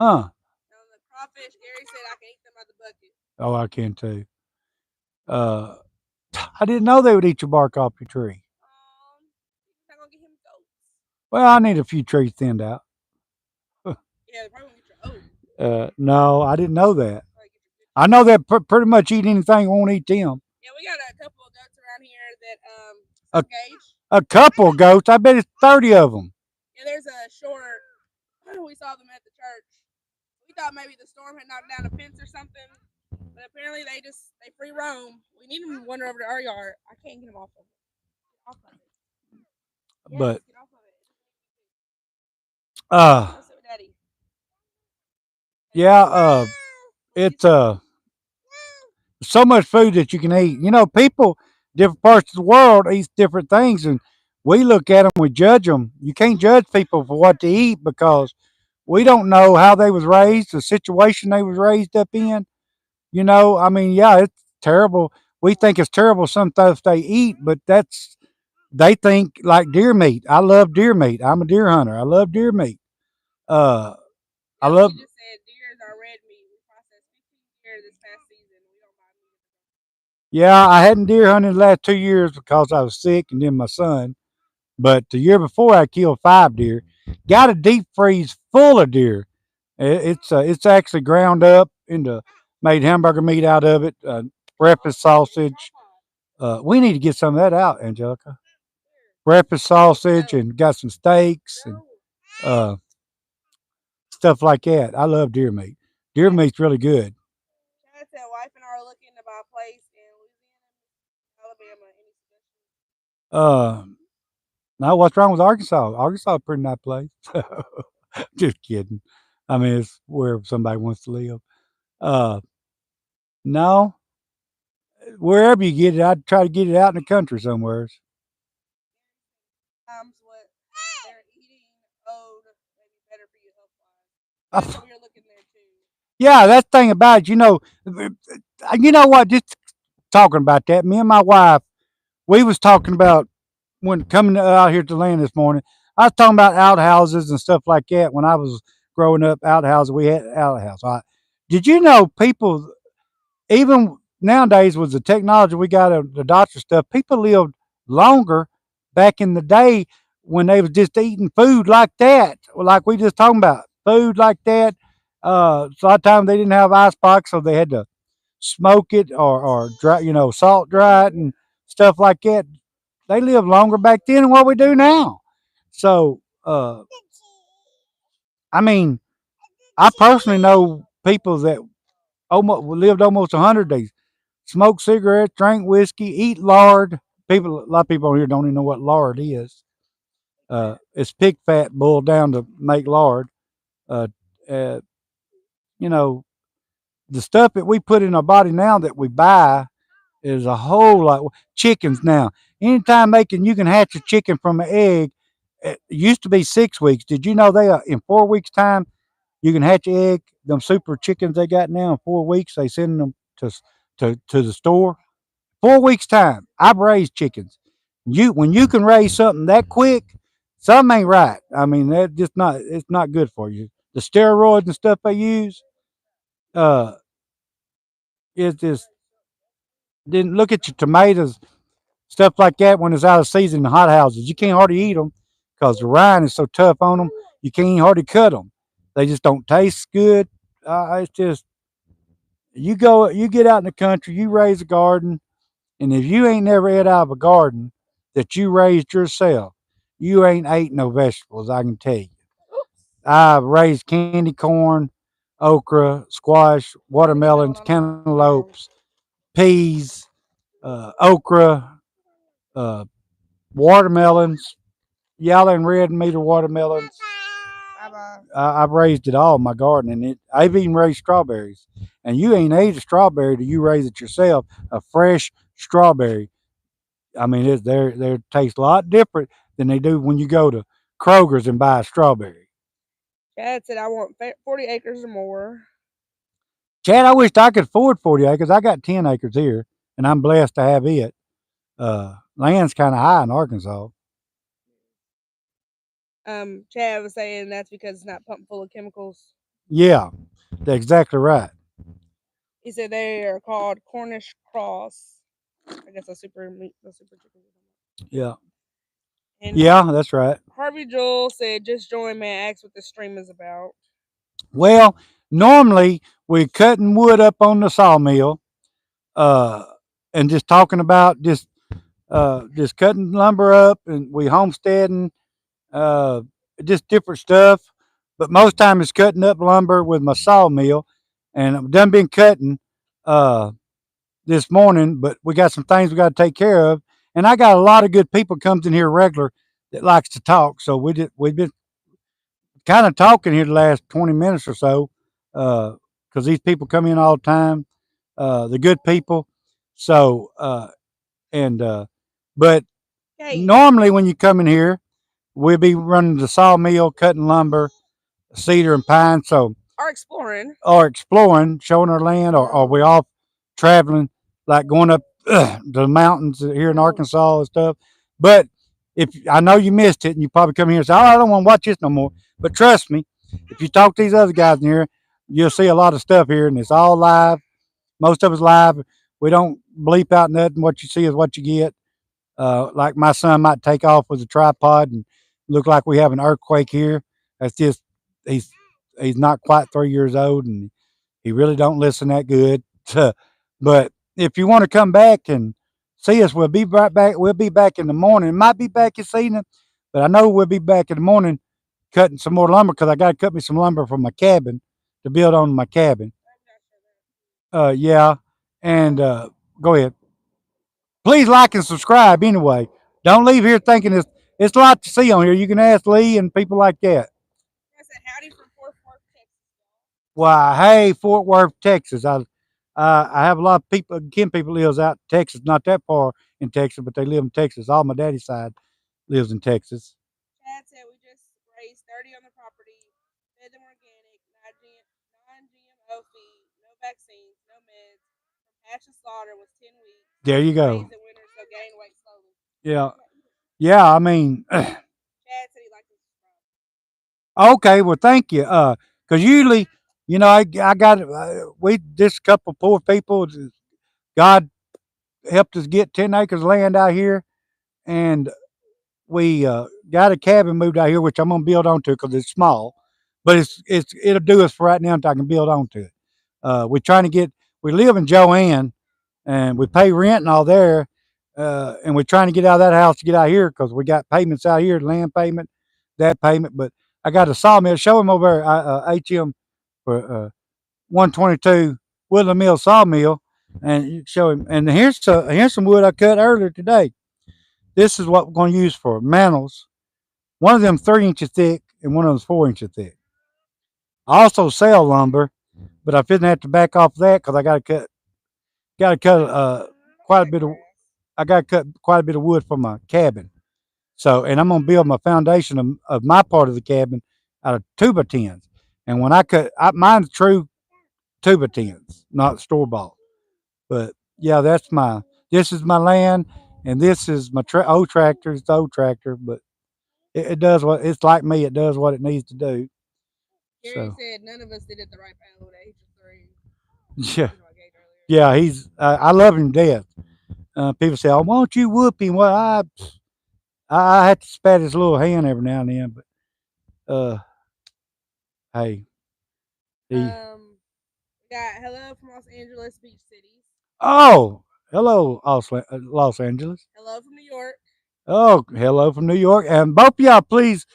Huh? And on the crawfish, Gary said I can eat them by the bucket. Oh, I can too. Uh, I didn't know they would eat your bark off your tree. I'm gonna get him goats. Well, I need a few trees thinned out. Yeah, they're probably gonna get your oat. No, I didn't know that. Probably get your good. I know that pretty much eat anything won't eat them. Yeah, we got a couple of goats around here that A, gauge. a couple of goats. I bet it's 30 of them. Yeah, there's a short. We saw them at the church. We thought maybe the storm had knocked down a fence or something, but apparently they free roam. We need them to wander over to our yard. I can't get them off of it. Off of it. Yes, But get off of it. uh, Go sit with Daddy. yeah, it's so much food that you can eat. You know, people different parts of the world eat different things, and we look at them, we judge them. You can't judge people for what they eat because we don't know how they was raised, the situation they was raised up in. You know, I mean, yeah, it's terrible. We think it's terrible some stuff they eat, but that's they think like deer meat. I love deer meat. I'm a deer hunter. I love deer meat. Uh, I No, love. he just said deer is our red meat. We processed 15 deer this past season. We don't buy meat. Yeah, I hadn't deer hunted the last 2 years because I was sick, and then my son. But the year before, I killed 5 deer. Got a deep freeze full of deer. It's actually ground up into made hamburger meat out of it. Breakfast sausage. We need to get some of that out, Angelica. Breakfast sausage and got some steaks and uh, stuff like that. I love deer meat. Deer meat's really good. Chad said wife and I are looking to buy a place in Louisiana, Alabama. Any suggestions? Uh, now, what's wrong with Arkansas? Arkansas is a pretty nice place. Just kidding. I mean, it's where somebody wants to live. Uh, no, wherever you get it, I'd try to get it out in the country somewhere. What they're eating owed maybe better for you health wise. Uh, So we are looking there too. yeah, that thing about it, you know what? Just talking about that, me and my wife, we was talking about when coming out here to land this morning. I was talking about outhouses and stuff like that. When I was growing up, outhouses, we had outhouse. All right. Did you know people even nowadays with the technology we got of the doctor stuff, people lived longer back in the day when they was just eating food like that, like we just talking about, food like that. So a lot of times they didn't have ice box, so they had to smoke it or dry, salt dry it and stuff like that. They lived longer back then than what we do now. So, I mean, I personally know people that almost lived almost 100 days, smoked cigarettes, drank whiskey, eat lard. People, a lot of people on here don't even know what lard is. It's pig fat boiled down to make lard. Uh, uh, you know, the stuff that we put in our body now that we buy is a whole lot. Chickens now. Anytime you can hatch a chicken from an egg. It used to be 6 weeks. Did you know they are in 4 weeks time you can hatch an egg? Them super chickens they got now in 4 weeks they send them to the store. 4 weeks time. I've raised chickens. When you can raise something that quick, something ain't right. I mean that just not it's not good for you. The steroids and stuff they use, uh, it just didn't look at your tomatoes, stuff like that when it's out of season in hot houses. You can't hardly eat them because the rind is so tough on them. You can't hardly cut them. They just don't taste good. It's just you get out in the country, you raise a garden, and if you ain't never ate out of a garden that you raised yourself, you ain't ate no vegetables. I can tell you. I've raised candy corn, okra, squash, watermelons, cantaloupes, peas, okra, uh, watermelons, yellow and red and meter watermelons. I've raised it all in my garden, and I've even raised strawberries. And you ain't ate a strawberry till you raise it yourself. A fresh strawberry. I mean, they taste a lot different than they do when you go to Kroger's and buy a strawberry. Chad said I want 40 acres or more. Chad, I wished I could afford 40 acres. I got 10 acres here, and I'm blessed to have it. Land's kind of high in Arkansas. Chad was saying that's because it's not pumped full of chemicals. Yeah, that's exactly right. He said they are called Cornish cross. I guess the super chickens. Yeah. And Yeah, that's right. Harvey Joel said, "Just join me. Ask what the stream is about." Well, normally we're cutting wood up on the sawmill, uh, and just talking about just cutting lumber up, and we homesteading, uh, just different stuff. But most time it's cutting up lumber with my sawmill, and I've done been cutting uh, this morning. But we got some things we got to take care of, and I got a lot of good people comes in here regular that likes to talk. So we've been kind of talking here the last 20 minutes or so because these people come in all the time. The good people. So, and, but Hey, normally when you come in here, we'll be running the sawmill, cutting lumber, cedar and pine. So, are exploring. or exploring, showing our land, or we off traveling, like going up the mountains here in Arkansas and stuff. But if I know you missed it, and you probably come here and say, "Oh, I don't want to watch this no more," but trust me, if you talk to these other guys in here, you'll see a lot of stuff here, and it's all live. Most of it's live. We don't bleep out nothing. What you see is what you get. Like my son might take off with a tripod and look like we have an earthquake here. That's just he's he's not quite 3 years old, and he really don't listen that good. But if you want to come back and see us, we'll be right back. We'll be back in the morning. It might be back this evening, but I know we'll be back in the morning cutting some more lumber because I got to cut me some lumber from my cabin to build on my cabin. Yeah, and go ahead. Please like and subscribe anyway. Don't leave here thinking it's a lot to see on here. You can ask Lee and people like that. I said howdy from Fort Worth, Texas. Why, hey, Fort Worth, Texas. I have a lot of people, kin people lives out in Texas, not that far in Texas, but they live in Texas. All my daddy's side lives in Texas. Chad said we just raised 30 on the property, fed them organic, non-GMO feed, no vaccines, no meds. From hatch to slaughter was 10 weeks. There you go. Raised in winter, so gain weight slowly. Yeah, yeah. I mean, Chad said he liked to subscribe. okay. Well, thank you. Because usually, I got we just a couple poor people. God helped us get 10 acres of land out here, and we got a cabin moved out here, which I'm gonna build onto because it's small, but it'll do us for right now until I can build onto it. We're trying to get. We live in Joanne, and we pay rent and all there, and we're trying to get out of that house to get out here because we got payments out here, land payment, that payment. But I got a sawmill. Show him over there, HM for 122 Woodland Mill Sawmill, and you show him. And here's some wood I cut earlier today. This is what we're going to use for mantles. One of them 3 inches thick, and one of them's 4 inches thick. I also sell lumber, but I didn't have to back off that because I got to cut quite a bit of I got to cut quite a bit of wood for my cabin. So, and I'm gonna build my foundation of my part of the cabin out of 2x10s. And when mine's true 2x10s, not store bought. But yeah, this is my land, and this is my old tractor. It's the old tractor, but it does what it's like me. It does what it needs to do. Gary said none of us did it the right path at the age of 3. Yeah, yeah. I love him to death. People say, "Oh, won't you whoop him?" Well, I have to spat his little hand every now and then, but hey, We got hello from Los Angeles, Beach Cities. Oh, hello, Los Angeles. Hello from New York. Oh, hello from New York. And both of y'all, please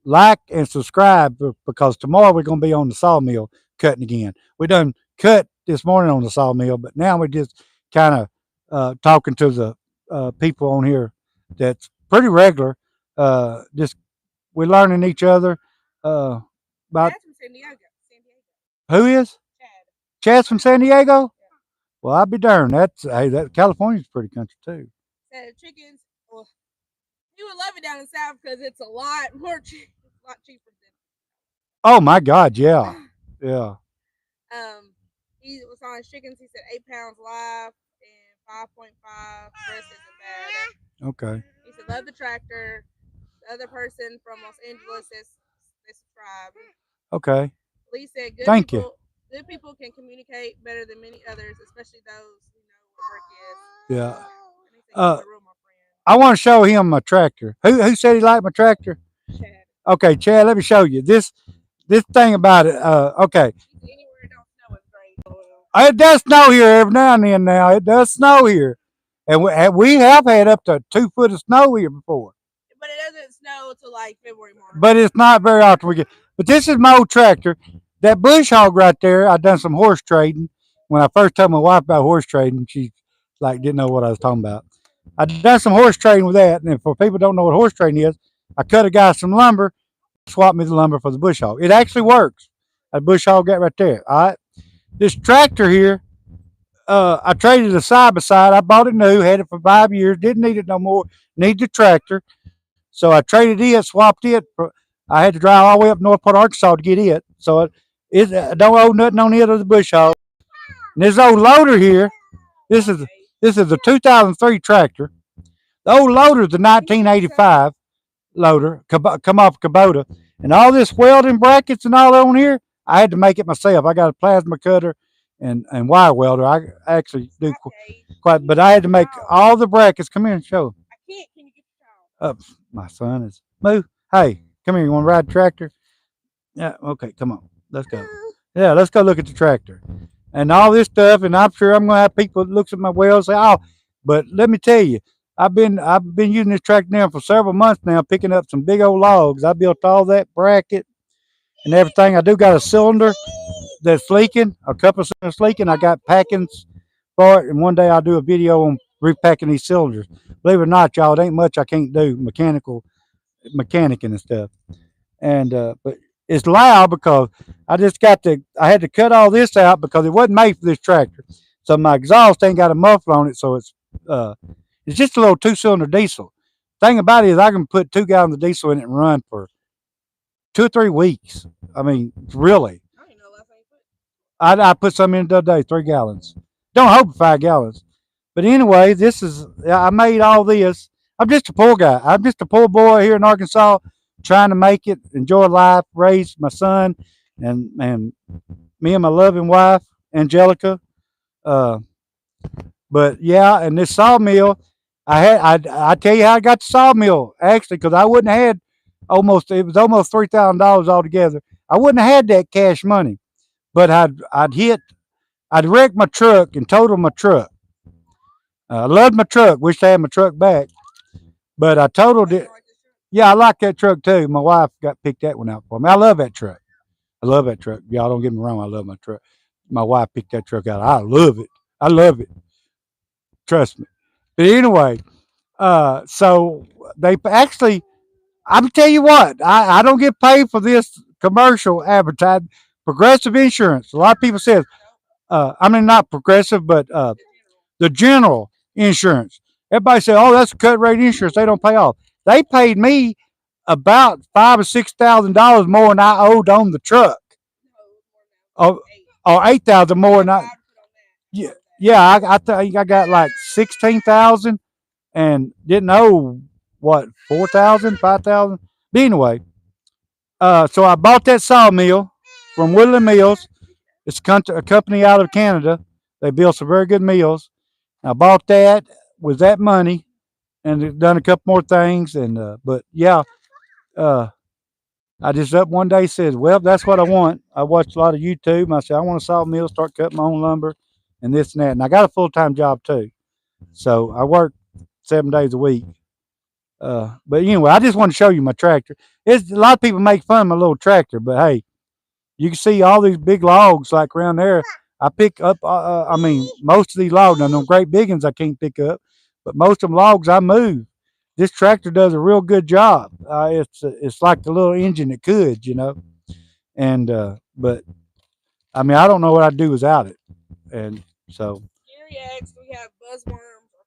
like and subscribe because tomorrow we're going to be on the sawmill cutting again. We done cut this morning on the sawmill, but now we're just kind of talking to the people on here that's pretty regular. Just we're learning each other about Chad's from San Diego. Who is? Chad. Chad's from San Diego? Yeah. Well, I'll be darned. That California's pretty country too. Said chickens. Well, you would love it down in the south because it's a lot more cheap. It's a lot cheaper than. Oh my God! Yeah, yeah. He was on his chickens. He said 8 pounds live and 5.5 breast isn't bad. Okay. He said love the tractor. The other person from Los Angeles says they subscribe. Okay. Lee said Thank you. Good people can communicate better than many others, especially those who know what work is. Yeah. Said, I want to show him my tractor. Who said he liked my tractor? Chad. Okay, Chad. Let me show you this thing about it. Okay. Anywhere it don't snow is great. It does snow here every now and then. Now it does snow here, and we have had up to 2 foot of snow here before. But it doesn't snow till like February, March. But it's not very often we get. But this is my old tractor. That bush hog right there, I done some horse trading. When I first told my wife about horse trading, she like didn't know what I was talking about. I done some horse trading with that, and for people who don't know what horse trading is, I cut a guy some lumber, swap me the lumber for the bush hog. It actually works. That bush hog got right there. All right. This tractor here, I traded a side by side. I bought it new, had it for 5 years, didn't need it no more. Need the tractor. So I traded it, swapped it. I had to drive all the way up Northport, Arkansas to get it. So I don't owe nothing on it of the bush hog. And this old loader here, this is the 2003 tractor. The old loader is the 1985 loader, come off Kubota. And all this welding brackets and all on here, I had to make it myself. I got a plasma cutter and wire welder. I actually do quite, but I had to make all the brackets. Come here and show. I can't. Can you get your child? My son is move. Hey, come here. You want to ride the tractor? Yeah. Okay. Come on. Let's go. Yeah. Let's go look at the tractor and all this stuff. And I'm sure I'm going to have people that looks at my well and say, "Oh," but let me tell you, I've been using this tractor now for several months now, picking up some big old logs. I built all that bracket and everything. I do got a cylinder that's leaking, a couple of cylinders leaking. I got packings for it, and one day I'll do a video on repacking these cylinders. Believe it or not, y'all, it ain't much I can't do mechanicing and stuff. And but it's loud because I had to cut all this out because it wasn't made for this tractor. So my exhaust ain't got a muffler on it, so it's just a little 2-cylinder diesel. Thing about it is I can put 2 gallons of diesel in it and run for 2 or 3 weeks. I mean, really. I put some in the other day, 3 gallons. Don't hope 5 gallons. But anyway, I made all this. I'm just a poor guy. I'm just a poor boy here in Arkansas trying to make it, enjoy life, raise my son, and me and my loving wife, Angelica. But yeah, and this sawmill, I tell you how I got the sawmill actually because I wouldn't have had almost it was almost $3,000 altogether. I wouldn't have had that cash money, but I'd wrecked my truck and totaled my truck. I loved my truck. Wished I had my truck back, but I totaled it. Yeah, I like that truck too. My wife got picked that one out for me. I love that truck. I love that truck. Y'all don't get me wrong. I love my truck. My wife picked that truck out. I love it. I love it. Trust me. But anyway, so they actually, I'm tell you what, I don't get paid for this commercial advertising. Progressive Insurance. A lot of people says, I mean not progressive, but the general insurance. Everybody say, "Oh, that's a cut rate insurance. They don't pay off." They paid me about $5,000 or $6,000 more than I owed on the truck, or, or 8,000 more than I. Yeah, yeah. I think I got like 16,000 and didn't owe what 4,000, 5,000. But anyway, so I bought that sawmill from Woodland Mills. It's a company out of Canada. They build some very good mills. I bought that with that money and done a couple more things. And but yeah, uh, I just up one day said, well, that's what I want. I watched a lot of YouTube. And I said I want a sawmill, start cutting my own lumber, and this and that. And I got a full time job too, so I work 7 days a week. But anyway, I just want to show you my tractor. It's a lot of people make fun of my little tractor, but hey, you can see all these big logs like around there. I pick up. I mean, most of these logs. Now, them great big ones I can't pick up, but most of them logs I move. This tractor does a real good job. It's like the little engine that could, And but I mean, I don't know what I'd do without it. And so Gary asked, we have buzzworms or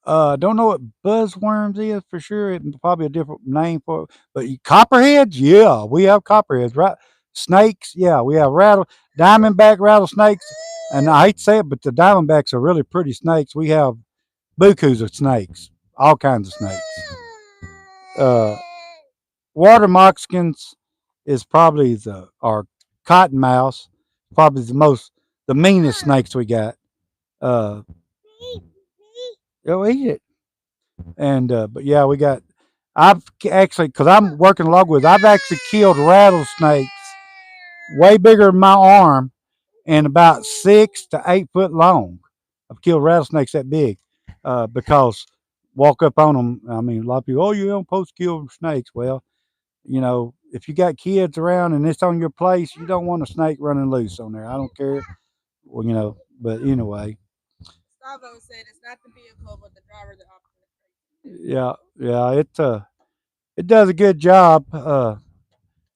copperheads. Don't know what buzzworms is for sure. It's probably a different name for it. But copperheads, yeah, we have copperheads, right? Snakes, yeah, we have diamondback rattlesnakes. And I hate to say it, but the diamondbacks are really pretty snakes. We have bukus of snakes, all kinds of snakes. Uh, Water moccasins is probably our cottonmouths, probably the meanest snakes we got. Uh, Go eat it. And but yeah, I've actually because I'm working logwoods. I've actually killed rattlesnakes way bigger than my arm and about 6 to 8 foot long. I've killed rattlesnakes that big because walk up on them. I mean, a lot of people, oh, you don't supposed to kill snakes. Well, if you got kids around and it's on your place, you don't want a snake running loose on there. I don't care. Well, but anyway, Gustavo said it's not the vehicle, but the driver that operates. yeah, yeah, it does a good job.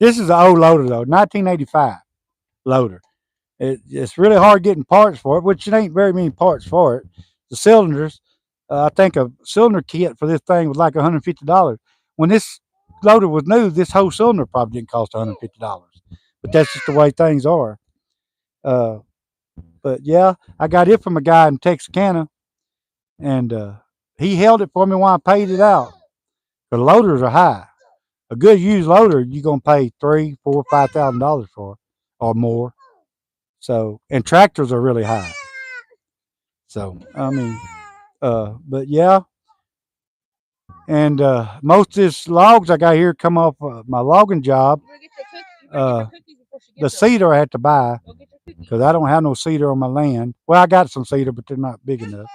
This is an old loader though, 1985 loader. It's really hard getting parts for it, which it ain't very many parts for it. The cylinders, I think a cylinder kit for this thing was like $150. When this loader was new, this whole cylinder probably didn't cost $150. But that's just the way things are. Uh, but yeah, I got it from a guy in Texarkana, and he held it for me while I paid it out. The loaders are high. A good used loader, you're gonna pay 3, 4, $5,000 for, or more. So, and tractors are really high. So, I mean, but yeah, and most of these logs I got here come off my logging job. The cedar I had to buy because I don't have no cedar on my land. Well, I got some cedar, but they're not big enough.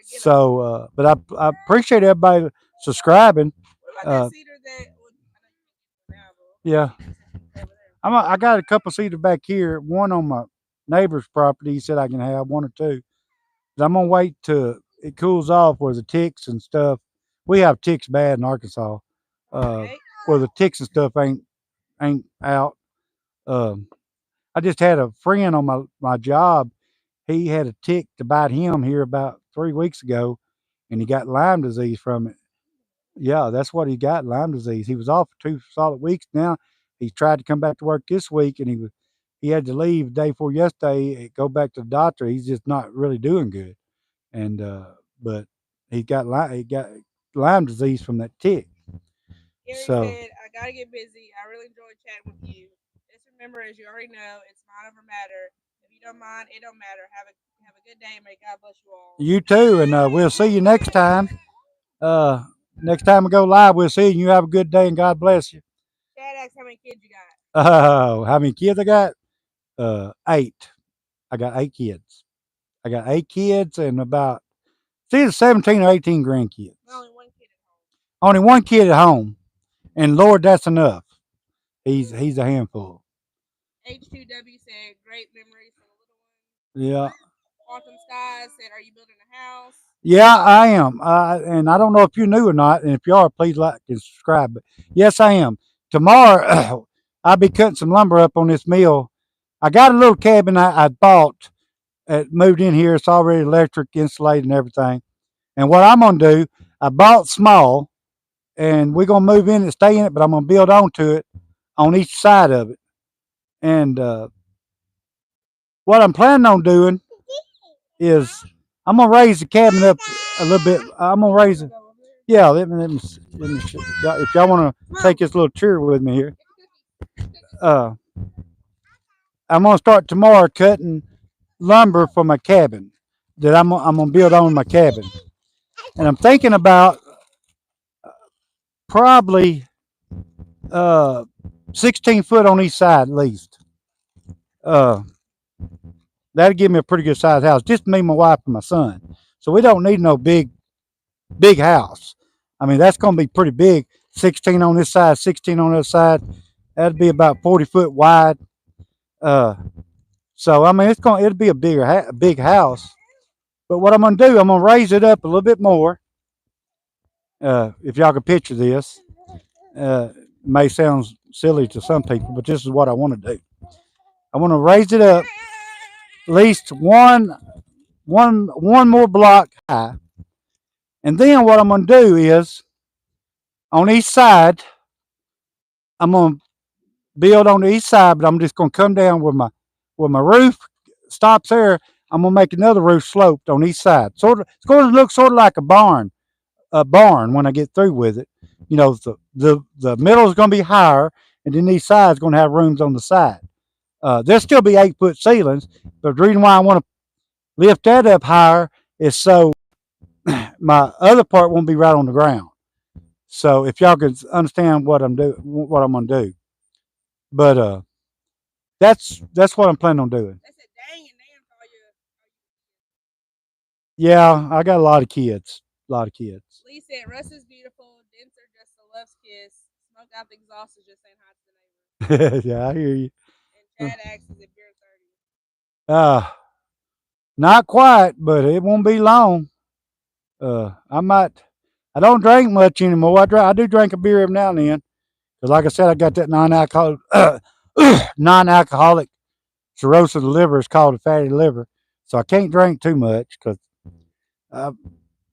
So, but I appreciate everybody subscribing. Yeah, I got a couple cedar back here. One on my neighbor's property. He said I can have one or two. But I'm gonna wait till it cools off where the ticks and stuff. We have ticks bad in Arkansas, where the ticks and stuff ain't out. Um, I just had a friend on my job. He had a tick to bite him here about 3 weeks ago, and he got Lyme disease from it. Yeah, that's what he got, Lyme disease. He was off for 2 solid weeks now. He tried to come back to work this week, and he had to leave the day before yesterday, go back to the doctor. He's just not really doing good. And but he got Lyme disease from that tick. Gary So said, I gotta get busy. I really enjoyed chatting with you. Just remember, as you already know, it's mind over matter. If you don't mind, it don't matter. Have a good good day, and may God bless you all. You too, and we'll see you next time. Uh, Next time we go live, we'll see you. You have a good day, and God bless you. Chad asked how many kids you got. Oh, how many kids I got? Eight. I got 8 kids. I got 8 kids and about it's either 17 or 18 grandkids. Only one kid at home. Only one kid at home, and Lord, that's enough. He's a handful. H2W said great memories from the little one. Yeah. Quantum Sky said, "Are you building a house?" Yeah, I am. And I don't know if you knew or not. And if you are, please like and subscribe. But yes, I am. Tomorrow, I'll be cutting some lumber up on this mill. I got a little cabin I bought, moved in here. It's already electric, insulated, and everything. And what I'm going to do, I bought small, and we're going to move in and stay in it, but I'm going to build onto it on each side of it. And what I'm planning on doing is I'm gonna raise the cabin up a little bit. I'm gonna raise it. Yeah, let me if y'all want to take this little tour with me here. Uh, I'm gonna start tomorrow cutting lumber for my cabin that I'm gonna build on my cabin, and I'm thinking about probably uh 16 foot on each side at least. Uh, that'll give me a pretty good sized house. Just me, my wife, and my son. So we don't need no big house. I mean, that's going to be pretty big. 16 on this side, 16 on the other side. That'd be about 40 foot wide. Uh, so I mean, it'll be a big house. But what I'm going to do, I'm going to raise it up a little bit more. If y'all can picture this, it may sound silly to some people, but this is what I want to do. I want to raise it up at least one more block high, and then what I'm going to do is on each side, I'm going to build on the east side, but I'm just gonna come down where my roof stops there. I'm gonna make another roof sloped on each side. Sort of, it's going to look sort of like a barn when I get through with it. You know, the middle is gonna be higher, and then these sides gonna have rooms on the side. There'll still be 8 foot ceilings, but the reason why I want to lift that up higher is so my other part won't be right on the ground. So if y'all can understand what I'm gonna do, but that's what I'm planning on doing. They said, "Dang and damn for all you." Yeah, I got a lot of kids. A lot of kids. Lee said, "Russ is beautiful. Dents are just a love's kiss. Smoked out the exhaust is just saying hi to the neighbor." Yeah, I hear you. And Chad asks, "Is it beer 30?" Uh, Not quite, but it won't be long. I might. I don't drink much anymore. I do drink a beer every now and then. Because, like I said, I got that non-alcoholic, non-alcoholic cirrhosis of the liver. It's called a fatty liver, so I can't drink too much because I've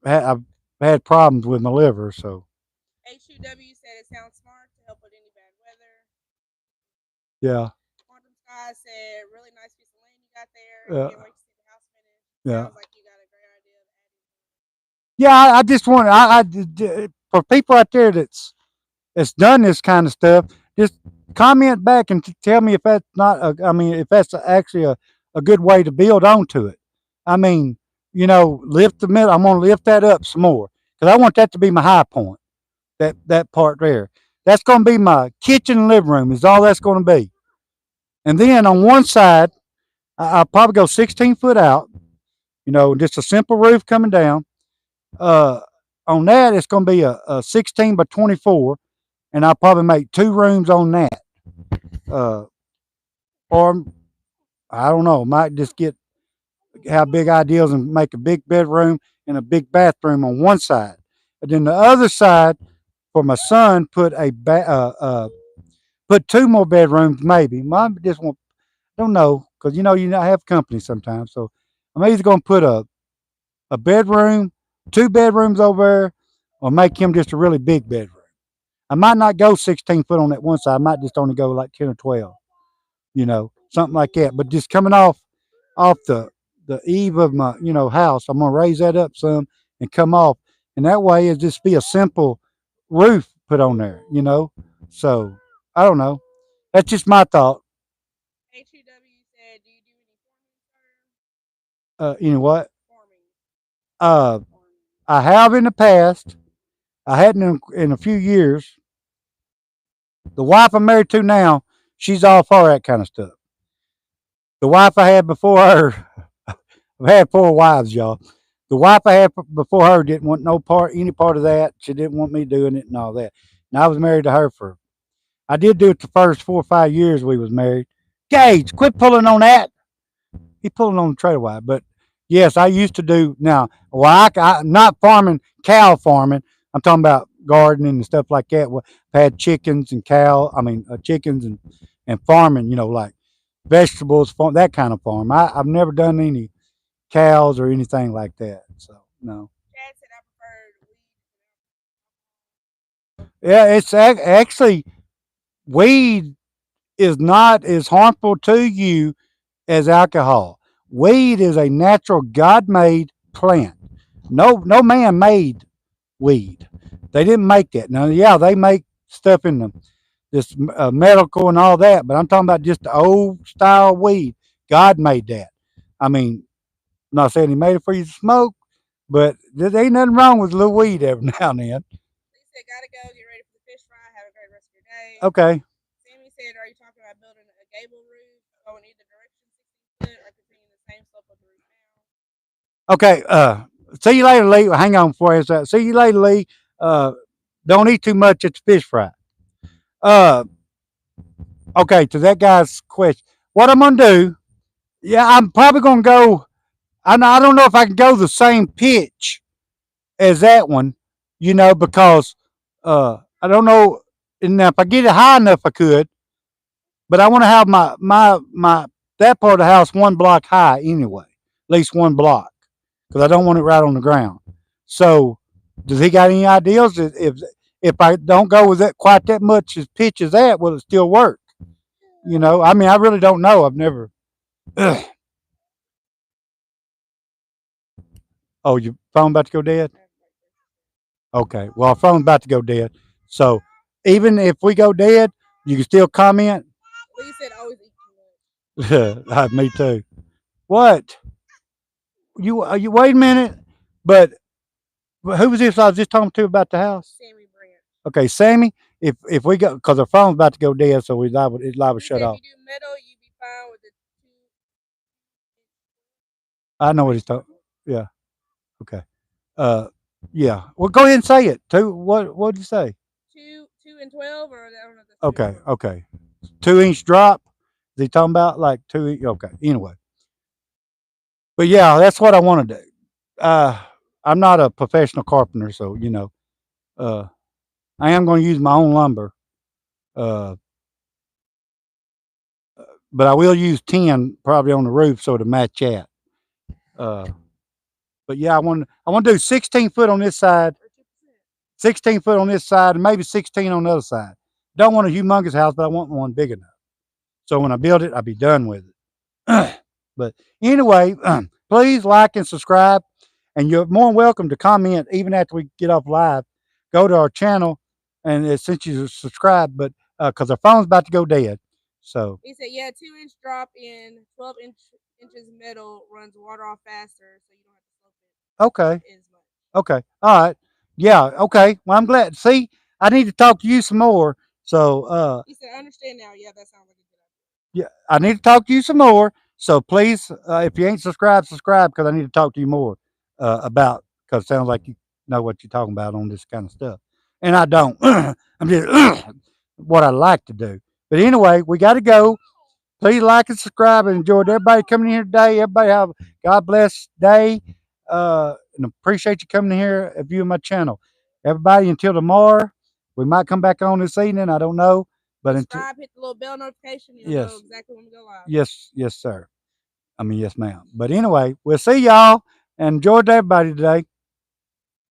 I've had problems with my liver. So H2W said, "It sounds smart to help with any bad weather." yeah, Quantum Sky said, "Really nice piece of land you got there. uh, Can't wait to see the house finished. yeah. Sounds like you got a great idea of adding." Yeah, I just want for people out there that's done this kind of stuff, just comment back and tell me if that's not. I mean, if that's actually a good way to build onto it. I mean, lift the middle. I'm gonna lift that up some more because I want that to be my high point. That part there. That's gonna be my kitchen and living room. Is all that's gonna be. And then on one side, I'll probably go 16 foot out. Just a simple roof coming down. Uh, on that, it's going to be a 16 by 24, and I'll probably make 2 rooms on that. Uh, or I don't know, might just have big ideas and make a big bedroom and a big bathroom on one side. And then the other side, for my son, put 2 more bedrooms maybe. Mine just won't. Don't know because you not have company sometimes. So I'm either going to put a bedroom, 2 bedrooms over there, or make him just a really big bedroom. I might not go 16 foot on that one side. I might just only go like 10 or 12, something like that. But just coming off the eve of my house, I'm gonna raise that up some and come off, and that way it just be a simple roof put on there. So I don't know. That's just my thought. HEW said, "Do you do any farming, sir?" You know what? Farming. Uh, I have in the past. I hadn't in a few years. The wife I'm married to now, she's all for that kind of stuff. The wife I had before her, I've had four wives, y'all. The wife I had before her didn't want no part, any part of that. She didn't want me doing it and all that. And I was married to her for. I did do it the first 4 or 5 years we was married. Gage, quit pulling on that. He pulling on the trailer wire. But yes, I used to do now. Well, not farming, cow farming. I'm talking about gardening and stuff like that. I've had chickens and chickens and farming. Like vegetables, farm, that kind of farm. I've never done any cows or anything like that. So no. Chad said I preferred Yeah, it's actually weed is not as harmful to you as alcohol. Weed is a natural God-made plant. No man made weed. They didn't make that. Now, yeah, they make stuff in this medical and all that, but I'm talking about just the old style weed. God made that. I mean, I'm not saying He made it for you to smoke, but there ain't nothing wrong with a little weed every now and then. He said, gotta go, get ready for the fish fry. Have a great rest of your day. Okay. Sammy said, are you talking about building a gable roof, going either direction, 60 foot, or continuing the same slope of the roof now? Okay. See you later, Lee. Hang on for us. See you later, Lee. Uh, don't eat too much at the fish fry. Uh, okay. To that guy's question, what I'm gonna do? Yeah, I'm probably gonna go. I don't know if I can go the same pitch as that one, because I don't know. And if I get it high enough, I could. But I want to have my that part of the house one block high anyway, at least one block, because I don't want it right on the ground. So, does he got any ideas? If I don't go with that quite that much as pitch as that, will it still work? I mean, I really don't know. I've never. Oh, your phone about to go dead? Okay. Well, our phone's about to go dead. So, even if we go dead, you can still comment. Lee said, always eat too much. Me too. What? You wait a minute. But who was this I was just talking to about the house? Sammy Branch. Okay, Sammy. If we go, because our phone's about to go dead, so it's liable to He shut said, off. if you do metal, you'd be fine with the two. I know what he's talking. Yeah. Okay. Uh. Yeah. Well, go ahead and say it. Too. What did you say? 2 and 12, or I don't know. That's Okay. Okay. 2 inch drop. Is he talking about like 2 inch? Okay. Anyway. But yeah, that's what I want to do. Uh, I'm not a professional carpenter, so uh, I am going to use my own lumber. Uh, but I will use 10 probably on the roof so to match that. Uh, but yeah, I want to do 16 foot on this side, 16 foot on this side, and maybe 16 on the other side. Don't want a humongous house, but I want one big enough. So when I build it, I'll be done with it. But anyway, please like and subscribe. And you're more than welcome to comment even after we get off live. Go to our channel, and since you subscribe, but because our phone's about to go dead. So He said, yeah, 2 inch drop in 12 inches metal runs water off faster, so you don't have to slope okay, it as much. okay, all right, yeah, okay. Well, I'm glad. See, I need to talk to you some more. So He said, I understand now. Yeah, that sounds like a good idea. yeah, I need to talk to you some more. So please, if you ain't subscribed, subscribe because I need to talk to you more about because it sounds like you know what you're talking about on this kind of stuff, and I don't. I'm just what I like to do. But anyway, we got to go. Please like and subscribe and enjoyed everybody coming in here today. Everybody have a God bless day. And appreciate you coming in here and viewing my channel. Everybody until tomorrow. We might come back on this evening. I don't know. But until Subscribe, hit the little bell notification. You'll know yes, exactly when we go live. yes, sir. I mean yes, ma'am. But anyway, we'll see y'all and enjoyed everybody today.